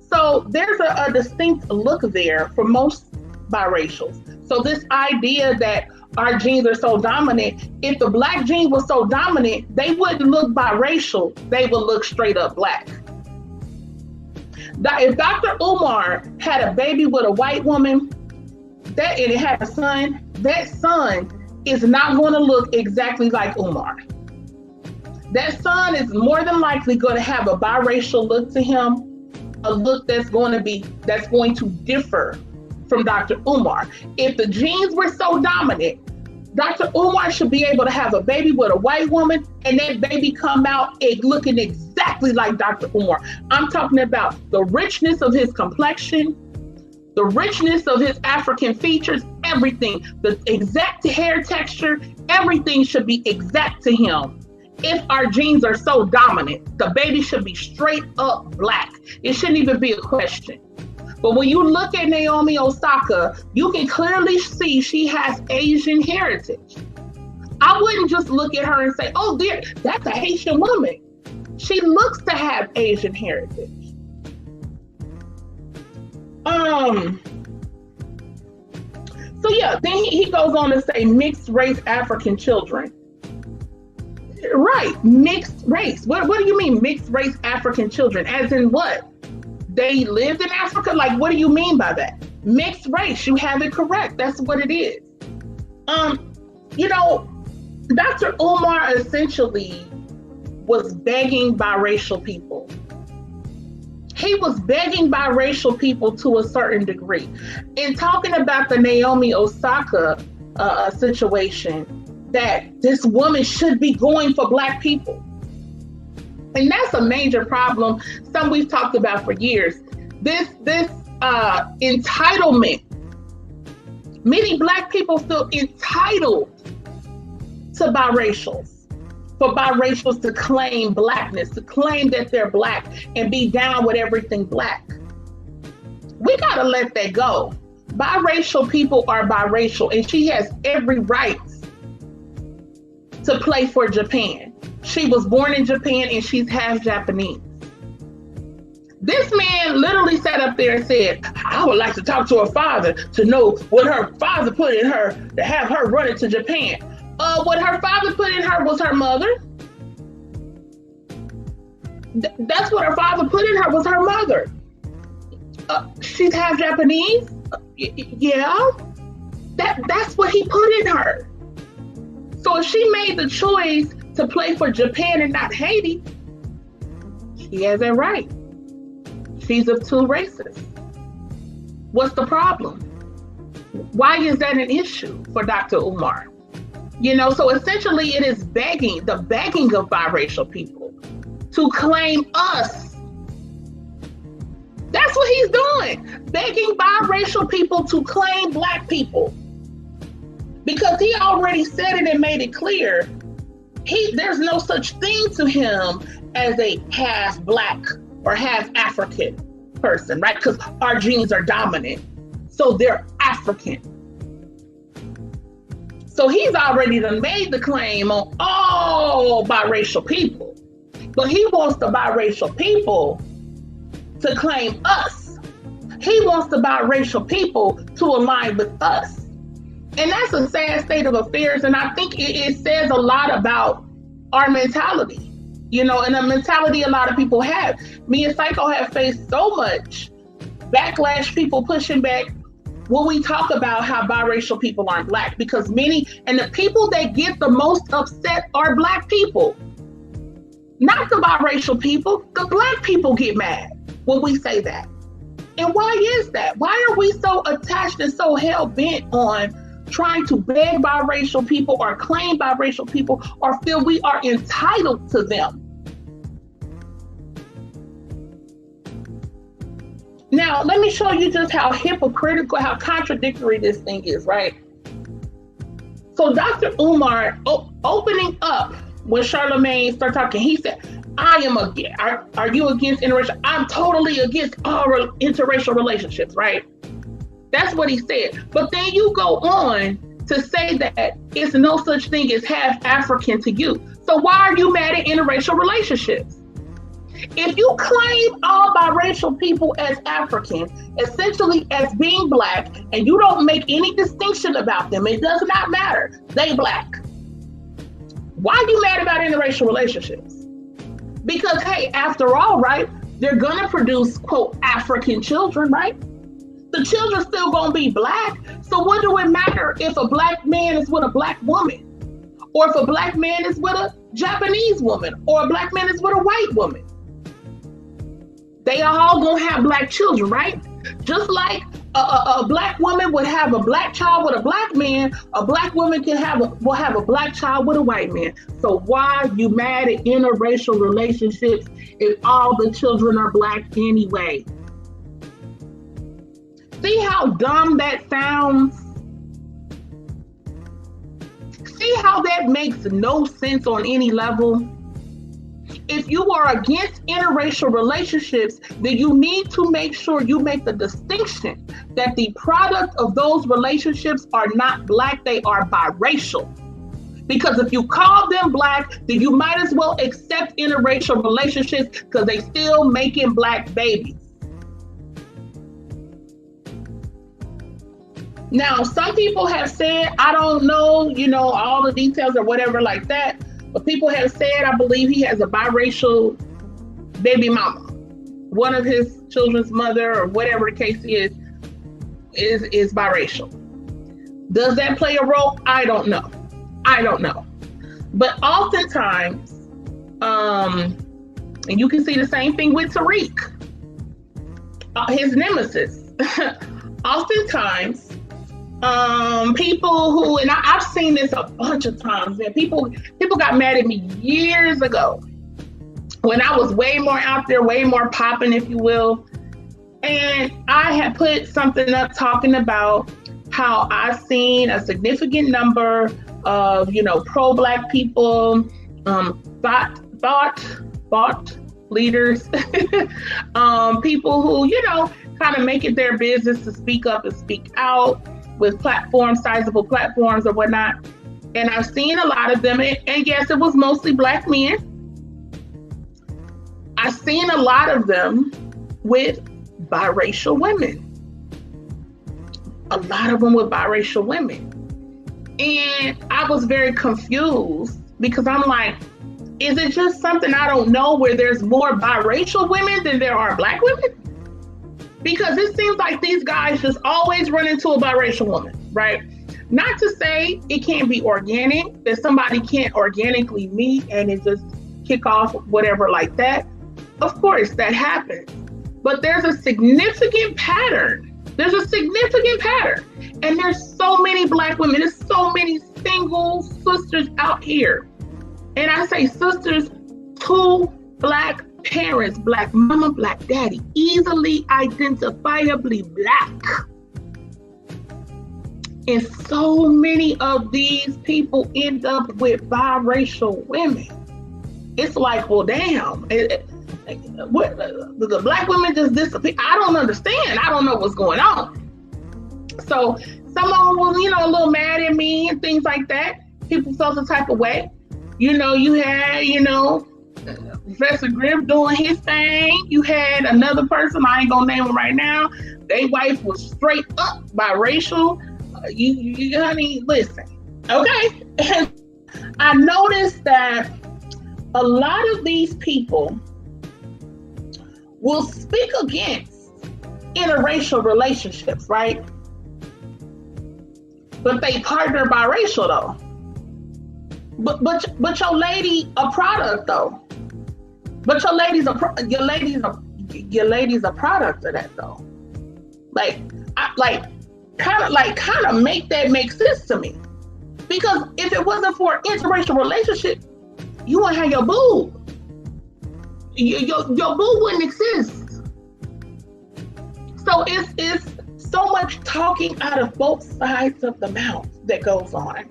So there's a distinct look there for most biracials. So this idea that our genes are so dominant, if the black gene was so dominant, they wouldn't look biracial, they would look straight up black. If Dr. Umar had a baby with a white woman, and it had a son, that son is not going to look exactly like Umar. That son is more than likely going to have a biracial look to him, a look that's going to differ from Dr. Umar. If the genes were so dominant, Dr. Umar should be able to have a baby with a white woman and that baby come out looking exactly like Dr. Umar. I'm talking about the richness of his complexion, the richness of his African features, everything, the exact hair texture, everything should be exact to him. If our genes are so dominant, the baby should be straight up black. It shouldn't even be a question. But when you look at Naomi Osaka, you can clearly see she has Asian heritage. I wouldn't just look at her and say, oh, dear, that's a Haitian woman. She looks to have Asian heritage. So yeah, then he goes on to say mixed race African children. Right, mixed race. What do you mean mixed race African children? As in what? They lived in Africa? Like, what do you mean by that? Mixed race, you have it correct. That's what it is. You know, Dr. Umar essentially was begging biracial people. He was begging biracial people to a certain degree. In talking about the Naomi Osaka situation, that this woman should be going for black people. And that's a major problem, something we've talked about for years. This entitlement. Many black people feel entitled to biracials, for biracials to claim blackness, to claim that they're black and be down with everything black. We gotta let that go. Biracial people are biracial, and she has every right to play for Japan. She was born in Japan and she's half Japanese. This man literally sat up there and said, I would like to talk to her father to know what her father put in her to have her run into Japan. What her father put in her was her mother. That's what her father put in her was her mother. She's half Japanese? Yeah. That's what he put in her. So if she made the choice to play for Japan and not Haiti, she has that right. She's of two races. What's the problem? Why is that an issue for Dr. Umar? You know, so essentially it is begging of biracial people to claim us. That's what he's doing, begging biracial people to claim black people. Because he already said it and made it clear, there's no such thing to him as a half black or half African person, right? Because our genes are dominant, so they're African. So he's already done made the claim on all biracial people, but he wants the biracial people to claim us. He wants the biracial people to align with us. And that's a sad state of affairs. And I think it says a lot about our mentality, you know, and the mentality a lot of people have. Me and Psycho have faced so much backlash, people pushing back when we talk about how biracial people aren't Black, because the people that get the most upset are Black people. Not the biracial people, the Black people get mad when we say that. And why is that? Why are we so attached and so hell-bent on trying to beg biracial people or claim biracial people or feel we are entitled to them? Now, let me show you just how hypocritical, how contradictory this thing is, right? So Dr. Umar, opening up when Charlemagne started talking, he said, are you against interracial? I'm totally against all interracial relationships, right? That's what he said. But then you go on to say that it's no such thing as half African to you. So why are you mad at interracial relationships? If you claim all biracial people as African, essentially as being Black, and you don't make any distinction about them, it does not matter, they Black. Why are you mad about interracial relationships? Because, hey, after all, right, they're gonna produce, quote, African children, right? The children still gonna be Black. So what do it matter if a Black man is with a Black woman? Or if a Black man is with a Japanese woman? Or a Black man is with a white woman? They are all gonna have Black children, right? Just like a Black woman would have a Black child with a Black man, a Black woman will have a Black child with a white man. So why are you mad at interracial relationships if all the children are Black anyway? See how dumb that sounds? See how that makes no sense on any level? If you are against interracial relationships, then you need to make sure you make the distinction that the product of those relationships are not Black, they are biracial. Because if you call them Black, then you might as well accept interracial relationships because they still making Black babies. Now, some people have said, I don't know, all the details or whatever like that, but people have said, I believe he has a biracial baby mama. One of his children's mother or whatever the case is biracial. Does that play a role? I don't know. But oftentimes, and you can see the same thing with Tariq, his nemesis. Oftentimes, people who, and I've seen this a bunch of times, man, people got mad at me years ago when I was way more out there, way more popping, if you will. And I had put something up talking about how I've seen a significant number of, pro-Black people, thought leaders, people who, kind of make it their business to speak up and speak out with platforms, sizable platforms or whatnot. And I've seen a lot of them, and yes, it was mostly Black men. I've seen a lot of them with biracial women. A lot of them with biracial women. And I was very confused because I'm like, is it just something I don't know where there's more biracial women than there are Black women? Because it seems like these guys just always run into a biracial woman, right? Not to say it can't be organic, that somebody can't organically meet and it just kick off whatever like that. Of course, that happens. But there's a significant pattern. And there's so many Black women. There's so many single sisters out here. And I say sisters, 2 Black parents, Black mama, Black daddy, easily identifiably Black. And so many of these people end up with biracial women. It's like, well, damn, what, the Black women just disappear? I don't understand. I don't know what's going on. So some of them was, a little mad at me and things like that. People felt the type of way. You had, Professor Griff doing his thing. You had another person, I ain't gonna name him right now, they wife was straight up biracial, you honey, listen, okay? And I noticed that a lot of these people will speak against interracial relationships, right? But they partner biracial though. But your lady a product though. But your lady's a product of that though. Kind of make that make sense to me. Because if it wasn't for an interracial relationship, you wouldn't have your boo. Your boo wouldn't exist. So it's so much talking out of both sides of the mouth that goes on.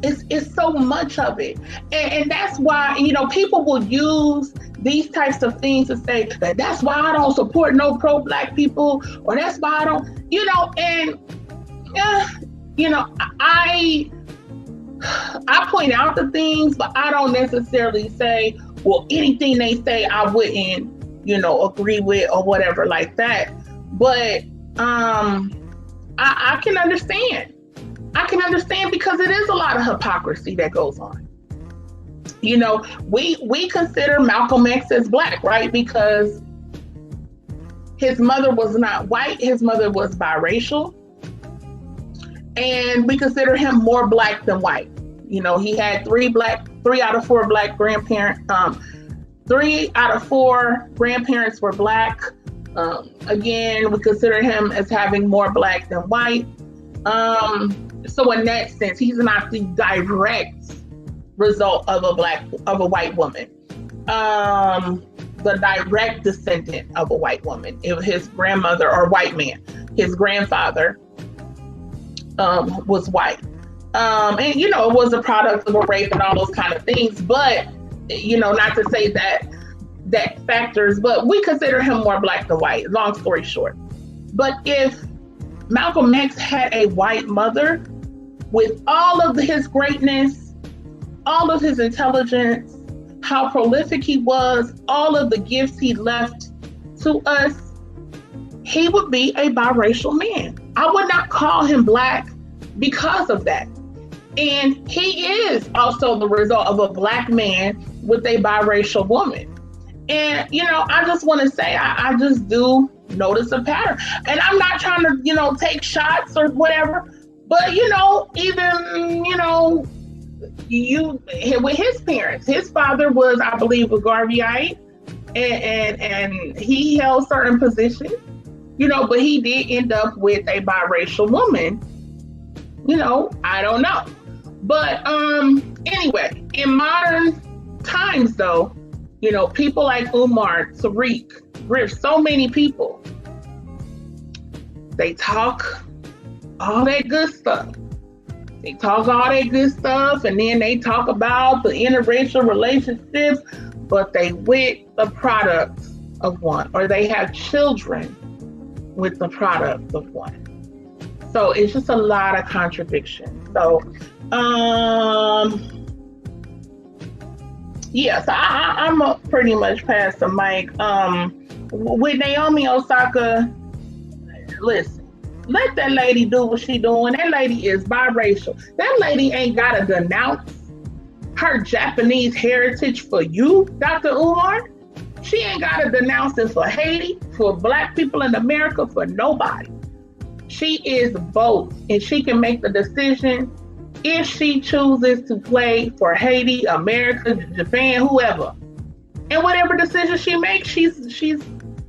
It's so much of it. And that's why, people will use these types of things to say that that's why I don't support no pro-Black people, or that's why I don't, I point out the things, but I don't necessarily say, well, anything they say I wouldn't, agree with or whatever like that. But I can understand. I can understand because it is a lot of hypocrisy that goes on. We consider Malcolm X as Black, right? Because his mother was not white, his mother was biracial. And we consider him more Black than white. He had 3 out of 4 Black grandparents. 3 out of 4 grandparents were Black. Again, we consider him as having more Black than white. So in that sense, he's not the direct result of a white woman. The direct descendant of a white woman. It was his grandmother, or white man. His grandfather was white. And it was a product of a rape and all those kind of things, but not to say that factors, but we consider him more Black than white, long story short. But if Malcolm X had a white mother with all of his greatness, all of his intelligence, how prolific he was, all of the gifts he left to us, he would be a biracial man. I would not call him Black because of that. And he is also the result of a Black man with a biracial woman. And, I just want to say, I just do notice a pattern. And I'm not trying to, take shots or whatever, but, even, with his parents, his father was, I believe, a Garveyite, and he held certain positions, but he did end up with a biracial woman. I don't know. But anyway, in modern times though, people like Umar, Tariq, Griff, so many people, they talk all that good stuff. They talk all that good stuff, and then they talk about the interracial relationships, but they with the product of one, or they have children with the product of one. So it's just a lot of contradiction. So, so I'm pretty much past the mic. With Naomi Osaka, listen, let that lady do what she doing. That lady is biracial. That lady ain't gotta denounce her Japanese heritage for you, Dr. Umar. She ain't gotta denounce it for Haiti, for Black people in America, for nobody. She is both, and she can make the decision if she chooses to play for Haiti, America, Japan, whoever. And whatever decision she makes, she's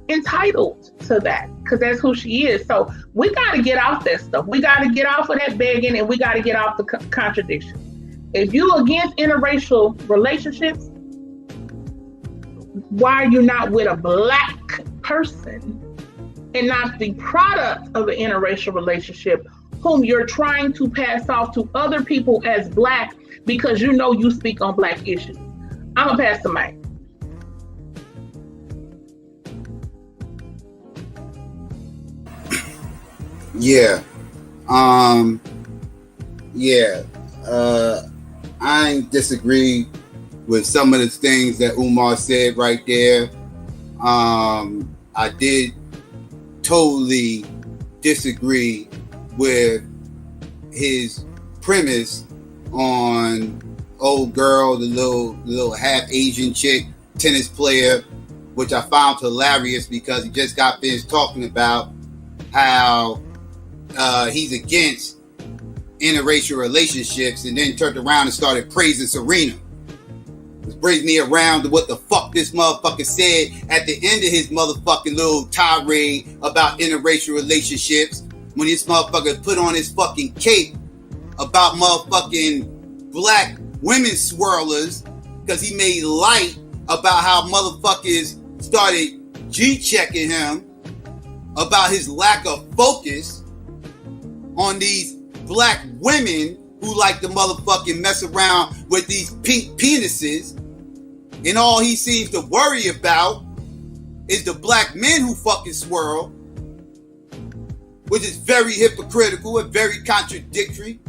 entitled to that, because that's who she is. So we got to get off that stuff. We got to get off of that begging, and we got to get off the contradiction. If you against interracial relationships, why are you not with a Black person and not the product of an interracial relationship whom you're trying to pass off to other people as Black because you speak on Black issues? I'm gonna pass the mic. I disagree with some of the things that Umar said right there. I did totally disagree with his premise on old girl, the little half Asian chick tennis player, which I found hilarious because he just got finished talking about how he's against interracial relationships, and then turned around and started praising Serena. Which brings me around to what the fuck this motherfucker said at the end of his motherfucking little tirade about interracial relationships, when this motherfucker put on his fucking cape about motherfucking black women swirlers, because he made light about how motherfuckers started G-checking him about his lack of focus on these black women who like to motherfucking mess around with these pink penises, and all he seems to worry about is the black men who fucking swirl, which is very hypocritical and very contradictory,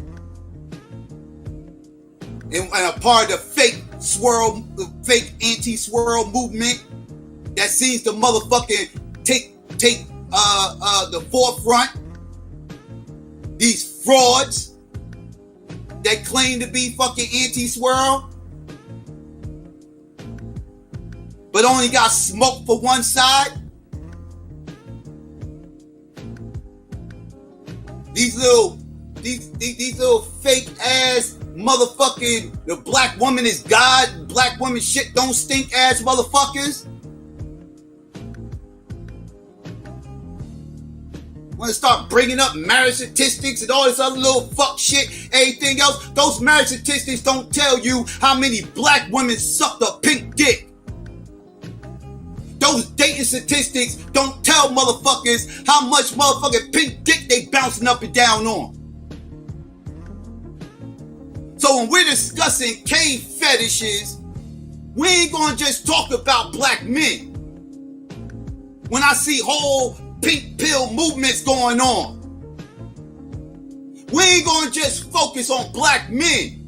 and a part of the fake swirl, the fake anti-swirl movement that seems to motherfucking take the forefront. These frauds that claim to be fucking anti-swirl, but only got smoke for one side. These little fake ass motherfucking, the black woman is God, black woman shit don't stink ass motherfuckers. Want to start bringing up marriage statistics and all this other little fuck shit, anything else. Those marriage statistics don't tell you how many black women sucked a pink dick. Those dating statistics don't tell motherfuckers how much motherfucking pink dick they bouncing up and down on. So when we're discussing cave fetishes, we ain't gonna just talk about black men. When I see whole pink pill movements going on, we ain't gonna just focus on black men.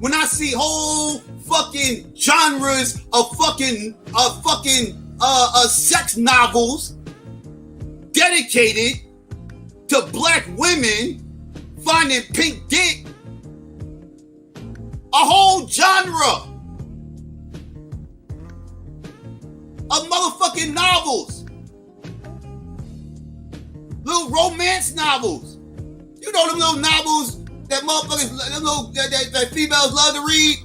When I see whole fucking genres of sex novels dedicated to black women finding pink dick, a whole genre of motherfucking novels, little romance novels. You know them little novels that motherfuckers, that females love to read.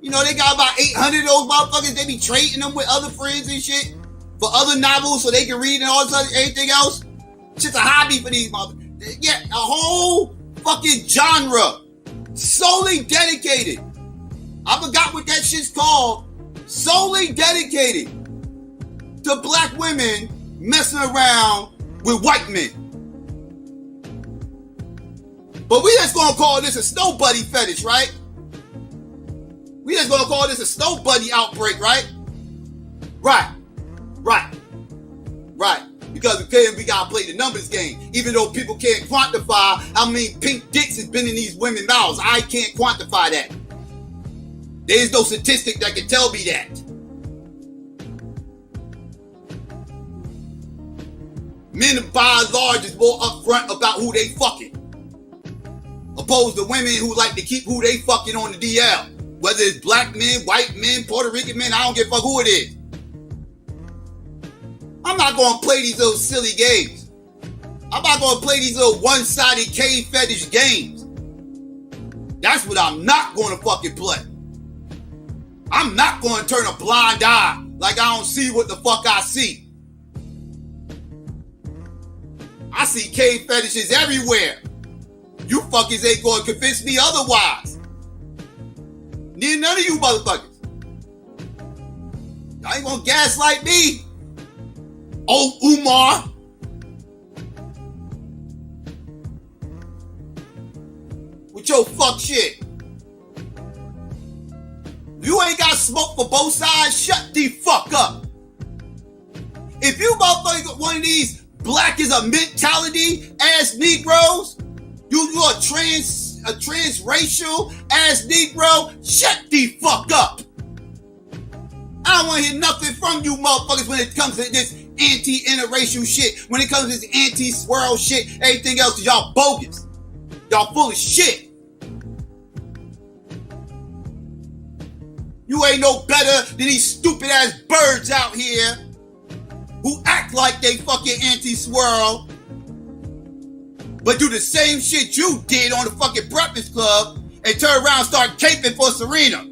You know, they got about 800 of those motherfuckers. They be trading them with other friends and shit for other novels so they can read and all this other anything else. It's just a hobby for these motherfuckers. Yeah, a whole fucking genre solely dedicated. I forgot what that shit's called. Solely dedicated to black women messing around with white men. But we just gonna call this a snow bunny fetish, right? We just gonna call this a snow bunny outbreak, right? Right. Because we gotta play the numbers game. Even though people can't quantify how many pink dicks has been in these women's mouths, I can't quantify that. There is no statistic that can tell me that. Men by and large is more upfront about who they fucking, opposed to women who like to keep who they fucking on the DL. Whether it's black men, white men, Puerto Rican men, I don't give a fuck who it is. I'm not gonna play these little silly games. I'm not gonna play these little one-sided cave fetish games. That's what I'm not gonna fucking play. I'm not gonna turn a blind eye like I don't see what the fuck I see. I see cave fetishes everywhere. You fuckers ain't gonna convince me otherwise. Neither none of you motherfuckers. Y'all ain't gonna gaslight me. Oh, Umar. With your fuck shit. You ain't got smoke for both sides, shut the fuck up. If you motherfuckers one of these black is a mentality ass Negroes, you're a transracial ass Negro, shut the fuck up. I don't want to hear nothing from you motherfuckers when it comes to this anti-interracial shit, when it comes to this anti-swirl shit, everything else, y'all bogus. Y'all full of shit. You ain't no better than these stupid ass birds out here who act like they fucking anti-swirl, but do the same shit you did on the fucking Breakfast Club and turn around and start caping for Serena.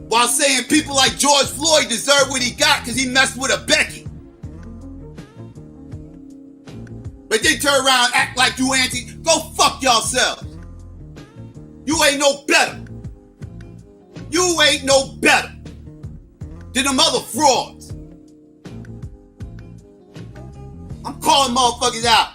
While saying people like George Floyd deserve what he got because he messed with a Becky. But they turn around and act like you anti. Go fuck yourselves. You ain't no better. You ain't no better than them other frauds. I'm calling motherfuckers out.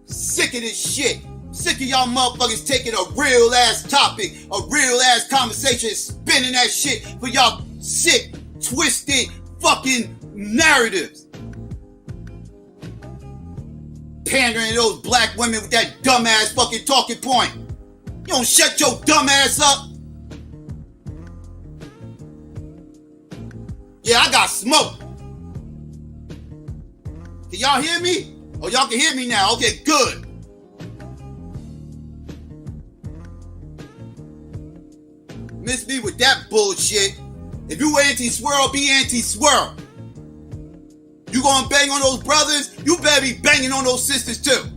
Sick of this shit. Sick of y'all motherfuckers taking a real ass topic, a real ass conversation, and spinning that shit for y'all sick, twisted fucking narratives. Pandering to those black women with that dumbass fucking talking point. You don't shut your dumb ass up. Yeah, I got smoke. Can y'all hear me? Oh, y'all can hear me now. Okay, good. Miss me with that bullshit. If you anti-swirl, be anti-swirl. You gonna bang on those brothers? You better be banging on those sisters too.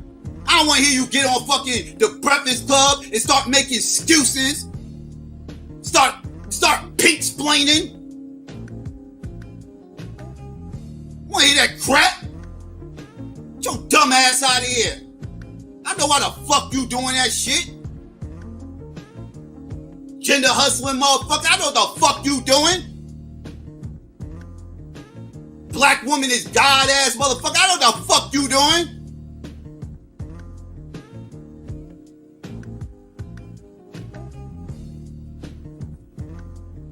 I don't want to hear you get on fucking the Breakfast Club and start making excuses. Start pink-splaining. Want to hear that crap? Get your dumb ass out of here. I know why the fuck you doing that shit. Gender hustling motherfucker. I know what the fuck you doing. Black woman is God ass motherfucker. I know what the fuck you doing.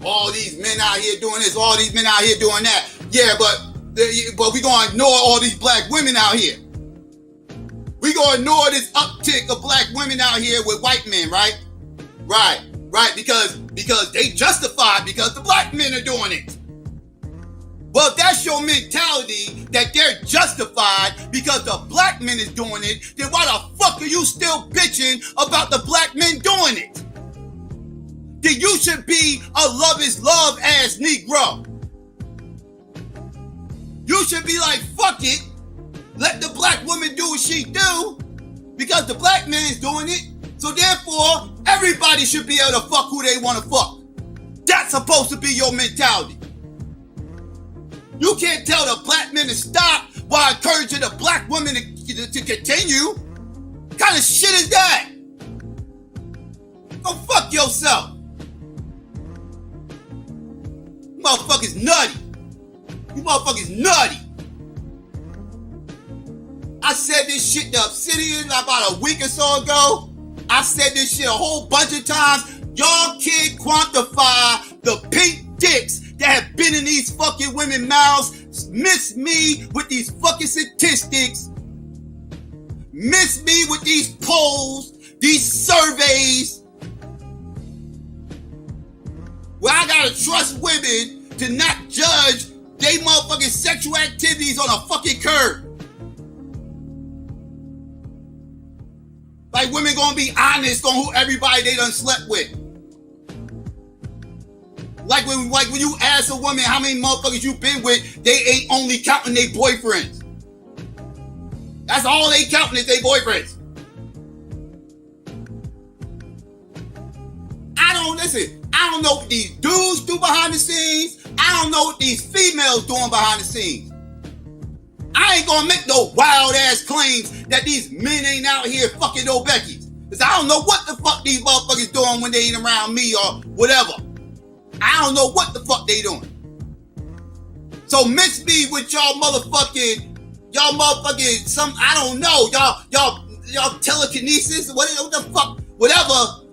All these men out here doing this, all these men out here doing that. Yeah, but we gonna ignore all these black women out here. We gonna ignore this uptick of black women out here with white men, right? Right, because they justify because the black men are doing it. Well, if that's your mentality that they're justified because the black men is doing it, then why the fuck are you still bitching about the black men doing it? Then you should be a love is love ass Negro. You should be like, fuck it, let the black woman do what she do because the black man is doing it. So therefore, everybody should be able to fuck who they want to fuck. That's supposed to be your mentality. You can't tell the black men to stop while encouraging the black women to continue. What kind of shit is that? Go fuck yourself. You motherfuckers nutty. You motherfuckers nutty. I said this shit to Obsidian about a week or so ago. I said this shit a whole bunch of times. Y'all can't quantify the pink dicks that have been in these fucking women's mouths. Miss me with these fucking statistics. Miss me with these polls, these surveys. Where I gotta trust women to not judge they motherfucking sexual activities on a fucking curb. Like women gonna be honest on who everybody they done slept with. Like when you ask a woman how many motherfuckers you been with, they ain't only counting their boyfriends. That's all they counting is their boyfriends. I don't know what these dudes do behind the scenes. I don't know what these females doing behind the scenes. I ain't gonna make no wild ass claims that these men ain't out here fucking no Beckys. Cause I don't know what the fuck these motherfuckers doing when they ain't around me or whatever. I don't know what the fuck they doing. So mix me with y'all motherfucking some, I don't know, y'all telekinesis, what the fuck, whatever.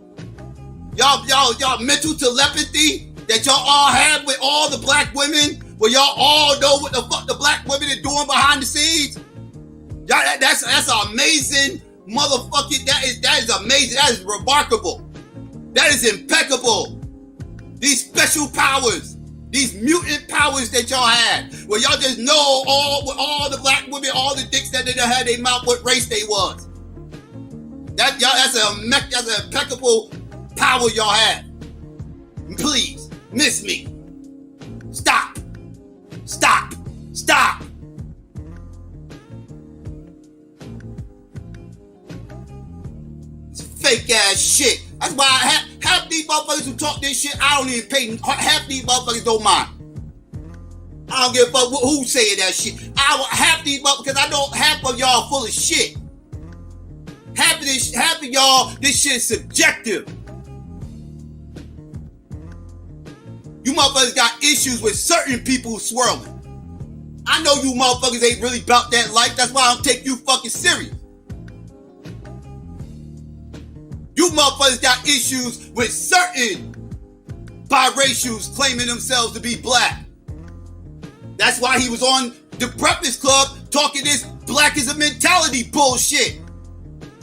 Y'all mental telepathy that y'all all have with all the black women, where y'all all know what the fuck the black women are doing behind the scenes. Y'all, that's amazing, motherfucking. That is amazing. That is remarkable. That is impeccable. These special powers, these mutant powers that y'all had, where y'all just know all the black women, all the dicks that they done had their mouth, what race they was. That's an impeccable power y'all have. Please, miss me. Stop. Stop. Stop. It's fake ass shit. That's why half these motherfuckers who talk this shit, I don't even pay. Half these motherfuckers don't mind. I don't give a fuck who's saying that shit. Half these motherfuckers, because I know half of y'all full of shit. Half of y'all, this shit is subjective. You motherfuckers got issues with certain people swirling. I know you motherfuckers ain't really about that life. That's why I don't take you fucking serious. You motherfuckers got issues with certain biracials claiming themselves to be black. That's why he was on the Breakfast Club talking this black is a mentality bullshit.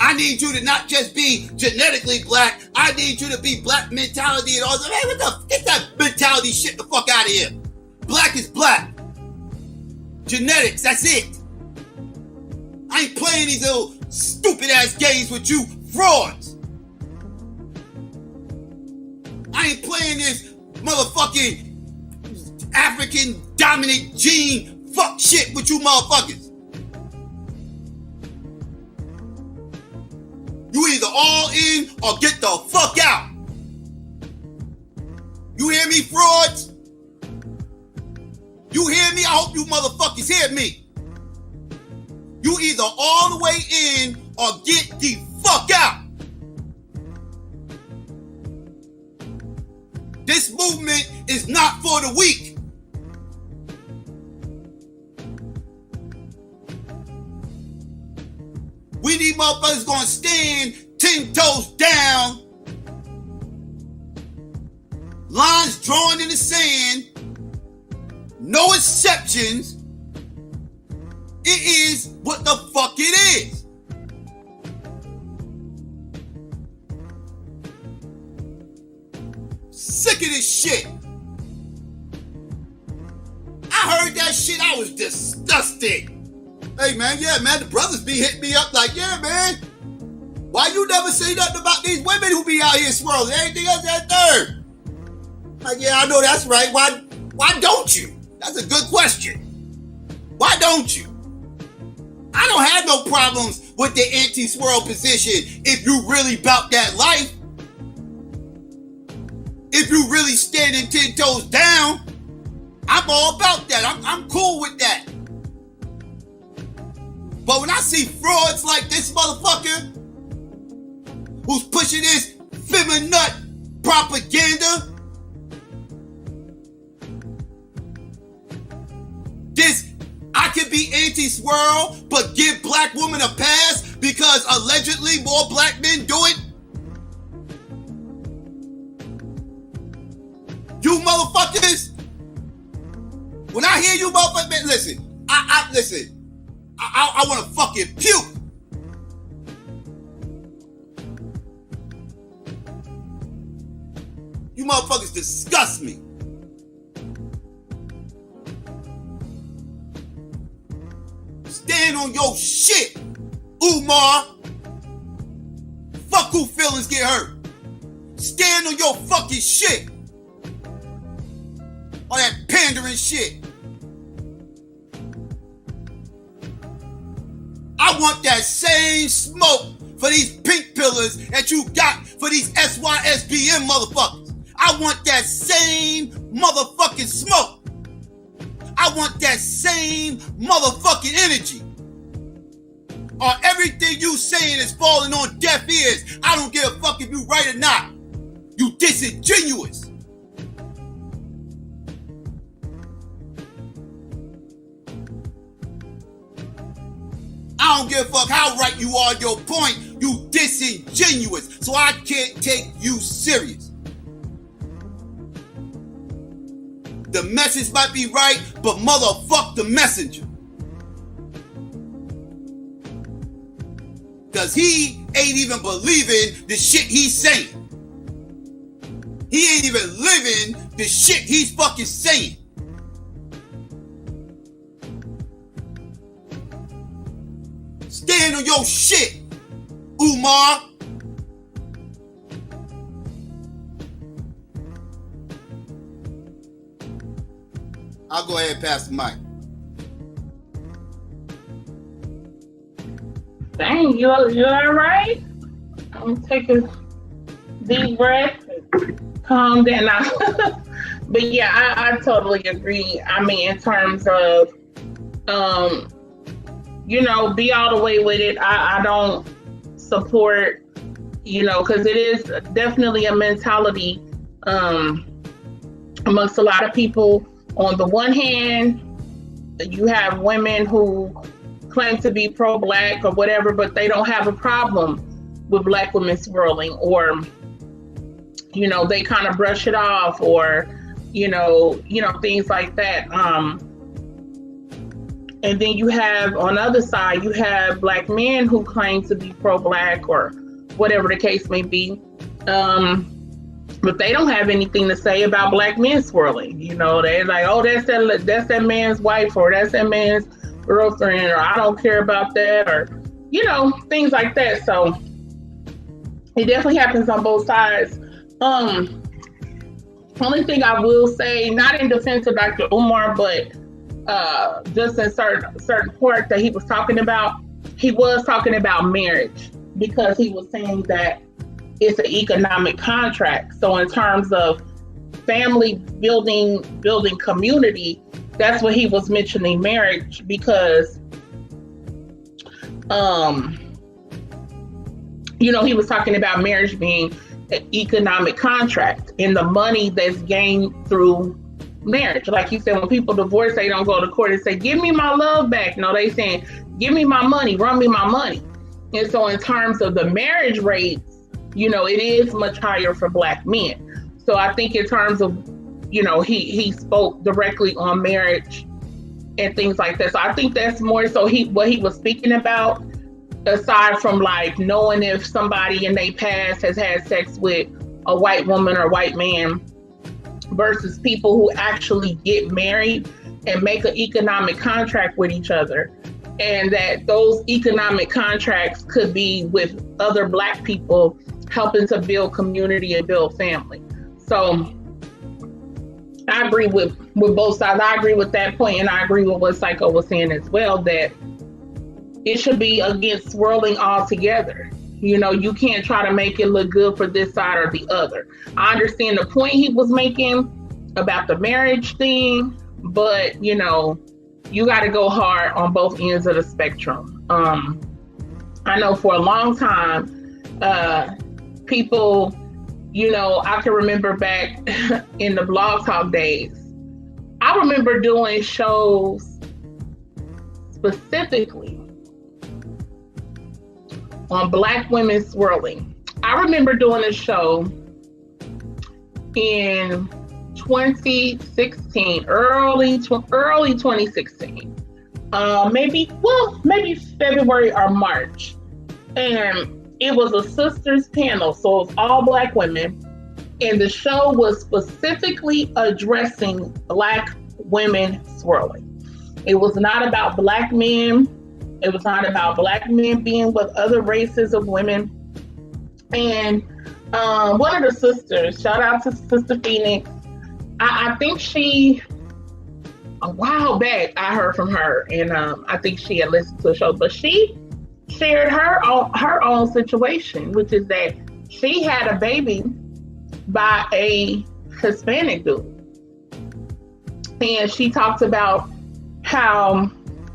I need you to not just be genetically black. I need you to be black mentality and all that. Hey, get that mentality shit the fuck out of here. Black is black. Genetics, that's it. I ain't playing these little stupid ass games with you frauds. I ain't playing this motherfucking African dominant gene fuck shit with you motherfuckers. You either all in or get the fuck out. You hear me, frauds? You hear me? I hope you motherfuckers hear me. You either all the way in or get the fuck out. This movement is not for the weak. We need motherfuckers gonna stand 10 toes down, lines drawn in the sand, no exceptions. It is what the fuck it is. Sick of this shit. I heard that shit, I was disgusted. Hey man, yeah man, the brothers be hitting me up like, yeah man, why you never say nothing about these women who be out here swirling? Anything else that third? Like, yeah, I know that's right. Why don't you? That's a good question. Why don't you? I don't have no problems with the anti-swirl position if you really about that life. If you really standing 10 toes down, I'm all about that. I'm cool with that. But when I see frauds like this motherfucker who's pushing this feminine propaganda, this I can be anti-swirl but give black women a pass because allegedly more black men do it. You motherfuckers, when I hear you motherfuckers, man, listen, I want to fucking puke. You motherfuckers disgust me. Stand on your shit, Umar. Fuck who feelings get hurt. Stand on your fucking shit. All that pandering shit. I want that same smoke for these pink pillars that you got for these SYSBM motherfuckers. I want that same motherfucking smoke. I want that same motherfucking energy. Or everything you saying is falling on deaf ears. I don't give a fuck if you right or not. You disingenuous. I don't give a fuck how right you are on your point. You disingenuous. So I can't take you serious. The message might be right, but motherfuck the messenger. Cause he ain't even believing the shit he's saying. He ain't even living the shit he's fucking saying. Stand on your shit, Umar. I'll go ahead and pass the mic. Dang, you all right? I'm taking deep breath, calm down now. But yeah, I totally agree. I mean, in terms of, be all the way with it. I don't support, because it is definitely a mentality amongst a lot of people. On the one hand, you have women who claim to be pro-black or whatever, but they don't have a problem with black women swirling, or they kind of brush it off, or things like that. And then you have, on the other side, you have black men who claim to be pro-black or whatever the case may be, but they don't have anything to say about black men swirling. They're like, oh, that's that man's wife, or that's that man's girlfriend, or I don't care about that, or things like that. So it definitely happens on both sides. Only thing I will say, not in defense of Dr. Umar, but just in certain part that he was talking about marriage, because he was saying that it's an economic contract. So in terms of family building community, that's what he was mentioning marriage, because he was talking about marriage being an economic contract and the money that's gained through marriage. Like he said, when people divorce, they don't go to court and say, give me my love back. No, they saying, give me my money, run me my money. And so in terms of the marriage rates, it is much higher for black men. So I think in terms of, he spoke directly on marriage and things like that. So I think that's more so what he was speaking about, aside from like knowing if somebody in their past has had sex with a white woman or white man, versus people who actually get married and make an economic contract with each other. And that those economic contracts could be with other black people helping to build community and build family. So I agree with both sides. I agree with that point, and I agree with what Psycho was saying as well, that it should be against swirling altogether. You can't try to make it look good for this side or the other. I understand the point he was making about the marriage thing, but you got to go hard on both ends of the spectrum. I know for a long time, people, I can remember back in the Blog Talk days, I remember doing shows specifically on black women swirling. I remember doing a show in 2016, early 2016, maybe February or March, and it was a sisters panel, so it was all black women, and the show was specifically addressing black women swirling. It was not about black men. It was not about black men being with other races of women. And one of the sisters, shout out to Sister Phoenix, I think she, a while back, I heard from her, and I think she had listened to the show, but she shared her own situation, which is that she had a baby by a Hispanic dude. And she talked about how,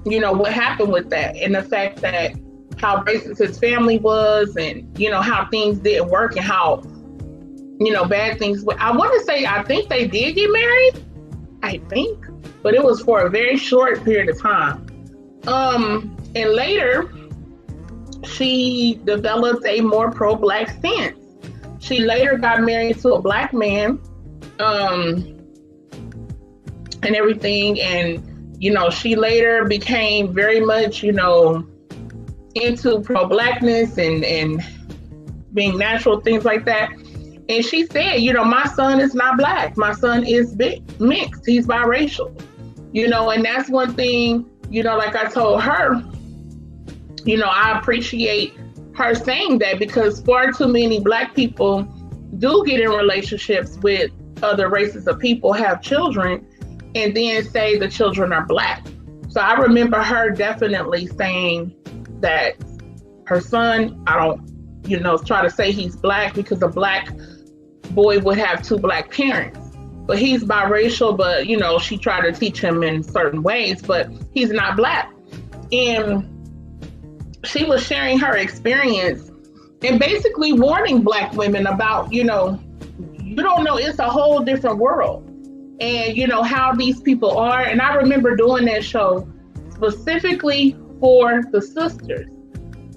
what happened with that, and the fact that how racist his family was, and, how things didn't work, and how, bad things were. I want to say, I think they did get married, but it was for a very short period of time. And later, she developed a more pro-black stance. She later got married to a black man, and everything. And, she later became very much, into pro-blackness and being natural, things like that. And she said, you know, my son is not black. My son is mixed. He's biracial. You know, and that's one thing, you know, like I told her, you know, I appreciate her saying that, because far too many black people do get in relationships with other races of people, have children, and then say the children are black. So I remember her definitely saying that her son, I don't, you know, try to say he's black because a black boy would have two black parents. But he's biracial, but, you know, she tried to teach him in certain ways, but he's not black. And she was sharing her experience and basically warning black women about, you know, you don't know, it's a whole different world. And, you know, how these people are. And I remember doing that show specifically for the sisters.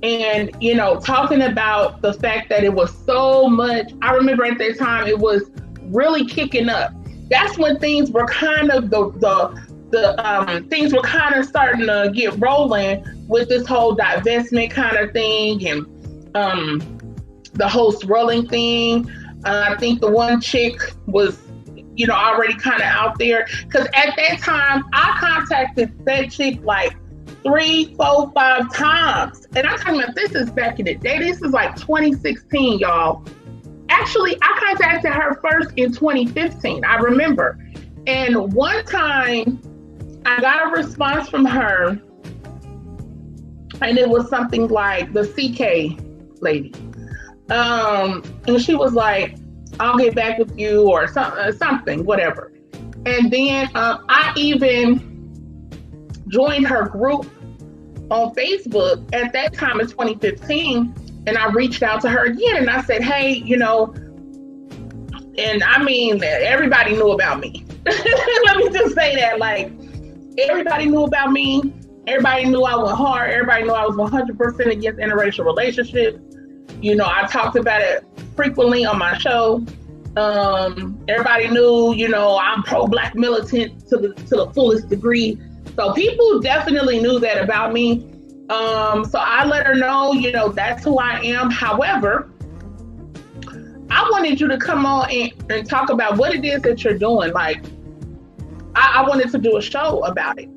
And, you know, talking about the fact that it was so much. I remember at that time it was really kicking up. That's when things were kind of things were kind of starting to get rolling with this whole divestment kind of thing, and the whole swirling thing. I think the one chick was, you know, already kind of out there, because at that time I contacted that chick like 3, 4, 5 times, and I'm talking about, this is back in the day. This is like 2016, y'all. Actually, I contacted her first in 2015, I remember. And one time I got a response from her, and it was something like the CK lady. And she was like, I'll get back with you, or something, whatever. And then I even joined her group on Facebook at that time in 2015. And I reached out to her again and I said, hey, you know, and I mean, everybody knew about me. Let me just say that, like, everybody knew about me. Everybody knew I went hard. Everybody knew I was 100% against interracial relationships. You know, I talked about it frequently on my show. Everybody knew, you know, I'm pro-black militant to the fullest degree. So people definitely knew that about me. So I let her know, you know, that's who I am. However, I wanted you to come on and talk about what it is that you're doing. Like, I wanted to do a show about it.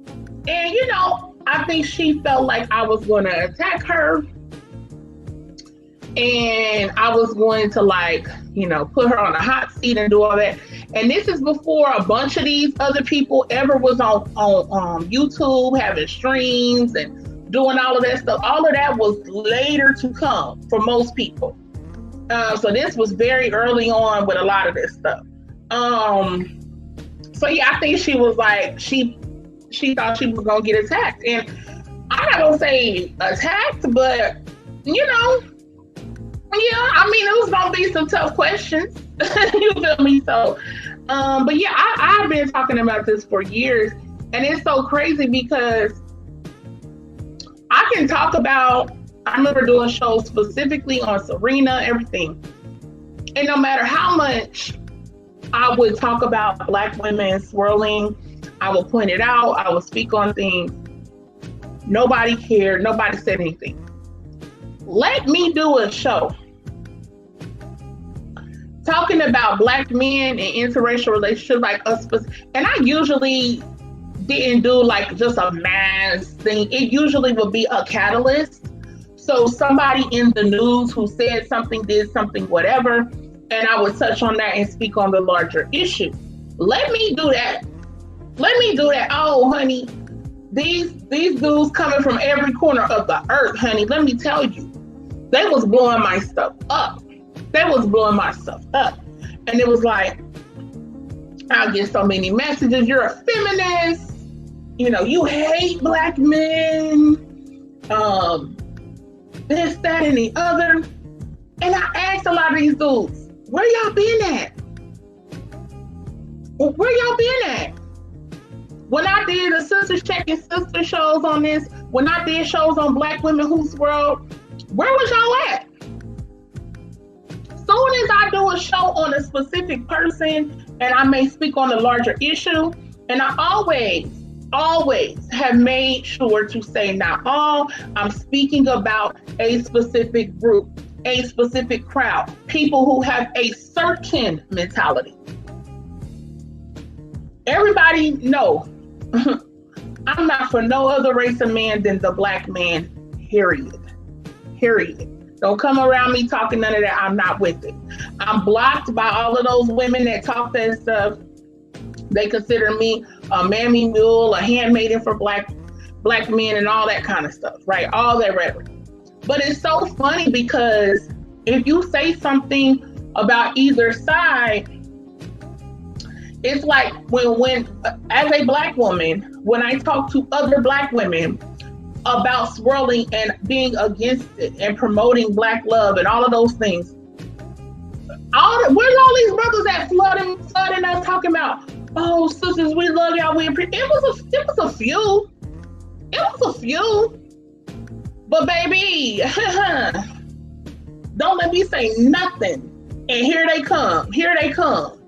And, you know, I think she felt like I was going to attack her. And I was going to, like, you know, put her on a hot seat and do all that. And this is before a bunch of these other people ever was on YouTube having streams and doing all of that stuff. All of that was later to come for most people. So this was very early on with a lot of this stuff. So yeah, I think she was like, she thought she was gonna get attacked. And I'm not gonna say attacked, but, you know, yeah, I mean, it was gonna be some tough questions. You feel me? So, but yeah, I've been talking about this for years, and it's so crazy because I can talk about, I remember doing shows specifically on Serena, everything. And no matter how much I would talk about black women swirling, I would point it out, I would speak on things. Nobody cared, nobody said anything. Let me do a show talking about black men and interracial relationships, like us, and I usually didn't do like just a mass thing. It usually would be a catalyst. So somebody in the news who said something, did something, whatever, and I would touch on that and speak on the larger issue. Let me do that. Let me do that. Oh, honey, these dudes coming from every corner of the earth, honey, let me tell you, they was blowing my stuff up. They was blowing my stuff up. And it was like, I'll get so many messages. You're a feminist. You know, you hate black men. This, that, and the other. And I asked a lot of these dudes, where y'all been at? Where y'all been at? When I did the Sisters Checking Sister shows on this, when I did shows on Black Women Who's World, where was y'all at? Soon as I do a show on a specific person and I may speak on a larger issue, and I always have made sure to say not all, I'm speaking about a specific group. a specific crowd, people who have a certain mentality. Everybody know I'm not for no other race of man than the black man, period. Don't come around me talking none of that. I'm not with it. I'm blocked by all of those women that talk that stuff. They consider me a mammy mule, a handmaiden for black men and all that kind of stuff, right? All that rhetoric. But it's so funny because if you say something about either side, it's like when as a black woman, when I talk to other black women about swirling and being against it and promoting black love and all of those things, where's all these brothers that flooding us talking about, oh sisters, we love y'all, we appreciate. It was a few. But baby, don't let me say nothing. And here they come.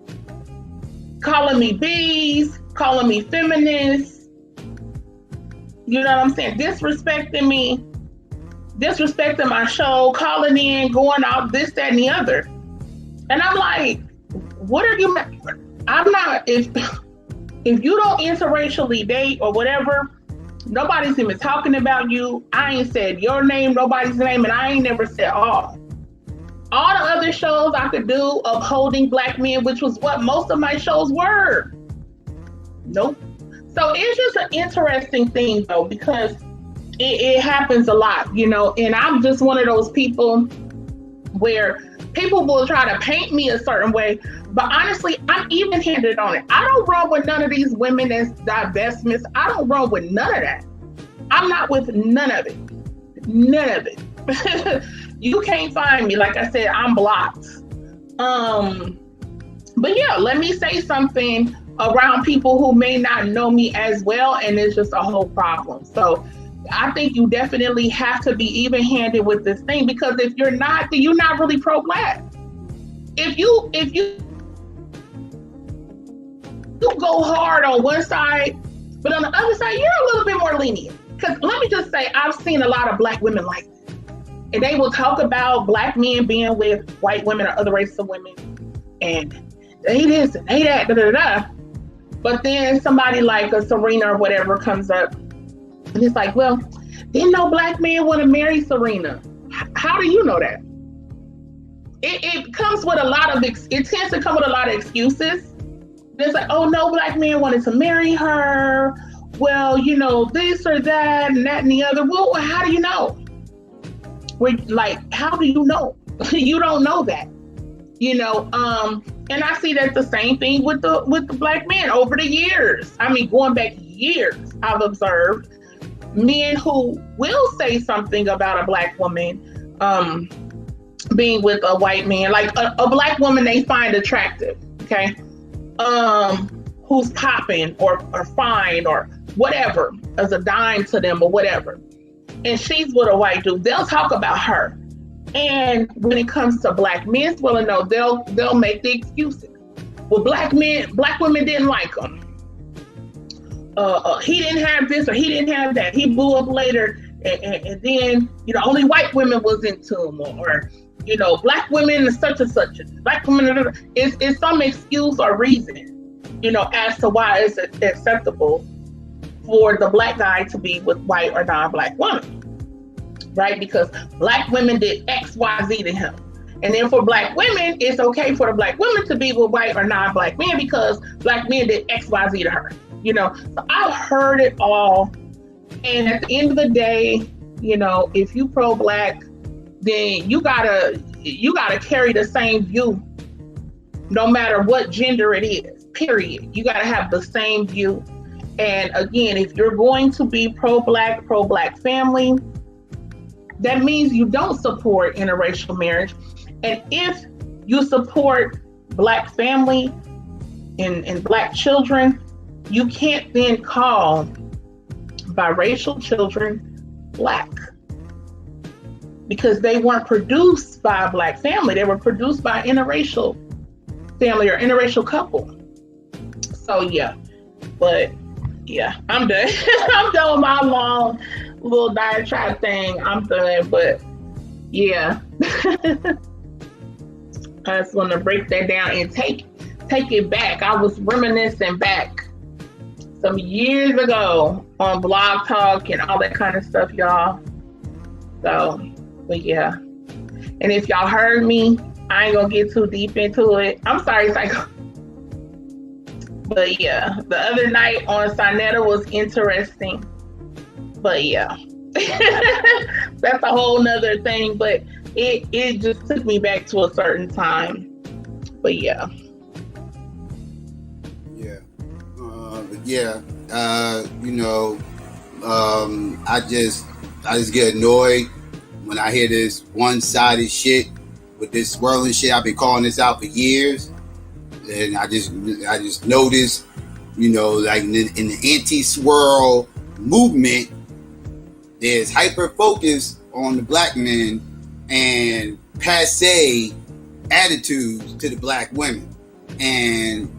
Calling me bees, calling me feminists. You know what I'm saying? Disrespecting me, disrespecting my show, calling in, going out, this, that, and the other. And I'm like, what are you, I'm not, if you don't interracially date or whatever, nobody's even talking about you. I ain't said your name, nobody's name, and I ain't never said all. All the other shows I could do upholding black men, which was what most of my shows were. Nope. So it's just an interesting thing though, because it happens a lot, you know, and I'm just one of those people where people will try to paint me a certain way, but honestly, I'm even-handed on it. I don't run with none of these women that's divestments. I don't run with none of that. I'm not with none of it. None of it. You can't find me. Like I said, I'm blocked. But yeah, let me say something around people who may not know me as well, and it's just a whole problem. So I think you definitely have to be even-handed with this thing, because if you're not, then you're not really pro-black. If you go hard on one side, but on the other side, you're a little bit more lenient. Because let me just say, I've seen a lot of black women like this. And they will talk about black men being with white women or other races of women, and they this and they that, da da da. But then somebody like a Serena or whatever comes up, and it's like, well, didn't no black man want to marry Serena? How do you know that? It comes with a lot of, it tends to come with a lot of excuses. It's like, oh, no black man wanted to marry her. Well, you know, this or that and that and the other. Well, how do you know? We're like, how do you know? You don't know that, you know. And I see that the same thing with the black men over the years. I mean, going back years, I've observed men who will say something about a black woman being with a white man, like a black woman they find attractive, okay, who's popping or fine or whatever, as a dime to them or whatever. And she's with a white dude, they'll talk about her. And when it comes to black men, well, no, they'll make the excuses. Well, black women didn't like him. He didn't have this or he didn't have that. He blew up later, and then, you know, only white women was into him, or you know, black women and such and such. Black women, it's some excuse or reason, you know, as to why it's acceptable for the black guy to be with white or non-black women, right? Because black women did X, Y, Z to him. And then for black women, it's okay for the black women to be with white or non-black men because black men did X, Y, Z to her, you know? So I've heard it all. And at the end of the day, you know, if you pro-black, then you gotta carry the same view, no matter what gender it is, period. You gotta have the same view. And again, if you're going to be pro-black family, that means you don't support interracial marriage. And if you support black family and black children, you can't then call biracial children black, because they weren't produced by a black family. They were produced by an interracial family or interracial couple. So yeah, but yeah, I'm done. I'm done with my long little diatribe thing. I'm done, but yeah. I just want to break that down and take it back. I was reminiscing back some years ago on Blog Talk and all that kind of stuff, y'all. So, but yeah. And if y'all heard me, I ain't gonna get too deep into it. I'm sorry, Psycho. But yeah, the other night on Sinetta was interesting. But yeah, that's a whole nother thing. But it just took me back to a certain time. But yeah. I just get annoyed when I hear this one-sided shit with this swirling shit. I've been calling this out for years, and I just noticed, like in the anti-swirl movement, there's hyper focus on the black men and passe attitudes to the black women, and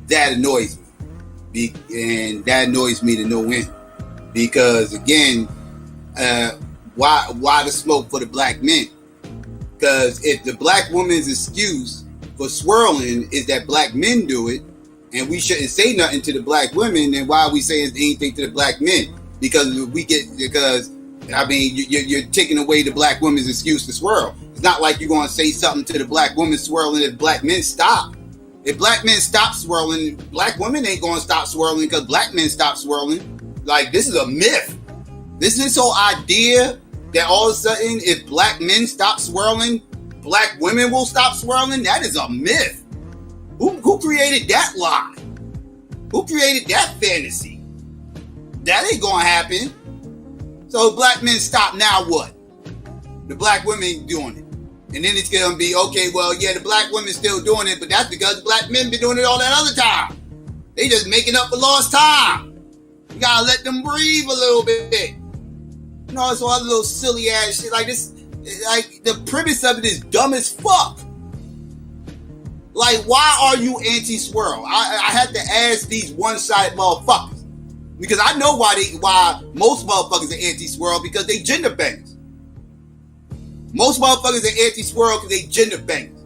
that annoys me. And that annoys me to no end, because again, why the smoke for the black men? Because if the black woman's excuse for swirling is that black men do it, and we shouldn't say nothing to the black women, then why are we saying anything to the black men? Because you're taking away the black woman's excuse to swirl. It's not like you're going to say something to the black woman swirling if black men stop. If black men stop swirling, black women ain't going to stop swirling because black men stop swirling. Like, this is a myth. This whole idea that all of a sudden, if black men stop swirling, black women will stop swirling, that is a myth. Who created that lie? Who created that fantasy? That ain't going to happen. So if black men stop, now what? The black women doing it. And then it's going to be, okay, well, yeah, the black women still doing it, but that's because the black men been doing it all that other time. They just making up for lost time. You got to let them breathe a little bit. It's all a little silly ass shit like this. Like, the premise of it is dumb as fuck. Like, why are you anti-swirl? I had to ask these one-sided motherfuckers, because I know why most motherfuckers are anti-swirl, because they gender bangers. Most motherfuckers are anti-swirl because they gender bangers,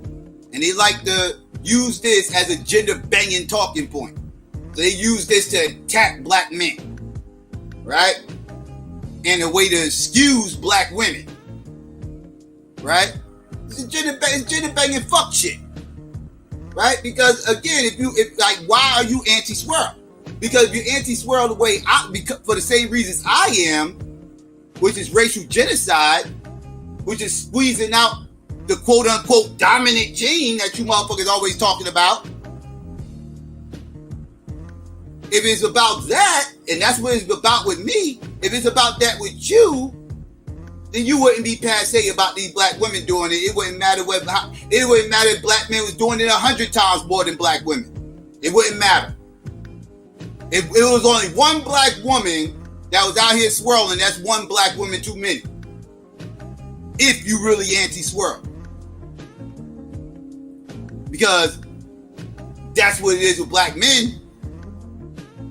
and they like to use this as a gender banging talking point. So they use this to attack black men, right? And a way to excuse black women, right? It's gender banging fuck shit, right? Because again, why are you anti-swirl? Because if you're anti-swirl the way for the same reasons I am, which is racial genocide, which is squeezing out the quote-unquote dominant gene that you motherfuckers always talking about. If it's about that, and that's what it's about with me, if it's about that with you, then you wouldn't be passe about these black women doing it. It wouldn't matter if black men was doing it 100 times more than black women. It wouldn't matter. If it was only one black woman that was out here swirling, that's one black woman too many. If you really anti-swirl. Because that's what it is with black men.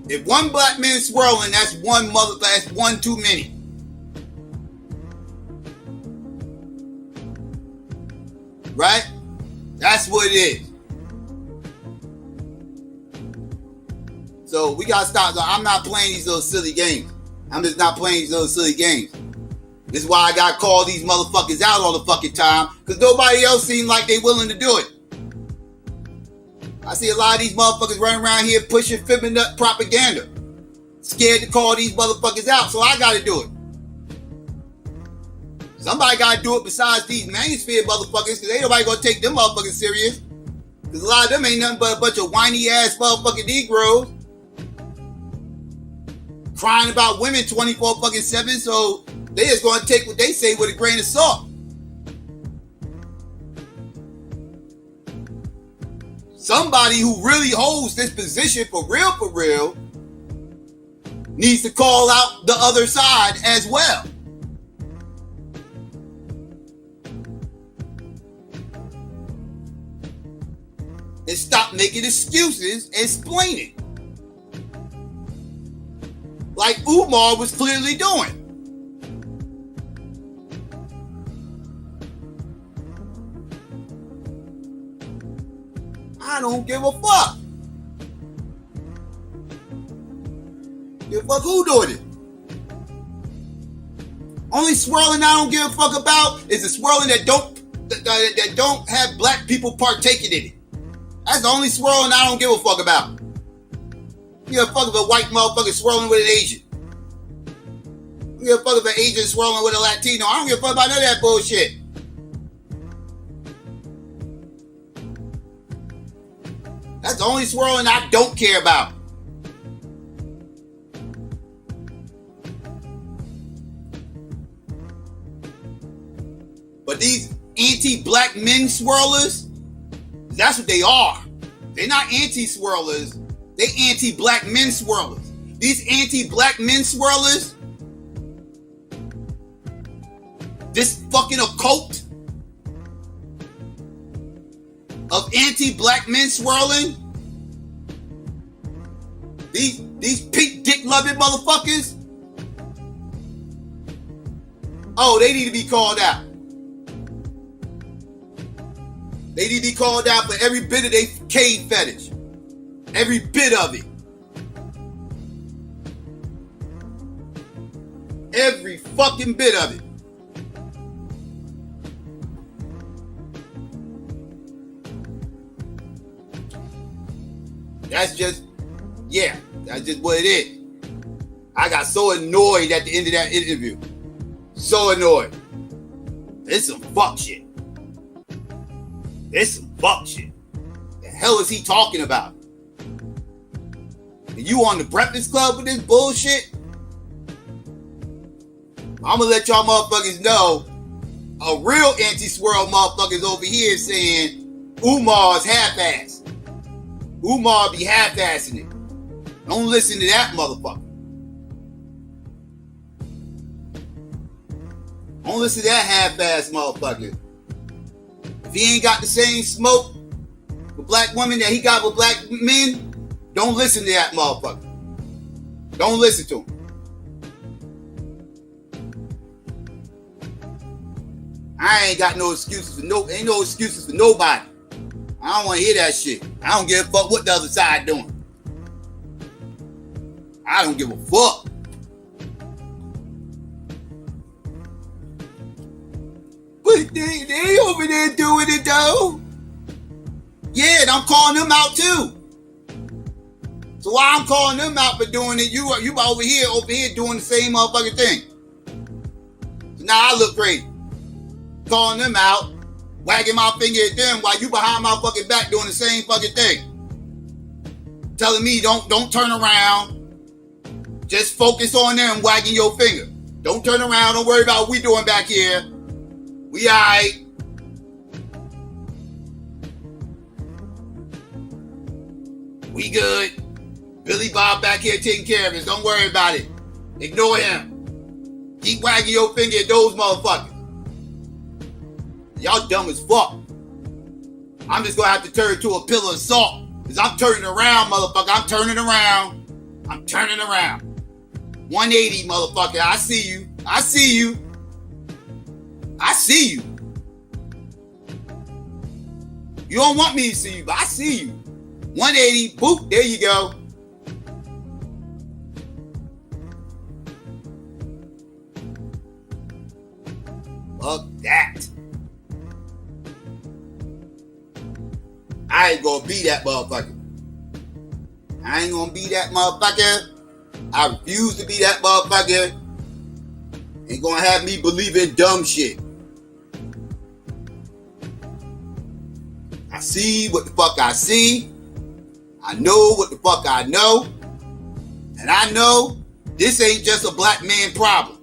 If one black man is swirling, that's one too many. Right? That's what it is. So we gotta stop. I'm not playing these little silly games. I'm just not playing these little silly games. This is why I gotta call these motherfuckers out all the fucking time, because nobody else seems like they willing to do it. I see a lot of these motherfuckers running around here pushing feminist propaganda, scared to call these motherfuckers out, so I gotta do it. Somebody gotta do it besides these manosphere motherfuckers, because ain't nobody gonna take them motherfuckers serious. Because a lot of them ain't nothing but a bunch of whiny ass motherfucking Negroes crying about women 24/7, so they just gonna take what they say with a grain of salt. Somebody who really holds this position for real, needs to call out the other side as well. And stop making excuses and explain it. Like Umar was clearly doing. I don't give a fuck. Give a fuck who doing it. Only swirling I don't give a fuck about is the swirling that don't have black people partaking in it. That's the only swirling I don't give a fuck about. You give a fuck if a white motherfucker swirling with an Asian. You give a fuck if an Asian swirling with a Latino. I don't give a fuck about none of that bullshit. That's the only swirling I don't care about. But these anti-black men swirlers, that's what they are. They're not anti-swirlers. They anti-black men swirlers. These anti-black men swirlers, this fucking occult of anti-black men swirling, these pink dick loving motherfuckers, oh, they need to be called out. They need to be called out for every bit of their cave fetish. Every bit of it. Every fucking bit of it. That's just what it is. I got so annoyed at the end of that interview. So annoyed. It's some fuck shit. It's some fuck shit. The hell is he talking about? And you on the Breakfast Club with this bullshit? I'm gonna let y'all motherfuckers know a real anti-swirl motherfuckers over here saying Umar's half-assed. Umar be half-assing it. Don't listen to that motherfucker. Don't listen to that half-ass motherfucker. If he ain't got the same smoke with black women that he got with black men, don't listen to that motherfucker. Don't listen to him. I ain't got no excuses for ain't no excuses for nobody. I don't want to hear that shit. I don't give a fuck what the other side doing. I don't give a fuck. But they over there doing it though. Yeah, and I'm calling them out too. So why I'm calling them out for doing it, you over here doing the same motherfucking thing. So now I look crazy. Calling them out, wagging my finger at them while you behind my fucking back doing the same fucking thing. Telling me don't turn around. Just focus on them wagging your finger. Don't turn around, don't worry about what we doing back here. We alright. We good. Billy Bob back here taking care of us. Don't worry about it. Ignore him. Keep wagging your finger at those motherfuckers. Y'all dumb as fuck. I'm just gonna have to turn to a pillar of salt. Cause I'm turning around, motherfucker. I'm turning around. I'm turning around. 180, motherfucker. I see you. I see you. I see you. You don't want me to see you, but I see you. 180, boop, there you go. Fuck that. I ain't gonna be that motherfucker. I ain't gonna be that motherfucker. I refuse to be that motherfucker. Ain't gonna have me believing dumb shit. I see what the fuck I see. I know what the fuck I know. And I know this ain't just a black man problem.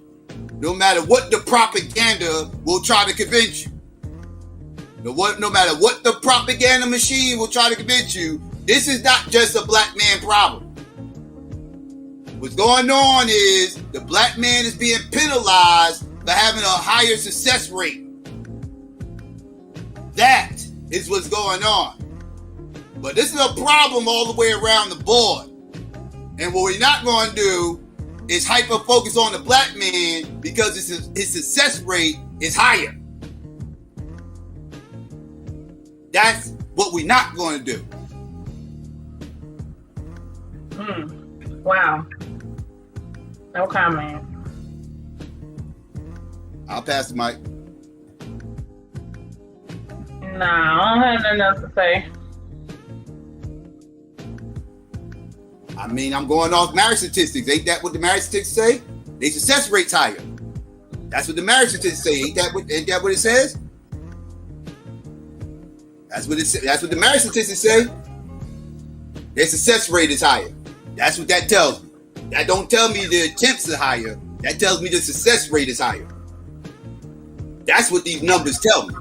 No matter what the propaganda will try to convince you. No matter what the propaganda machine will try to convince you, this is not just a black man problem. What's going on is the black man is being penalized for having a higher success rate. That is what's going on. But this is a problem all the way around the board. And what we're not going to do is hyper focus on the black man because his success rate is higher. That's what we're not going to do. Wow. No comment. I'll pass the mic. Nah, I don't have nothing else to say. I mean, I'm going off marriage statistics. Ain't that what the marriage statistics say? They success rates higher. That's what the marriage statistics say. Ain't that what it says? That's what the marriage statistics say. Their success rate is higher. That's what that tells me. That don't tell me the attempts are higher. That tells me the success rate is higher. That's what these numbers tell me.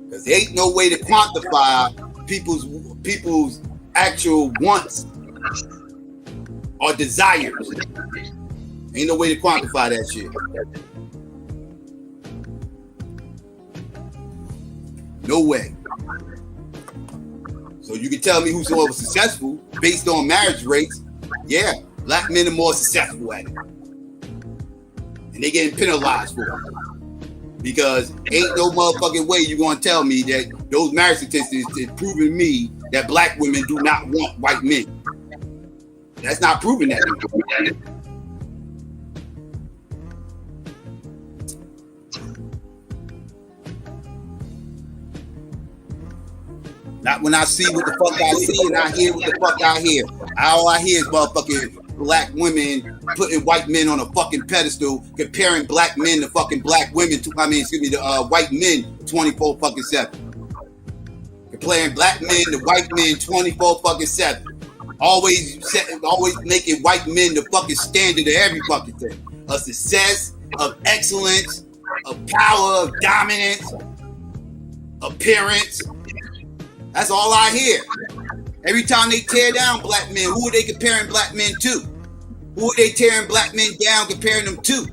Because there ain't no way to quantify people's actual wants or desires. Ain't no way to quantify that shit. No way. So you can tell me who's more successful based on marriage rates. Yeah, black men are more successful at it. And they getting penalized for it. Because ain't no motherfucking way you're going to tell me that those marriage statistics is proving me that black women do not want white men. That's not proving that. Not when I see what the fuck I see and I hear what the fuck I hear. All I hear is motherfucking black women putting white men on a fucking pedestal, comparing black men to fucking black women. The white men 24/7. Comparing black men to white men 24/7. Always making white men the fucking standard of every fucking thing. Of success, of excellence, of power, of dominance, appearance. That's all I hear. Every time they tear down black men, who are they comparing black men to? Who are they tearing black men down, comparing them to?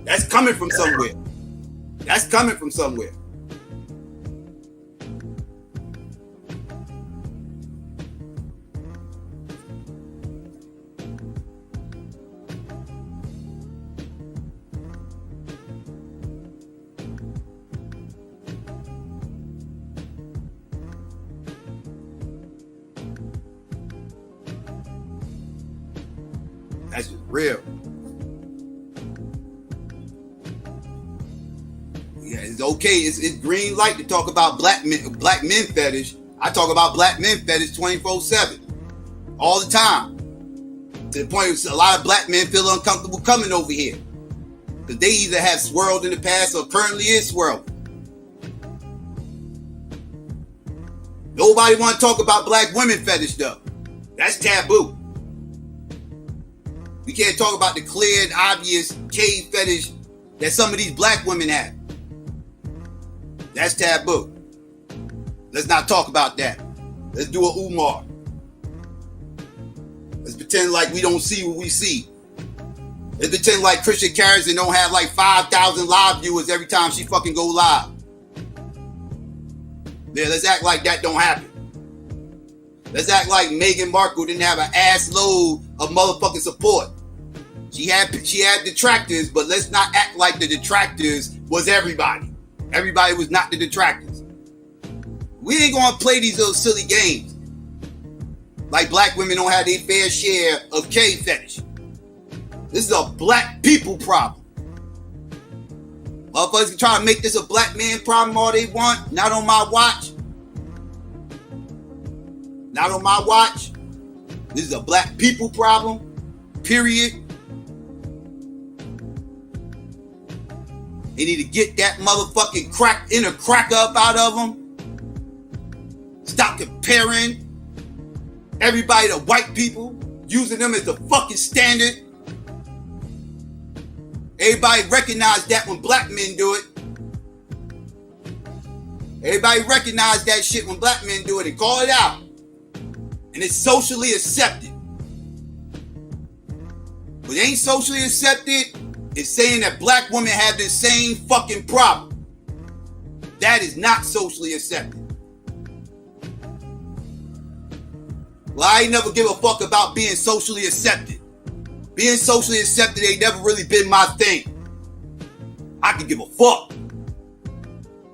That's coming from somewhere. That's coming from somewhere. That's just real. Yeah, it's okay. It's green light to talk about black men fetish. I talk about black men fetish 24/7, all the time. To the point where a lot of black men feel uncomfortable coming over here because they either have swirled in the past or currently is swirling. Nobody want to talk about black women fetish though. That's taboo. We can't talk about the clear and obvious cave fetish that some of these black women have. That's taboo. Let's not talk about that. Let's do a Umar. Let's pretend like we don't see what we see. Let's pretend like Christian Carrington don't have like 5,000 live viewers every time she fucking go live. Yeah, let's act like that don't happen. Let's act like Meghan Markle didn't have an ass load of motherfucking support. She had detractors, but let's not act like the detractors was everybody. Everybody was not the detractors. We ain't gonna play these little silly games. Like black women don't have their fair share of cave fetish. This is a black people problem. Motherfuckers can try to make this a black man problem all they want. Not on my watch. Not on my watch. This is a black people problem. Period. They need to get that motherfucking inner cracker up out of them. Stop comparing everybody to white people, using them as the fucking standard. Everybody recognize that when black men do it. Everybody recognize that shit when black men do it and call it out. And it's socially accepted. What ain't socially accepted is saying that black women have the same fucking problem. That is not socially accepted. Well, I ain't never give a fuck about being socially accepted. Being socially accepted ain't never really been my thing. I can give a fuck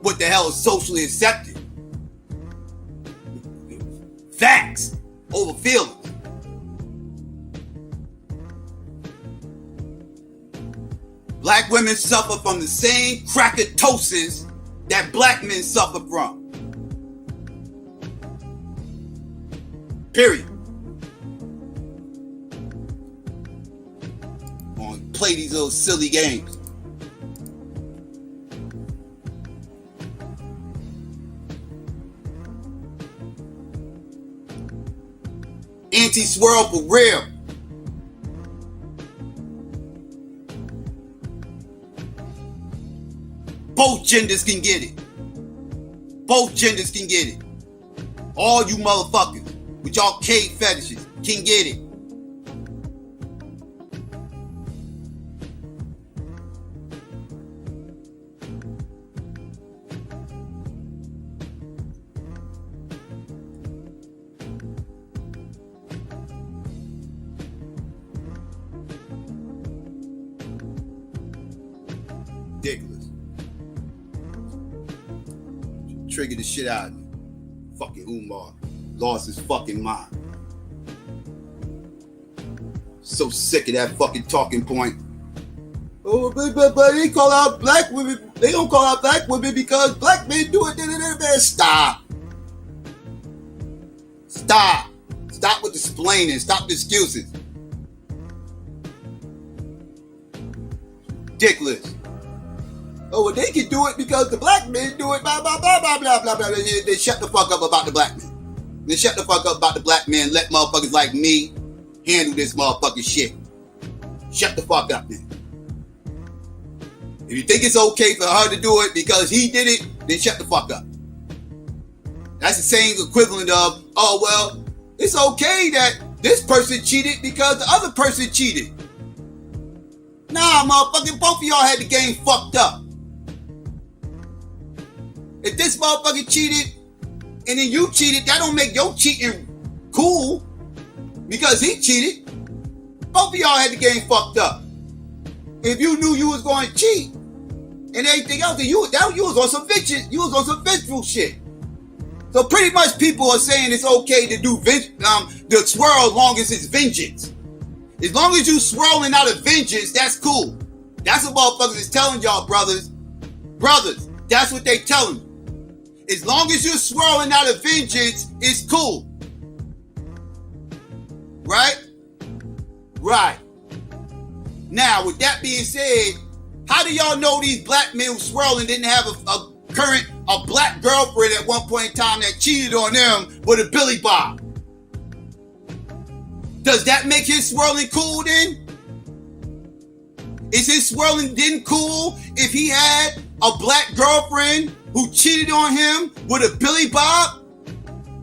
what the hell is socially accepted. Facts over feelings. Black women suffer from the same crackatosis that black men suffer from. Period. On play these little silly games. Anti-swirl for real. Both genders can get it. Both genders can get it. All you motherfuckers with y'all cave fetishes can get it. Ridiculous. Triggered the shit out of me. Fucking Umar lost his fucking mind. So sick of that fucking talking point. Oh, but they call out black women. They don't call out black women because black men do it. Stop. Stop. Stop with the explaining. Stop the excuses. Ridiculous. Oh, well, they can do it because the black men do it, blah, blah, blah, blah, blah, blah, blah. They shut the fuck up about the black men. They shut the fuck up about the black men. Let motherfuckers like me handle this motherfucking shit. Shut the fuck up, man. If you think it's okay for her to do it because he did it, then shut the fuck up. That's the same equivalent of, oh, well, it's okay that this person cheated because the other person cheated. Nah, motherfucking, both of y'all had the game fucked up. If this motherfucker cheated and then you cheated, that don't make your cheating cool because he cheated. Both of y'all had the game fucked up. If you knew you was going to cheat and everything else, then you was on some vengeful, you was on some vengeful shit. So pretty much people are saying it's okay to do the swirl as long as it's vengeance. As long as you swirling out of vengeance, that's cool. That's what motherfuckers is telling y'all, brothers. Brothers, that's what they telling you. As long as you're swirling out of vengeance, it's cool. Right? Right. Now, with that being said, how do y'all know these black men who swirling didn't have a black girlfriend at one point in time that cheated on them with a Billy Bob? Does that make his swirling cool then? Is his swirling then cool if he had a black girlfriend who cheated on him with a Billy Bob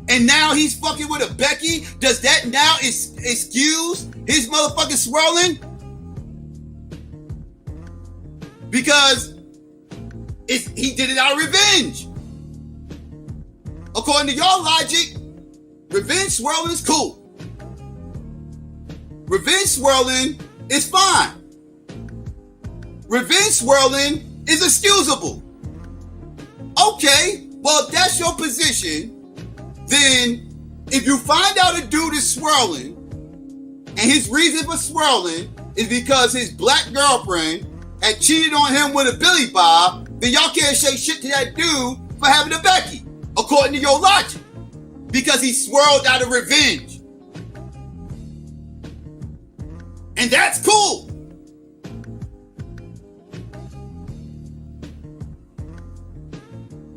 and now he's fucking with a Becky? Does that now excuse his motherfucking swirling? Because he did it out of revenge. According to your logic, revenge swirling is cool. Revenge swirling is fine. Revenge swirling is excusable. Okay, well, if that's your position, then if you find out a dude is swirling and his reason for swirling is because his black girlfriend had cheated on him with a Billy Bob, then y'all can't say shit to that dude for having a Becky, according to your logic, because he swirled out of revenge. And that's cool.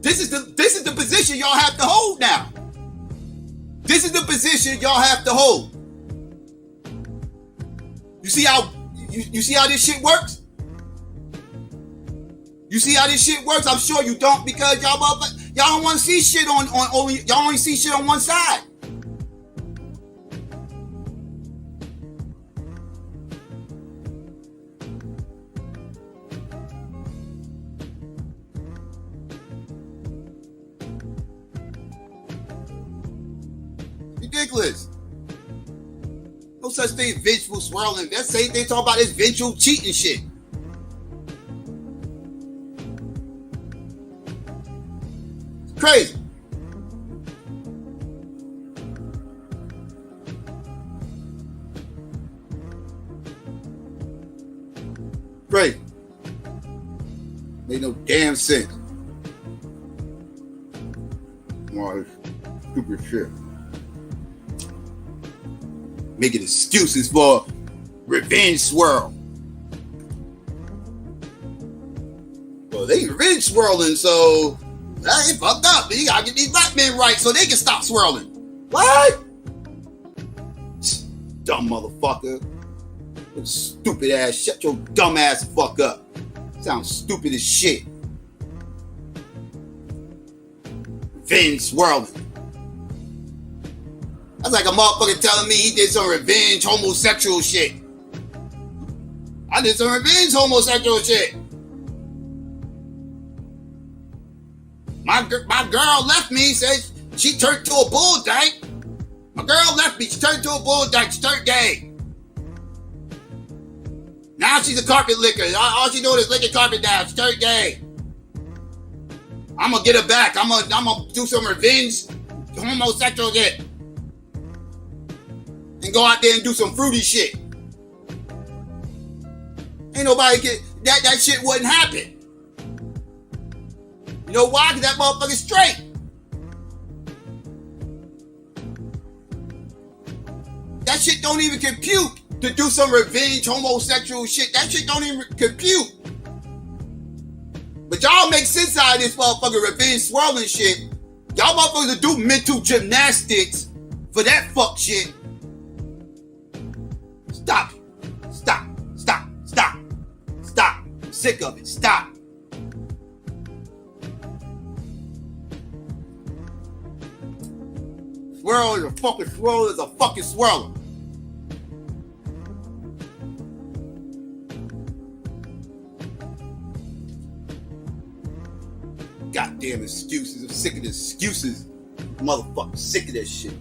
This is the position y'all have to hold now. This is the position y'all have to hold. You see how this shit works? You see how this shit works? I'm sure you don't, because y'all don't want to see shit on only y'all only see shit on one side. Ridiculous. such thing as vengeful swirling. That's the same thing talk about this vengeful cheating shit. It's crazy. Crazy. Made no damn sense. All this stupid shit. Making excuses for revenge swirl. Well, they revenge swirling, so they fucked up. You gotta get these black men right so they can stop swirling. What? Dumb motherfucker. Stupid ass. Shut your dumb ass the fuck up. Sounds stupid as shit. Revenge swirling. That's like a motherfucker telling me he did some revenge homosexual shit. I did some revenge homosexual shit. My girl left me, said she turned to a bull dyke. My girl left me, she turned to a bull dyke, she turned gay. Now she's a carpet licker. All she doing is licking carpet down. She turned gay. I'm gonna get her back. I'm gonna do some revenge homosexual shit. And go out there and do some fruity shit. Ain't nobody get that shit wouldn't happen. You know why? Because that motherfucker's straight. That shit don't even compute to do some revenge homosexual shit. That shit don't even compute. But y'all make sense out of this motherfucker revenge swirling shit. Y'all motherfuckers do mental gymnastics for that fuck shit. Stop. Stop. Stop. Stop. Stop. I'm sick of it. Stop. Swirl is a fucking swirl is a fucking swirler. Goddamn excuses. I'm sick of the excuses. Motherfucker, sick of that shit.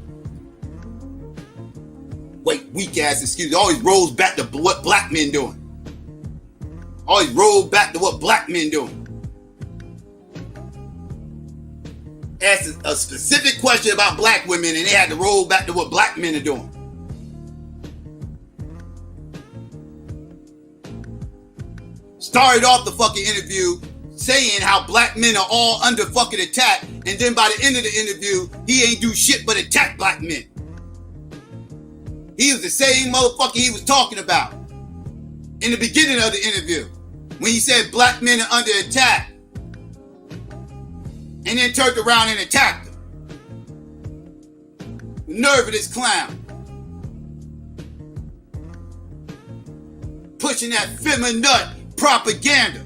Wait, weak ass excuses. Always rolls back to what black men doing. Always roll back to what black men doing. Ask a specific question about black women and they had to roll back to what black men are doing. Started off the fucking interview saying how black men are all under fucking attack, and then by the end of the interview, he ain't do shit but attack black men. He was the same motherfucker he was talking about in the beginning of the interview when he said black men are under attack, and then turned around and attacked them. The nerve of this clown. Pushing that feminine propaganda.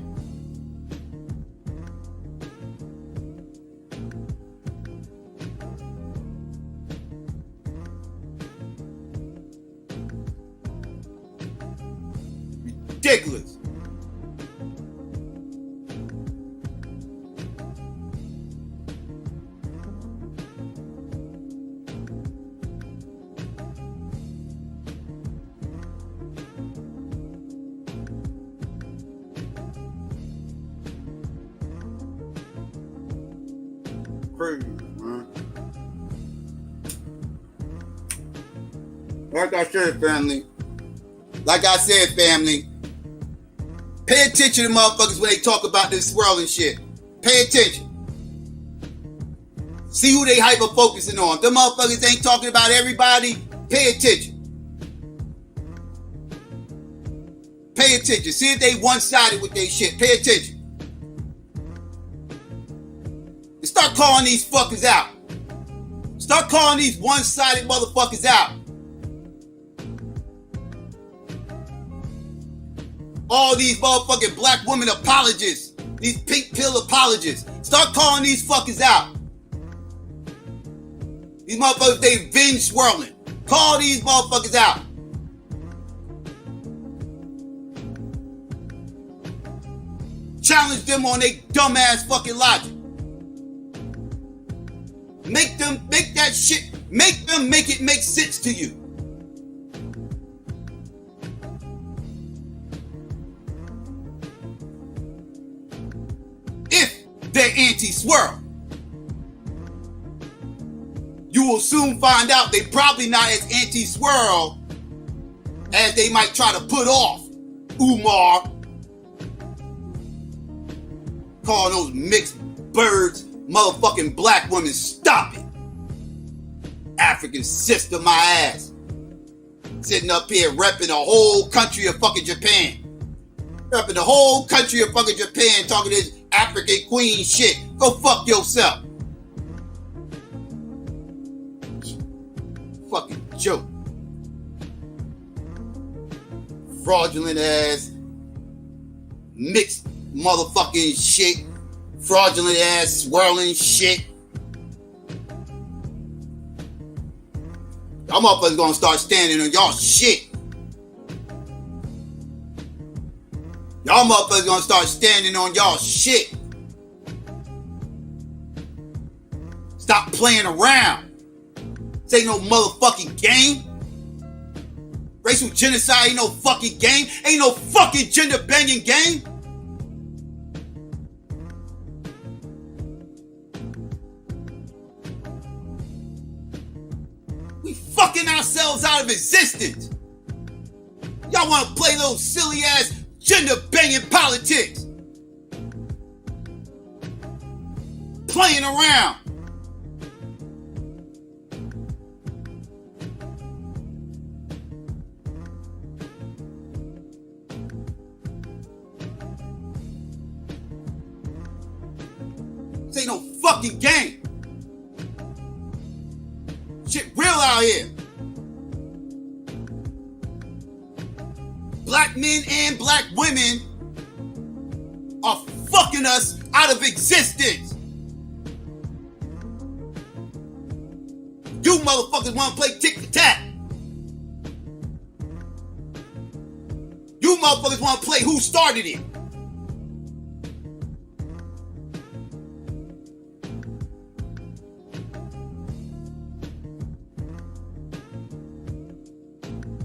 Ridiculous. Crazy, man. Like I said, family. Pay attention to motherfuckers when they talk about this swirling shit. Pay attention. See who they hyper focusing on. Them motherfuckers ain't talking about everybody. Pay attention. Pay attention. See if they one-sided with their shit. Pay attention. And start calling these fuckers out. Start calling these one-sided motherfuckers out. All these motherfucking black women apologists. These pink pill apologists. Start calling these fuckers out. These motherfuckers, they venge swirling. Call these motherfuckers out. Challenge them on their dumbass fucking logic. Make them make that shit, make them make it make sense to you. they're anti-swirl. You will soon find out they probably not as anti-swirl as they might try to put off Umar, calling those mixed birds motherfucking black women. Stop it. African sister, my ass. Sitting up here repping the whole country of fucking Japan. Repping the whole country of fucking Japan, talking this African queen shit. Go fuck yourself. Fucking joke. Fraudulent ass, mixed motherfucking shit. Fraudulent ass, swirling shit. Y'all motherfuckers gonna start standing on y'all shit. Y'all motherfuckers gonna start standing on y'all shit. Stop playing around. This ain't no motherfucking game. Racial genocide ain't no fucking game. Ain't no fucking gender banging game. We fucking ourselves out of existence. Y'all want to play those silly ass gender banging politics. Playing around. This ain't no fucking game. Shit real out here. Black men and black women are fucking us out of existence. You motherfuckers want to play tick-tack. You motherfuckers want to play who started it.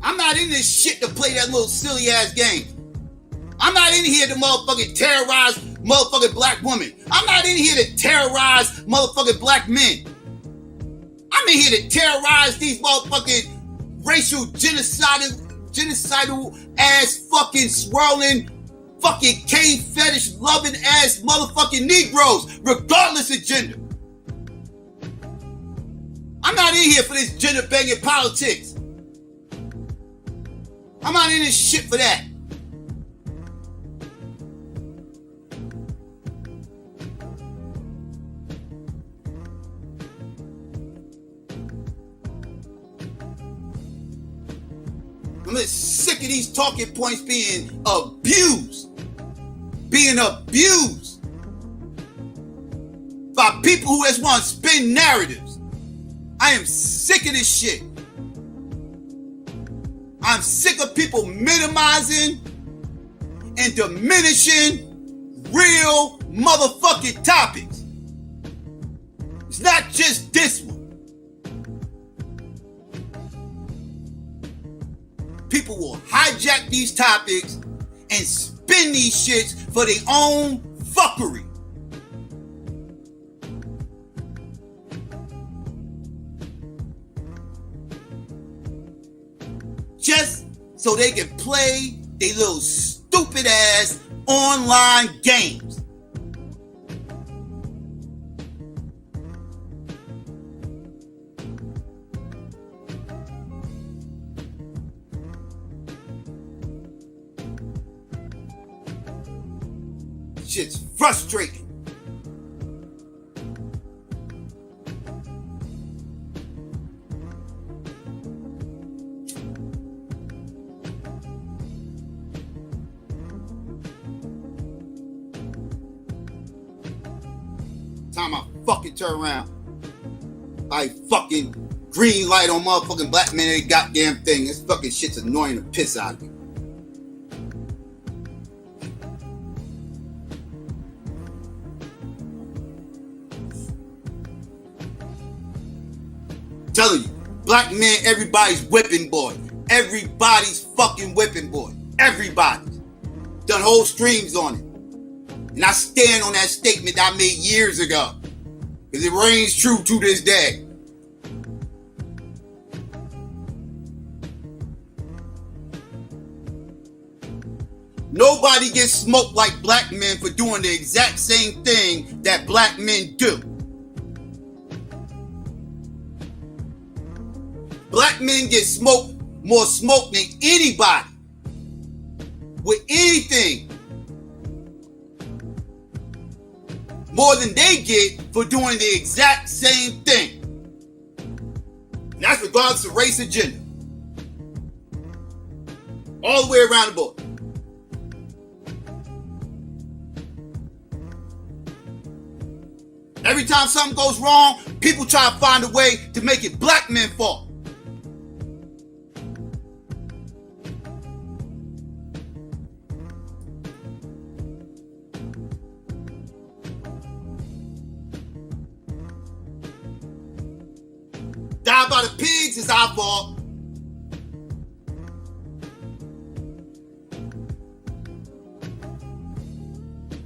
I'm not in this shit to play that little silly ass game. I'm not in here to motherfucking terrorize motherfucking black women. I'm not in here to terrorize motherfucking black men. I'm in here to terrorize these motherfucking racial genocidal ass fucking swirling fucking cave fetish loving ass motherfucking Negroes, regardless of gender. I'm not in here for this gender banging politics. I'm not in this shit for that. I'm just sick of these talking points being abused. Being abused by people who just want to spin narratives. I am sick of this shit. I'm sick of people minimizing and diminishing real motherfucking topics. It's not just this one. People will hijack these topics and spin these shits for their own fuckery. Just so they can play their little stupid ass online games. Shit's frustrating. Time I fucking turn around, I fucking green light on motherfucking black men and goddamn thing. This fucking shit's annoying the piss out of me. Telling you, black men, everybody's whipping boy. Everybody's fucking whipping boy. Everybody's done whole streams on it. And I stand on that statement that I made years ago. Because it reigns true to this day. Nobody gets smoked like black men for doing the exact same thing that black men do. Black men get smoked, more smoke than anybody. With anything. More than they get for doing the exact same thing. And that's regardless of race or gender. All the way around the board. Every time something goes wrong, people try to find a way to make it black men's fault. Die by the pigs is our fault.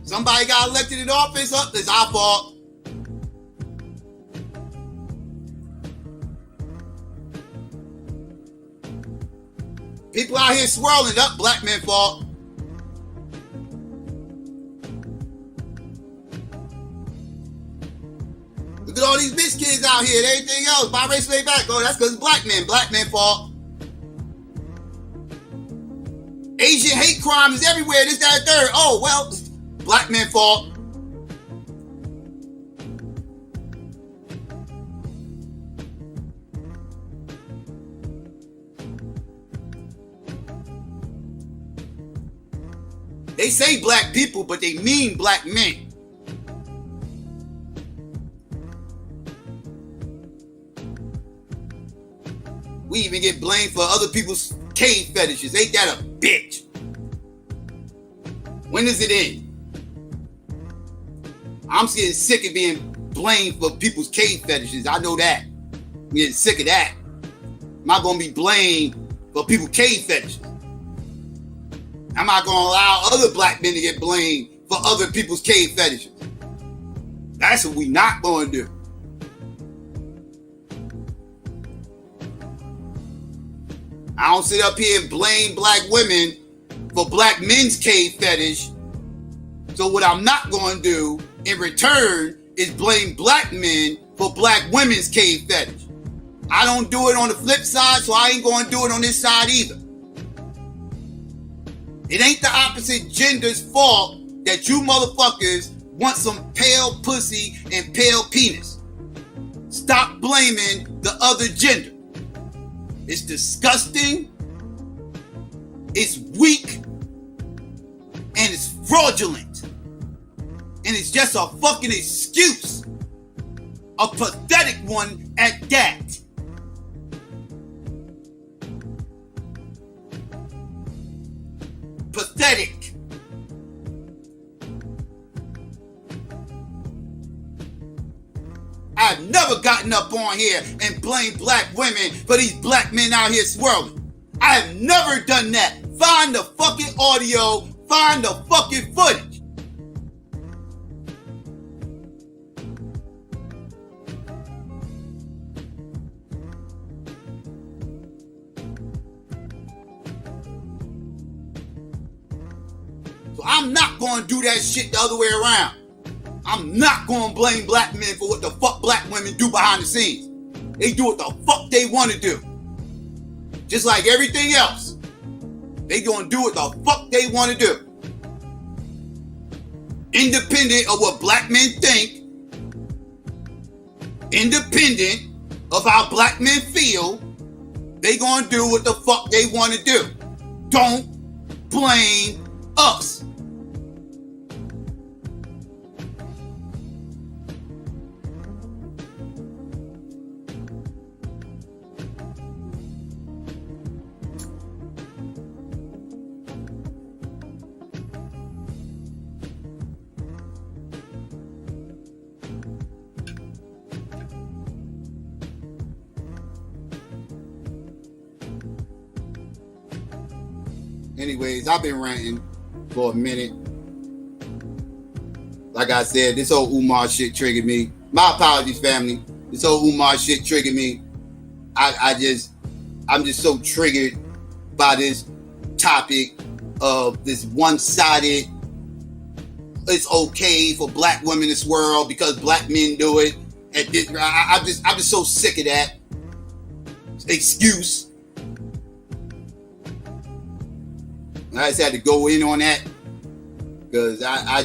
Somebody got elected in office, it's our fault. People out here swirling up, black men's fault. Look at all these bitch kids out here and everything else. Biracial way back. Oh, that's because it's black men's fault. Asian hate crime is everywhere. This, that, and third. Oh, well, black men's fault. They say black people, but they mean black men. We even get blamed for other people's cave fetishes. Ain't that a bitch? When does it end? I'm getting sick of being blamed for people's cave fetishes. I know that. I'm getting sick of that. I'm not going to be blamed for people's cave fetishes. I'm not going to allow other black men to get blamed for other people's cave fetishes. That's what we not going to do. I don't sit up here and blame black women for black men's cave fetish. So what I'm not going to do in return is blame black men for black women's cave fetish. I don't do it on the flip side, so I ain't going to do it on this side either. It ain't the opposite gender's fault that you motherfuckers want some pale pussy and pale penis. Stop blaming the other gender. It's disgusting, it's weak, and it's fraudulent. And it's just a fucking excuse. A pathetic one at that. Pathetic. I've never gotten up on here and blamed black women for these black men out here swirling. I have never done that. Find the fucking audio, find the fucking footage. So I'm not going to do that shit the other way around. I'm not going to blame black men for what the fuck black women do behind the scenes. They do what the fuck they want to do. Just like everything else. They going to do what the fuck they want to do. Independent of what black men think. Independent of how black men feel. They going to do what the fuck they want to do. Don't blame us. Anyways, I've been ranting for a minute. like I said, this whole Umar shit triggered me. My apologies, family. This whole Umar shit triggered me. I'm just so triggered by this topic of this one-sided, it's okay for black women in this world because black men do it. And I'm just so sick of that excuse. I just had to go in on that because I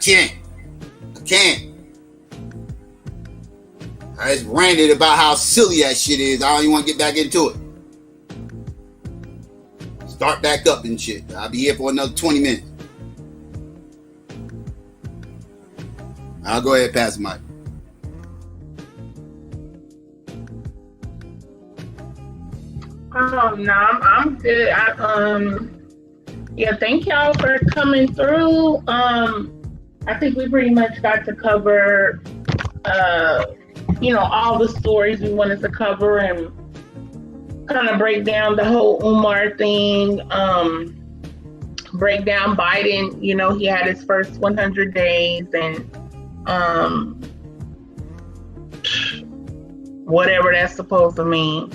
can't. I just ranted about how silly that shit is. I don't even want to get back into it. Start back up and shit. I'll be here for another 20 minutes. I'll go ahead and pass the mic. No, I'm good. Yeah, thank y'all for coming through. I think we pretty much got to cover, all the stories we wanted to cover and kind of break down the whole Umar thing, break down Biden. He had his first 100 days and whatever that's supposed to mean.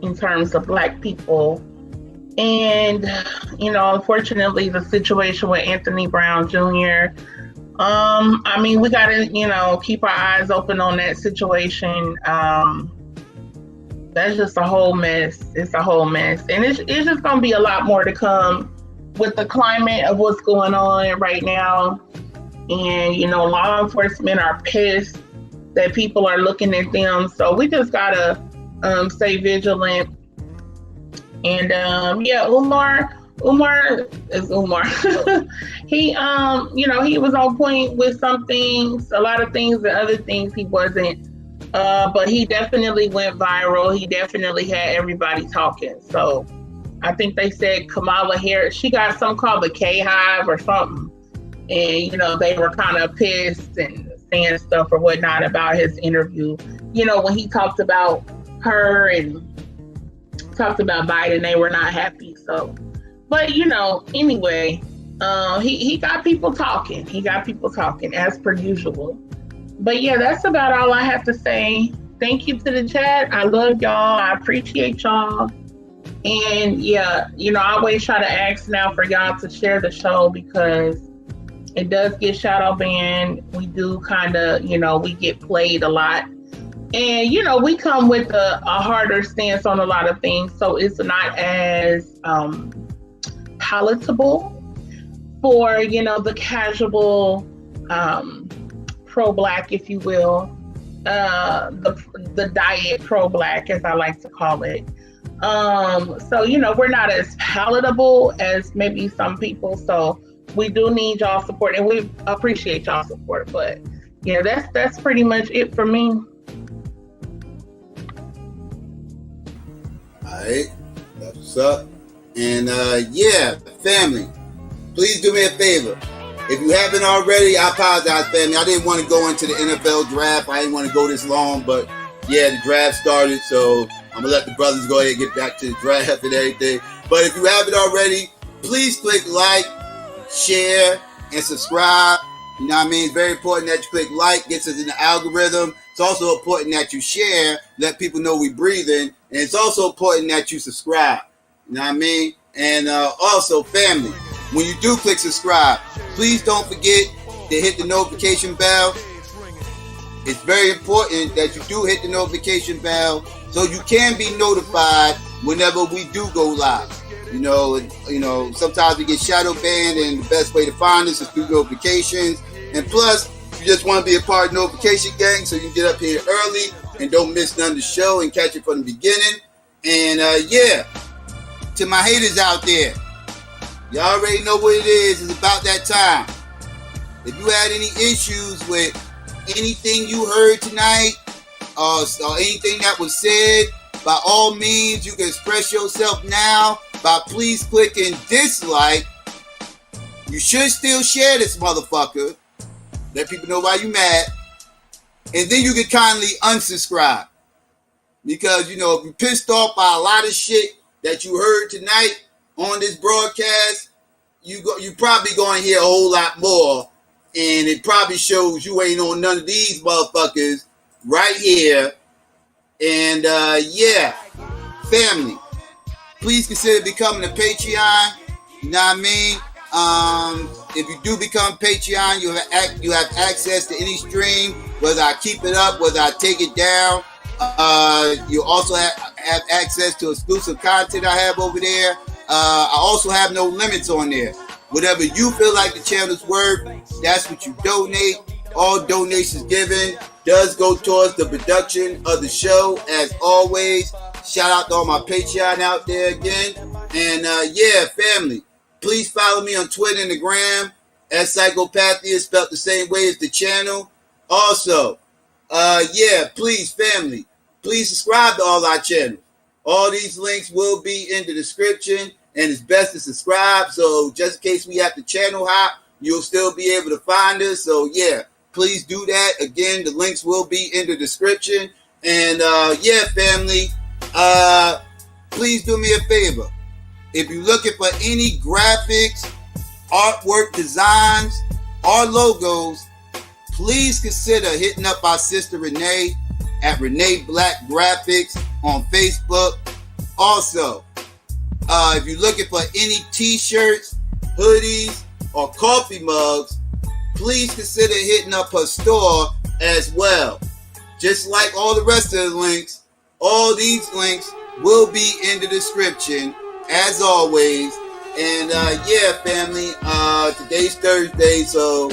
In terms of black people. And, unfortunately, the situation with Anthony Brown Jr., we got to, keep our eyes open on that situation. That's just a whole mess. It's a whole mess. And it's just going to be a lot more to come with the climate of what's going on right now. And, law enforcement are pissed that people are looking at them. So we just got to stay vigilant. And Umar is Umar. He he was on point with some things, a lot of things, and other things he wasn't. But he definitely went viral. He definitely had everybody talking. So I think they said Kamala Harris, she got something called the K-Hive or something. And they were kind of pissed and saying stuff or whatnot about his interview. When he talked about her and talked about Biden, they were not happy. So, but anyway, he got people talking. He got people talking as per usual. But yeah, that's about all I have to say. Thank you to the chat. I love y'all. I appreciate y'all. And yeah, I always try to ask now for y'all to share the show because it does get shadow banned. We do kind of, we get played a lot. And, we come with a harder stance on a lot of things. So it's not as palatable for, the casual pro-black, if you will, the diet pro-black, as I like to call it. So, we're not as palatable as maybe some people. So we do need y'all support and we appreciate y'all support. But yeah, that's pretty much it for me. Alright, that's what's up. And family, please do me a favor. If you haven't already, I apologize, family. I didn't want to go into the NFL draft. I didn't want to go this long, but yeah, the draft started, so I'm gonna let the brothers go ahead and get back to the draft and everything. But if you haven't already, please click like, share, and subscribe. You know what I mean? It's very important that you click like, gets us in the algorithm. It's also important that you share, let people know we breathing. And it's also important that you subscribe. You know what I mean? And also, family, when you do click subscribe, please don't forget to hit the notification bell. It's very important that you do hit the notification bell so you can be notified whenever we do go live. Sometimes we get shadow banned, and the best way to find us is through notifications. And plus, you just want to be a part of the notification gang so you can get up here early and don't miss none of the show and catch it from the beginning. And to my haters out there, y'all already know what it is. It's about that time. If you had any issues with anything you heard tonight or anything that was said, by all means, you can express yourself now by please clicking dislike. You should still share this motherfucker. Let people know why you mad. And then you can kindly unsubscribe. Because, if you're pissed off by a lot of shit that you heard tonight on this broadcast, you probably going to hear a whole lot more, and it probably shows you ain't on none of these motherfuckers right here. And yeah, family, please consider becoming a Patreon. You know what I mean? If you do become Patreon, you have access to any stream, whether I keep it up, whether I take it down. You also have access to exclusive content I have over there. I also have no limits on there. Whatever you feel like the channel's worth, that's what you donate. All donations given does go towards the production of the show, as always. Shout out to all my Patreon out there again. And yeah, family, please follow me on Twitter and the gram at SYKOPATHeist, spelled the same way as the channel. Also, yeah, please, family, please subscribe to all our channels. All these links will be in the description, and it's best to subscribe. So just in case we have to channel hop, you'll still be able to find us. So yeah, please do that. Again, the links will be in the description. And yeah, family, please do me a favor. If you're looking for any graphics, artwork designs, or logos, please consider hitting up our sister Renee at Renee Black Graphics on Facebook. Also, if you're looking for any t-shirts, hoodies, or coffee mugs, please consider hitting up her store as well. Just like all the rest of the links, all these links will be in the description as always. And yeah, family, today's Thursday, so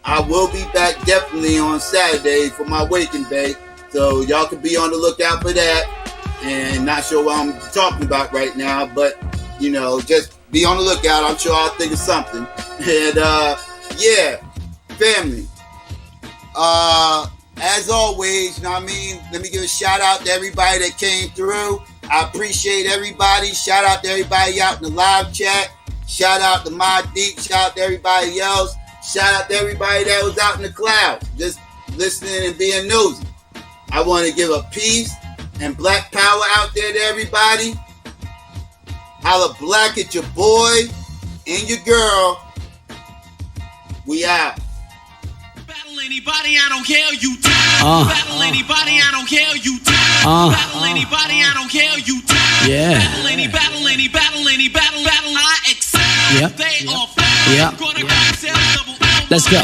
I will be back definitely on Saturday for my Waking Day. So y'all can be on the lookout for that. And not sure what I'm talking about right now, but you know, just be on the lookout. I'm sure I'll think of something. And yeah, family, as always, you know what I mean? Let me give a shout out to everybody that came through. I appreciate everybody. Shout out to everybody out in the live chat. Shout out to my Deep. Shout out to everybody else. Shout out to everybody that was out in the cloud, just listening and being nosy. I want to give a peace and black power out there to everybody. Holla black at your boy and your girl. We out. Battle anybody, I don't care, you die. Battle anybody, I don't care, you die. Battle anybody, I don't care, you die. Yeah. Battle any, I accept. Yep. They all fail. Yep. Gonna go sell double. Let's go.